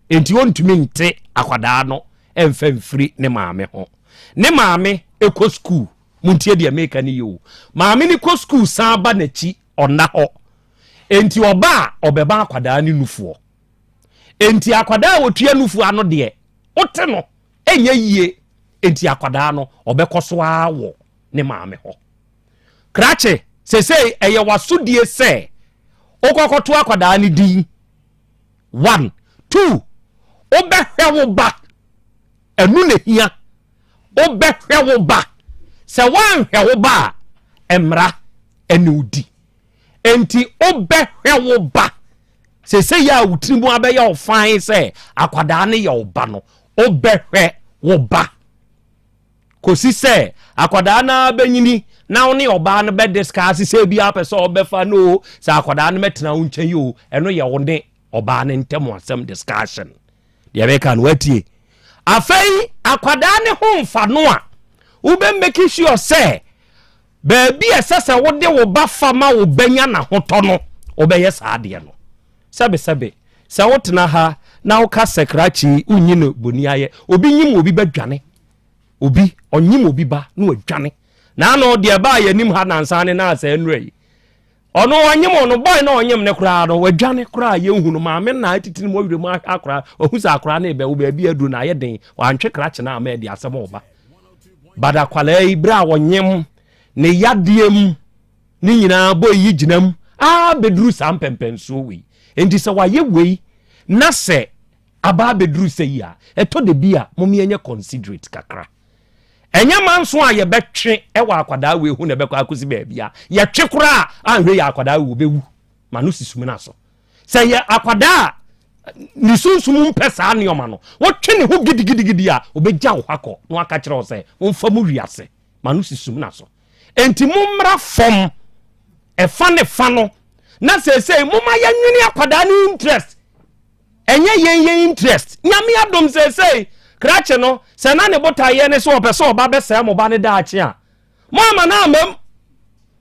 enti wontumi nte akwada no emfa mfiri ne maame ho ne maame eko school muntie de America ni yo maame ni ko school san ba na chi ona ho enti oba obeba akwada ni nufu enti akwada wotua nufu ano de ote no enye yie enti akwada no obekoso awo ne maame ho krache se eye wasudie se okokoto akwada ni din 1 2 obehwe wo ba enu ne hia obehwe wo ba se wanhwe wo ba emra eni udi enti obehwe wo ba se ya wutirimu abeya o fine se akwada ne ya oba no obehwe wo ba kosi se akwada na banyini na oni oba no be discuss se bia pese obefa no se akwada no metena wo nchen yo eno ye wo ne oba ne ntem asem discussion de be kan watie afei akwada ne ho mfa no a ube make sure se baby esese wo de wo ba fama wo banya na hoto no obeye saade no sebe se wo tena ha na wo ka sekrachi unyi no boni aye obi nyim obi badwane obi onyim obi ba na wadwane na no de ba ya nim ha nansane na asa nrai ono onyim ono boy na onyim ne kura no wadwane kura ye hunu ma me na atitini mo wire mu akura ohusa akura na ebe wo ba bi adu na ye den wantwe krachi na ama de asem oba bada kwala ibra wonyim ne yadiem ni nyina boy yi ginam bedru sampempenso wi enti se waye wei na se aba bedru se ya eto de bia momi enye considerate kakra enya manso a ye betwe ewa akwada we hu na bekwa akosi ba bia ye twekora anhwe ya akwada we obewu manu sisumu na so se ye akwada ni sunsumu mpesa anioma no wo twe ne ho gidigidi a obegya wo hakọ no aka kire wo se wo mfa mu wiase manu sisumu na so enti mummra fom efa ne fa no na se muma ya nwini akwada ni interest enye yen interest nyame adom se krache no se na ne bota ye ne so opeso oba be se mo ba ne daache a mo ama na amam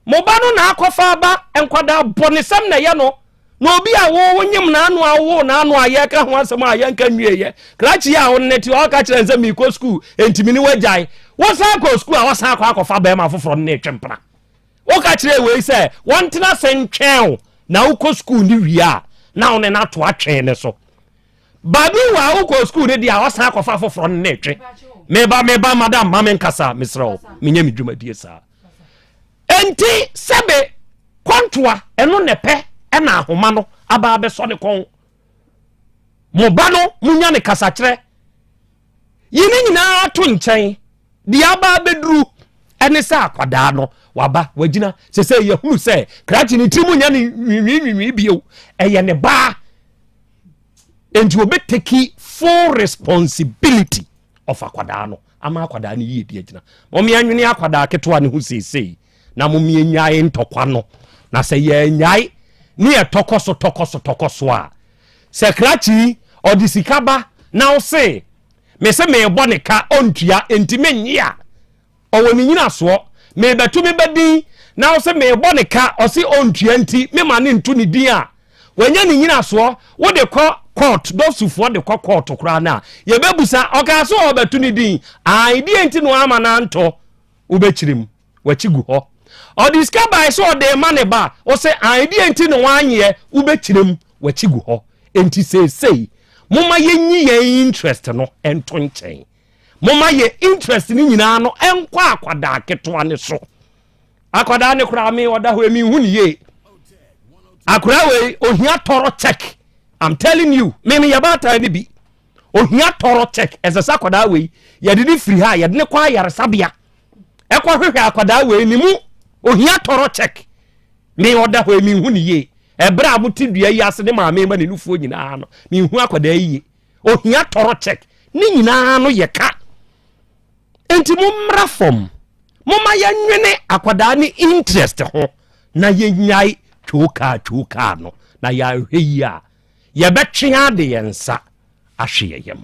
mo ba no na akofa ba enkwada bonisam na ye no na obi a wo nyim na anu awo na anu aye ka ho asem aye nka nwie ye krache ya wo neti o ka kire nse mi ko school entimi ni wajai wo sa ko school a wo sa akofa ba ma foforo ne twempra wo ka kire we se wantena sentwen na uko school ni wia na one na to atwen ne so babi wa uko school ni dia wasa akofa foforo ne twe meba madam mamen kasa misro menye medwumadie sa enti sebe kwantoa eno nepe na ahoma no aba be so ne kon mo ba no munya ne kasa kire yini nyina to nchen dia aba beduru ene sa akwada no waba wagina se ye hunu se krachi ni trimu nya ni bio eye ne ba enti obeteki full responsibility of akwada no ama akwada ni yie di agina momi anwene akwada keto ne hu sesei na momi enyae ntokwa no na se ye nyai ni tokoso a se krachi odisikaba na o se me se me bo ne ka ontua enti menyia owo ni nyina so me betu me bedi na o se me bo ne ka o se ontua nti me ma ne ntu ne din a wanya ni nyina so wo de court dosufo de court kura na ye bebusa o ka so o betu ne din ai di enti no ama na nto wo bechirim wachigu ho o discover so de mane ba o se ai di enti no wanye wo bechirim wachigu ho enti sei moma ye nyi ye interest no ento nchen moma ye interest ni nyina no enkwa akwada keto ane so akwada ne kura me oda ho emi hu niye akura we ohia toro check I'm telling you me yabata ni bi ohia toro check ezesa akwada we ye de free ha ye de ne kwa yaresabia ekwa hwehwe akwada we ni mu ohia toro check me oda ho emi hu niye ebra abuti dua yi ase de maame ma ne nufuo nyina no me hu akwada yi ohia toro check ni nyina no ye ka enti mummra fom moma ya nwene akwada ni interest ho na ye nyai choka no na ya hweyi a ye betwe ade yensa ahwe yem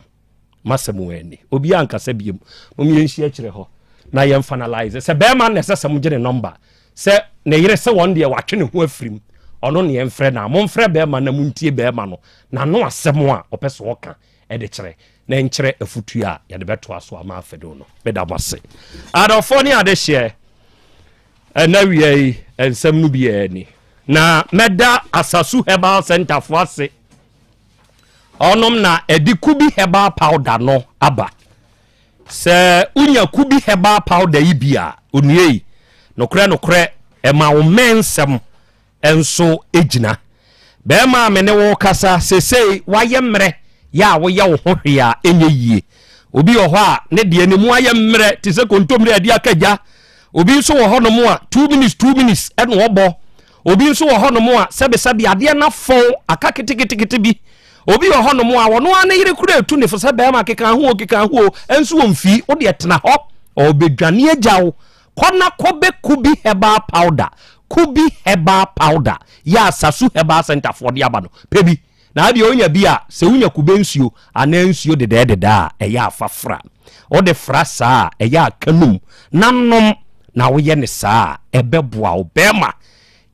masemu eni obi ankasa biem mom ye nhia kire ho na ye finalize se be man ne sesem gene number se ne yire se won de watwe ne ho afrim ono ne ye mfre na mo mfre be man na muntie be man no na no asem a opeso oka e de kire na nkyere afutu a ye de beto aso ama afedo no beda bose adofo ni ade hye na wiei ensem no bia ni na meda asasu herbal center fo ase onom na edikubi herbal powder no aba se unya kubi herbal powder ibia onuei nokre ema wo mensem enso ejina be ma me ne wo kasa sesei waye mre ya wo ye wo hwe a enye yie obi ho a ne de ne mu aye mre ti se kontomre adi akaja obi so wo ho no mu a 2 minutes eno wo bo obi nso wo hono mo a sebe ade na fon aka ketekete bi obi wo hono mo a wono an yire kura etu ne fo sebe ma keka ho enso wo mfi wo de etena ho obedwane agyawo kona kobe kubi herbal powder ya sasu herbal center for the abano pebi na ade onya bi a se unya kube nsuo ana nsuo de a eya afafra o de frasa eya kanum nanom na wo ye ne saa ebeboa obema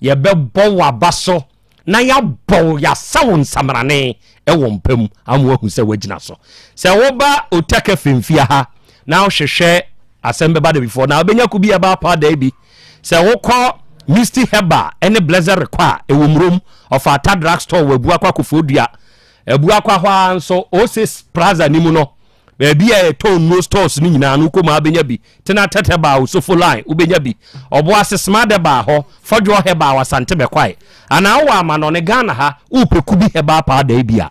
ye bebo wa baso na ya bo ya sawon samrane ewo mpam amu ahu se wagina so se wo ba Otec femfia ha na wo hwehwe Asem Beba Dabi before na obenya kubi aba pa da bi se wo kọ Misty Heba any blazer require ewomrom of Ata drug store webu akwa kofodua ebu akwa hwa nso Oasis Plaza nimu no bebi e ton no stores ni nyina no ko ma benya bi tena teteba osofo line ubenya bi obo asesma de ba ho fodwo Heba wasante bekwai ana wo ama no ne Ghana ha upekubi Heba pa da bia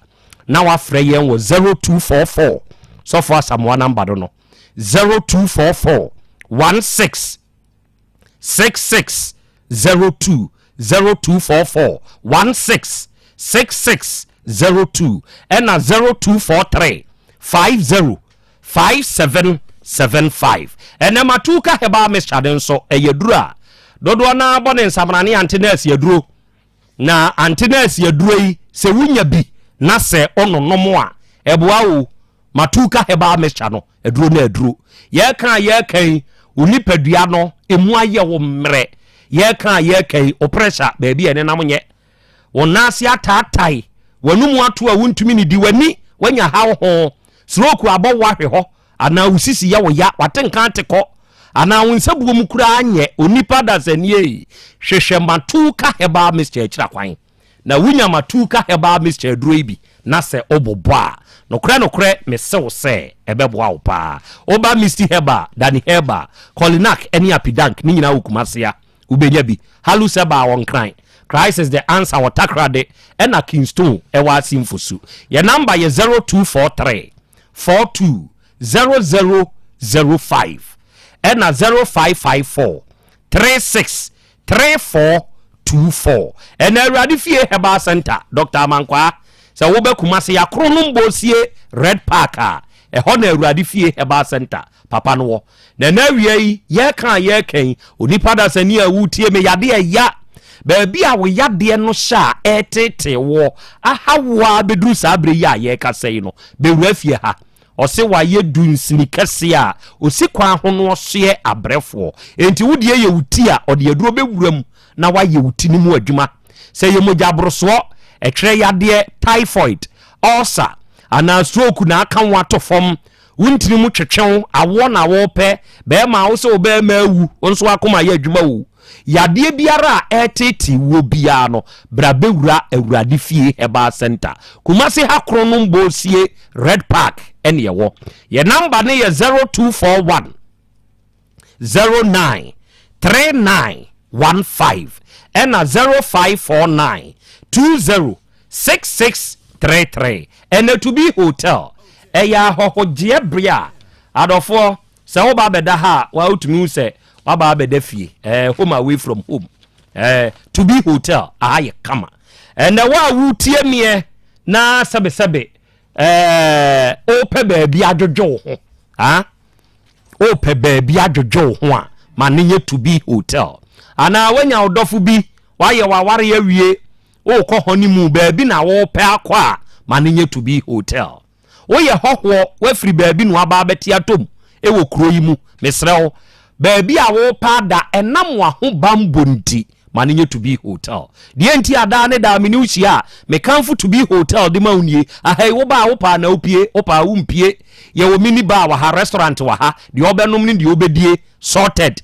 na wa frɛ yen wo 0244 so for some one number no 0244 16 66 02 0244 16 66 02 and 0243 50 5775 and matuka Heba Mr. so yedura dodo na bonen samrane antenas yeduro na antenas yeduro yi se wunya bi na se ononomo a eboa wo matuka Heba Mr. no eduro na eduro ye kan unipadua no emu aye wo mre ye kan oppressor baby ene namonye wonase atatai wanumu ato a wontumi ni di wani wanya hawo ho stroke abo wahwe ho ana usisi ya wo ya watenka ateko ana wonsabuo mu kura anye onipa dasanie hwehwe matuka Heba Mr. Chira kwan na wunya matuka Heba Mr. Duro bi na se oboboa nokre mesew se ebeboa wo pa oba Misty Heba Dani Heba Kolinak eni apidank ni nyina ukumasia ubenya bi halu seba won kran Christ is the answer watakrade ena Kingston ewa asimfusu ye number ye 0243 42 0005 ena 0554 36 3424 ena Awurade fie Heba Center Dr. Mankwa se wo be kumase ya krono mbosie Red Park a ho na Awurade fie Heba Center papa no na wiei ye kan onipa da sani a wutie me yade ya baabi a wo yade no sha etete wo ahawa bedru sabre ya ye kasei no bewura fie ha ose waye dunsini kase a osikwa ho no soe abrefo enti wudie ye wuti a ode aduro bewuram na waye wuti ni mu adwuma se ye moja broso ekre yade typhoid ulcer ana stroke na aka wato fom wuntini mu twetwen awo na wo pe be ma wo se obe ma awu onso akoma ye adwuma wu yade biara eteti wo bia no bra bewura Awurade fie Heba Center kumase hakro no mbosie Red Park ene ye wo ye number ne ye 0241 09 3915 ena 0549 206633 ene to be hotel eya hohoje bria adofo se wo ba beda ha wa utumi se wa ba beda fie home away from home to be hotel aye kama ene wa wutie mie na sebe ope baabi adwojo ho ope baabi adwojo ho a manenye to be hotel ana wanya odofo bi waye waware awie o ko honeymoon baabi na wo pe akwa manenye to be hotel woye hoho wafiri baabi no aba beti atom ewo kuro yi mu mesrew baabi a wo pada enam wa ho bambonti manenye to be hotel die enti ada ne da meni usia me kanfo to be hotel de maunie ahai wo ba wo pa na opie wo pa wo mpie ye wo mini bar wa ha restaurant wa ha de obenom ne de obedie sorted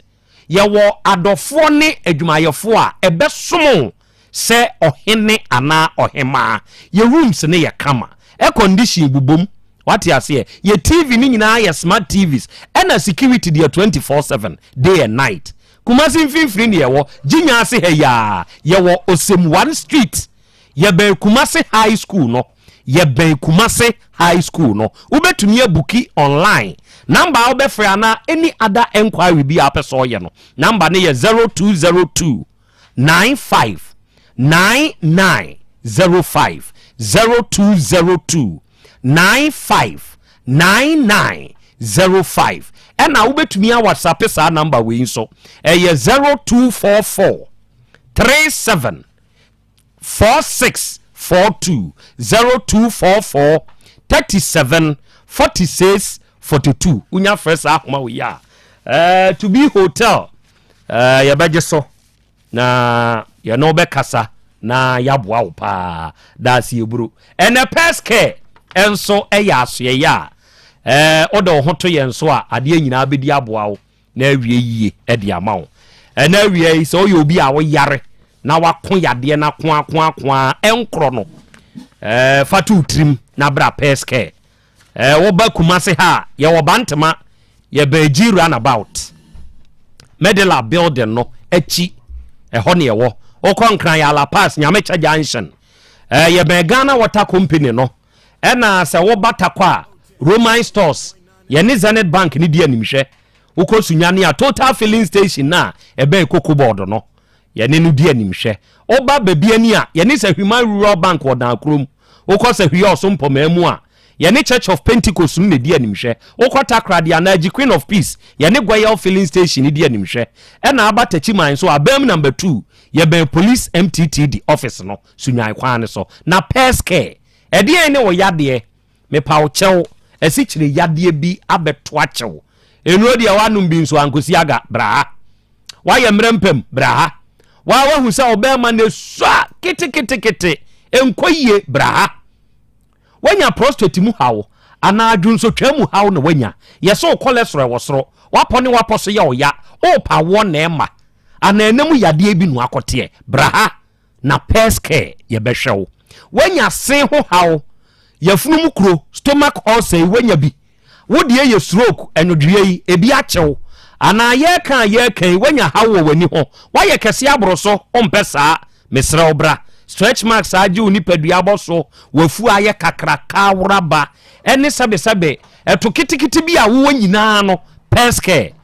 ye wo adofo ne adwumayefo a ebesomo se ohene ana ohema ye rooms ne ye kama e condition bubom what you say ye TV ni nyina ye smart TVs and security there 24/7 day and night kumasi mfimfiri ne ye wo ginya ase he ya ye wo Osem 1 street ye be Kumasi high school no ye be Kumasi high school no ubetumi abuki online number obefre ana any other enquiry bi apeso ye no number ne ye 0202 959905 0202 959905 ɛna wobɛtumi a WhatsApp saa number wei so ɛyɛ 0244 37 4642 0244 37 46 42 unya first akoma we ya to be hotel yɛbɛgye so na yɛno bɛkasa na yaboa wo paa daasi eburo ɛnɛ peske enso ɛyɛ asoɛ ya ɔda wo ho to yɛn so a adeɛ nyinaa bɛdi aboa wo na awie yie ɛde ama wo ɛna awie yi sɛ ɔyɛ obi a wo yare na wako yadeɛ na ko ɛnkorɔ no fatu trim na bra peske wo ba kumase ha ye wo bantema ye ba ji runabout medela building no achi ho ne ye wo okonkran ya la pass nyamecha junction ye ba Ghana Water Company no na se wo batakwa Roman stores ye ne Zenith Bank ni dia nimhwe ukosunyane a Total Filling Station na ebe Ikoko board no ye ne no dia nimhwe oba babia ni a ye ne se Human Rural Bank wodan krom ukosa hwie osompo mamu a yene Church of Pentecost ne di animhwe okota krade anaji Queen of Peace yene Goyal Filling Station di animhwe na abatachi man so abam number 2 ye ben police MTTD office no sunyan kwan so na peske ede ne wo yade me pawo chew esichire yade bi abeto achew enu de wanum bi nso ankosi aga bra wa ye mrempem bra wa hu se obema ne swa kete enkoyie bra wanya prostate mu hawo ana adwun so twa mu hawo na wanya yeso cholesterol wosoro wapone waposo ya oya o pa wo na ema ana enemu yade bi nu akote braha na peske ye behwewo wanya sen ho hawo yafunu mu kuro stomach ulcer wanya bi wodie ye stroke enodwie yi ebi achew ana ye kan wanya hawo wani ho waye kese abroso ompesa mesra obra stretch marks aje oni padua boso wafu aye kakraka wuraba ene sabe eto kitikiti bi a wo nyina no peske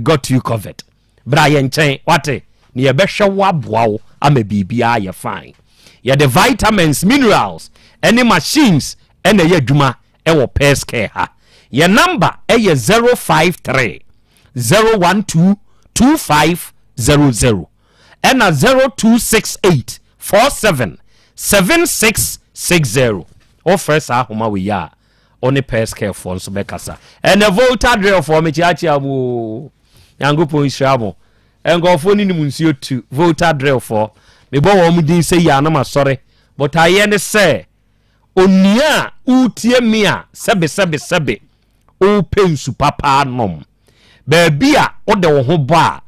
got you covered bra ye nchen wate ne ye behwe wo aboa wo ama bibia ye fine ye the vitamins minerals ene machines ene ye adwuma ewo peske ha ye number eye 053 012 2500 ena 0268 477660 offers ahoma we ya oni peske for so bekasa and a volta drill for me chiachi amu yangopo isramo engofo ni nimunsuo tu volta drill for me bo wo mu din say ya na masore but aye ne say onia utie mi a sebe o pensu papa nom ba bia o de wo ho bo a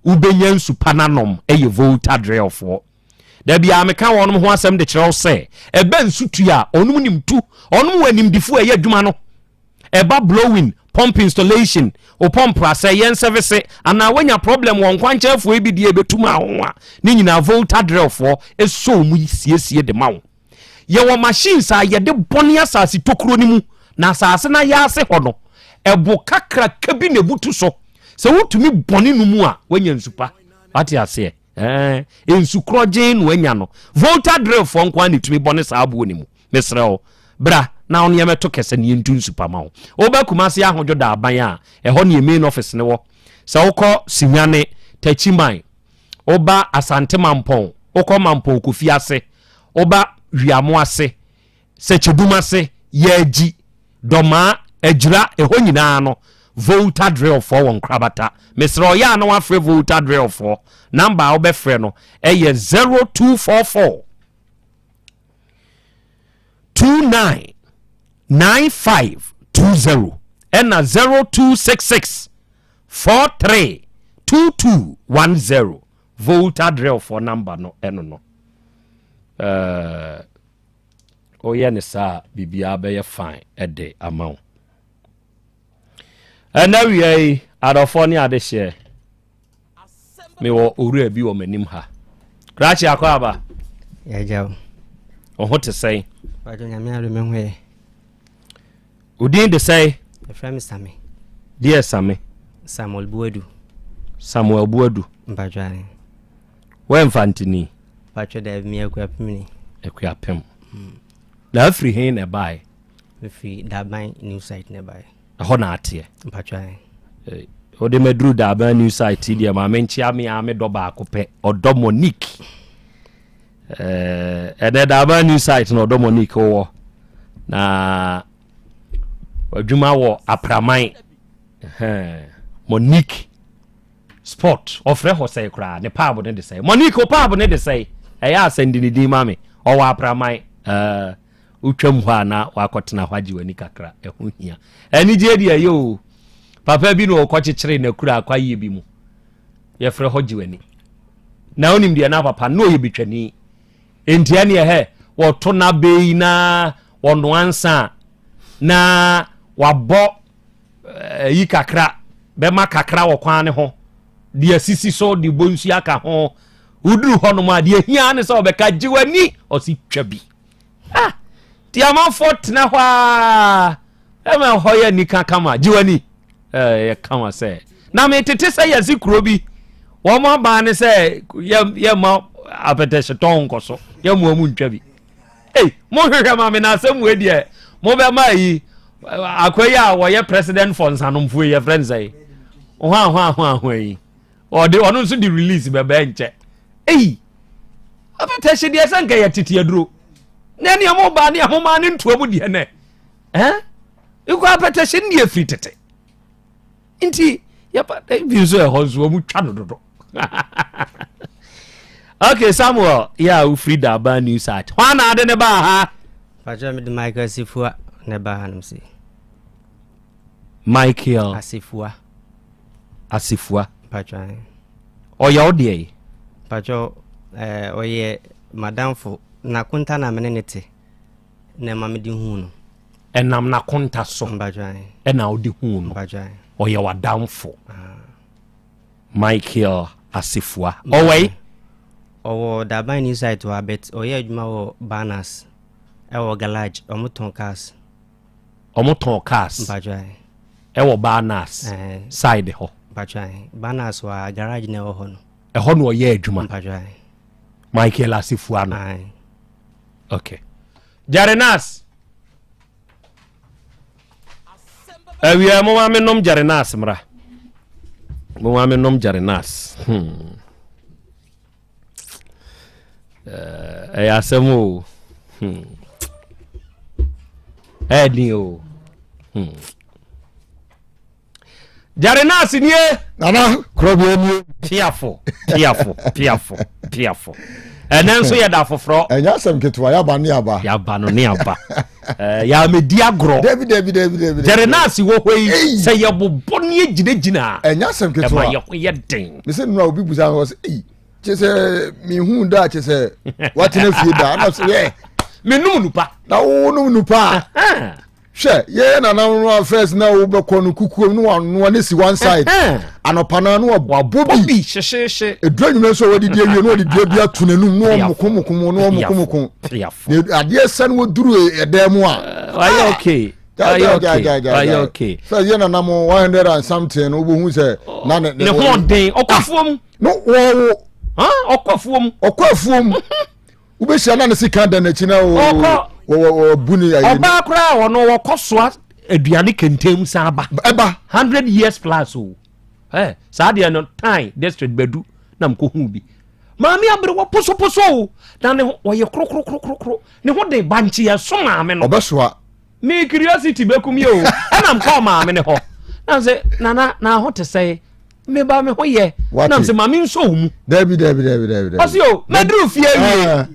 ubenya nsu pananom eye volta drill for da bia meka wonum ho asem de kyerɛw sɛ eba nsutu a onum nimtu onum wanimdifu eye adwuma no eba blowing pump installation o pump asa yen service ana wanya problem won kwankyefo ebi die betuma ho a ne nyina volta drill for eso mu siesie de mawo ye wo machines a ye de bone asase tokuro ni mu na asase na ya ase ho no ebo kakra kabi ne butu so se wotumi bone no mu a wanya nsupa ati ase ensu krogen wanya no volta drill for nkwa ne tumi bone sa abo ni mu mesrɛo bra na on yemeto kese ne ntu nsupa ma wo oba kumase ahodwo da aban a ɛhɔ ne main office ne wo sa wokɔ sinyane tachiman oba asante mampon wokɔ mampon kofi ase oba wiamo ase secheduma ase yaji doma agira ɛhɔ nyina no volta drill for won krabata mesrɛo ya na wa frɛ volta drill for number obefrɛ no ɛyɛ 0244 299520 ɛna 0266 432210 volta drill for number no ɛno no oyɛ ne saa bibia bɛyɛ fine ɛde amount ɛna wiei adɔfo ne ade hyɛ me wo owura bi wo manim ha krachi akwa ya jaw ho te sɛn bajo nyame ado me hwe udin de sɛn efrem same dear same Samuel Buadu bajo ani When Fantini? Patcho de me equipment. Equipment. La free hen nearby. If we Daban new site nearby. A honat Patcho. O de medru Daban new site, dear Mamenchia me ame doba cope or Dominique. And then Daban new site no Dominique or na Juma wo apramai. Monique sport ofre ho say kra ne pabo ne de say Monique o pabo ne de say e ya sendi ni di mame o wa apramai utwam ho ana wa kotena hwaji wani kakra e ho hia eni je dia yo papa bi no ko kyekyere na kura akwaye bi mu ye fre ho jiwani na onim dia na papa no ye bitwani entia ne he wo to na bei na wono ansa na wabo yi kakra be ma kakra wo kwan ne ho de asisi so de bonsu aka ho uduru ho no ma de hia ne so be ka jiwani o si twabi ti ama fort na hwa e ma ho ya nika kama jiwani ye kama se na me tete se ya zikrobi wo ma ba ne se ye ma apeteshe tonko so ye mu amu ntwabi mo hwehwe ma me na asem we de mo be ma yi akwaya wo ye president for nsanomfo ye friends ai ho yi o de onu so di release be be nche apeteshe de sanka ye tete aduro nani amo ba ni amo ma ni ntoamu de ne iko apeteshe ni afri tete nti ya pa bi so e hozo mu twa no dodo Okay, Samuel, yeah, Frida ba new site. Wana ade ne ba ha? Pacho me de Michael Asifua ne ba ha nsi. Michael Asifua. Pacho. Oya ode. Pacho oye madam fo na kunta na menenete. Ne mamedi hu no. Enam na kunta so. Pacho. E na odi hu no. Pacho. Oya wadam fo. Michael Asifua. Owei Owo Daban new site wa bet oye adwuma wo banners e wo garage omoton cars mpacho e wo banners side ho mpacho banners wa garage ne wo ho no e ho no oye adwuma mpacho Michael Asifua no okay Jarenas wi mo ma me nom Jarenas mra mo ma me nom Jarenas Asemo Ednio Jarenas nie nana Krobea nie piafo enenso ye da foforo enya asem ketwa ya ba no ne aba ya medi agro David Jarenas wo hoi se ye bobbo ne gina enya asem ketwa ye den me se nwa obi buza ho se chese mi hu da chese watene fie da na se me num nupa na wo num nupa she ye na no first na wo be ko no kukuo no ne si one side anopa na no bobi she edwanwume so wodi die wie no wodi die bia tunanum no mokomokom ade san wo duru edem a ayi okay so ye na mo 100 and something wo hu se na ne ho den okofuom no wo okofuom ubehia na ne sika da na china wo buni ya oba kra wono wo kosoa aduane kentem sa ba 100 years plus sa de no time district bedu na mko hu bi maami abre wo poso na ne wo ye krokro ne ho de banchi ya so maame no obesoa me curiosity bekum ye o na mko maame ne ho na se na ho te say me ba me ho ye na se maami nso mu David osio medru fie wie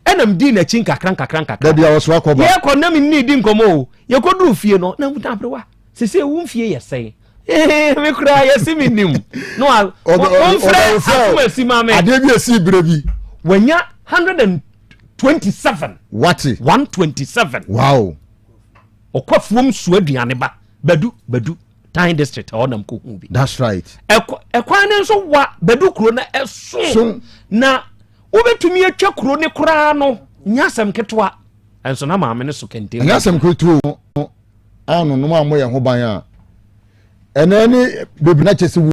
enam di na chin kakran David awoso akoba ye ko na me ni di nkomo ye ko dru fie no na muta abrewa se wu fie ye sei me kura ye si minim no on frɛ asoma si mame ade bi esi brebi wanya 127 what 127 wow okwafuom su aduane ba badu time district onam ko hu bi that's right ekwan ne nso wa badu kuro na eso na obetumi atwa kuro ne kura no nyasem ketwa enso na maame ne so kente nyasem ketwa ano no ma mo ye ho ban a enani bebi na chese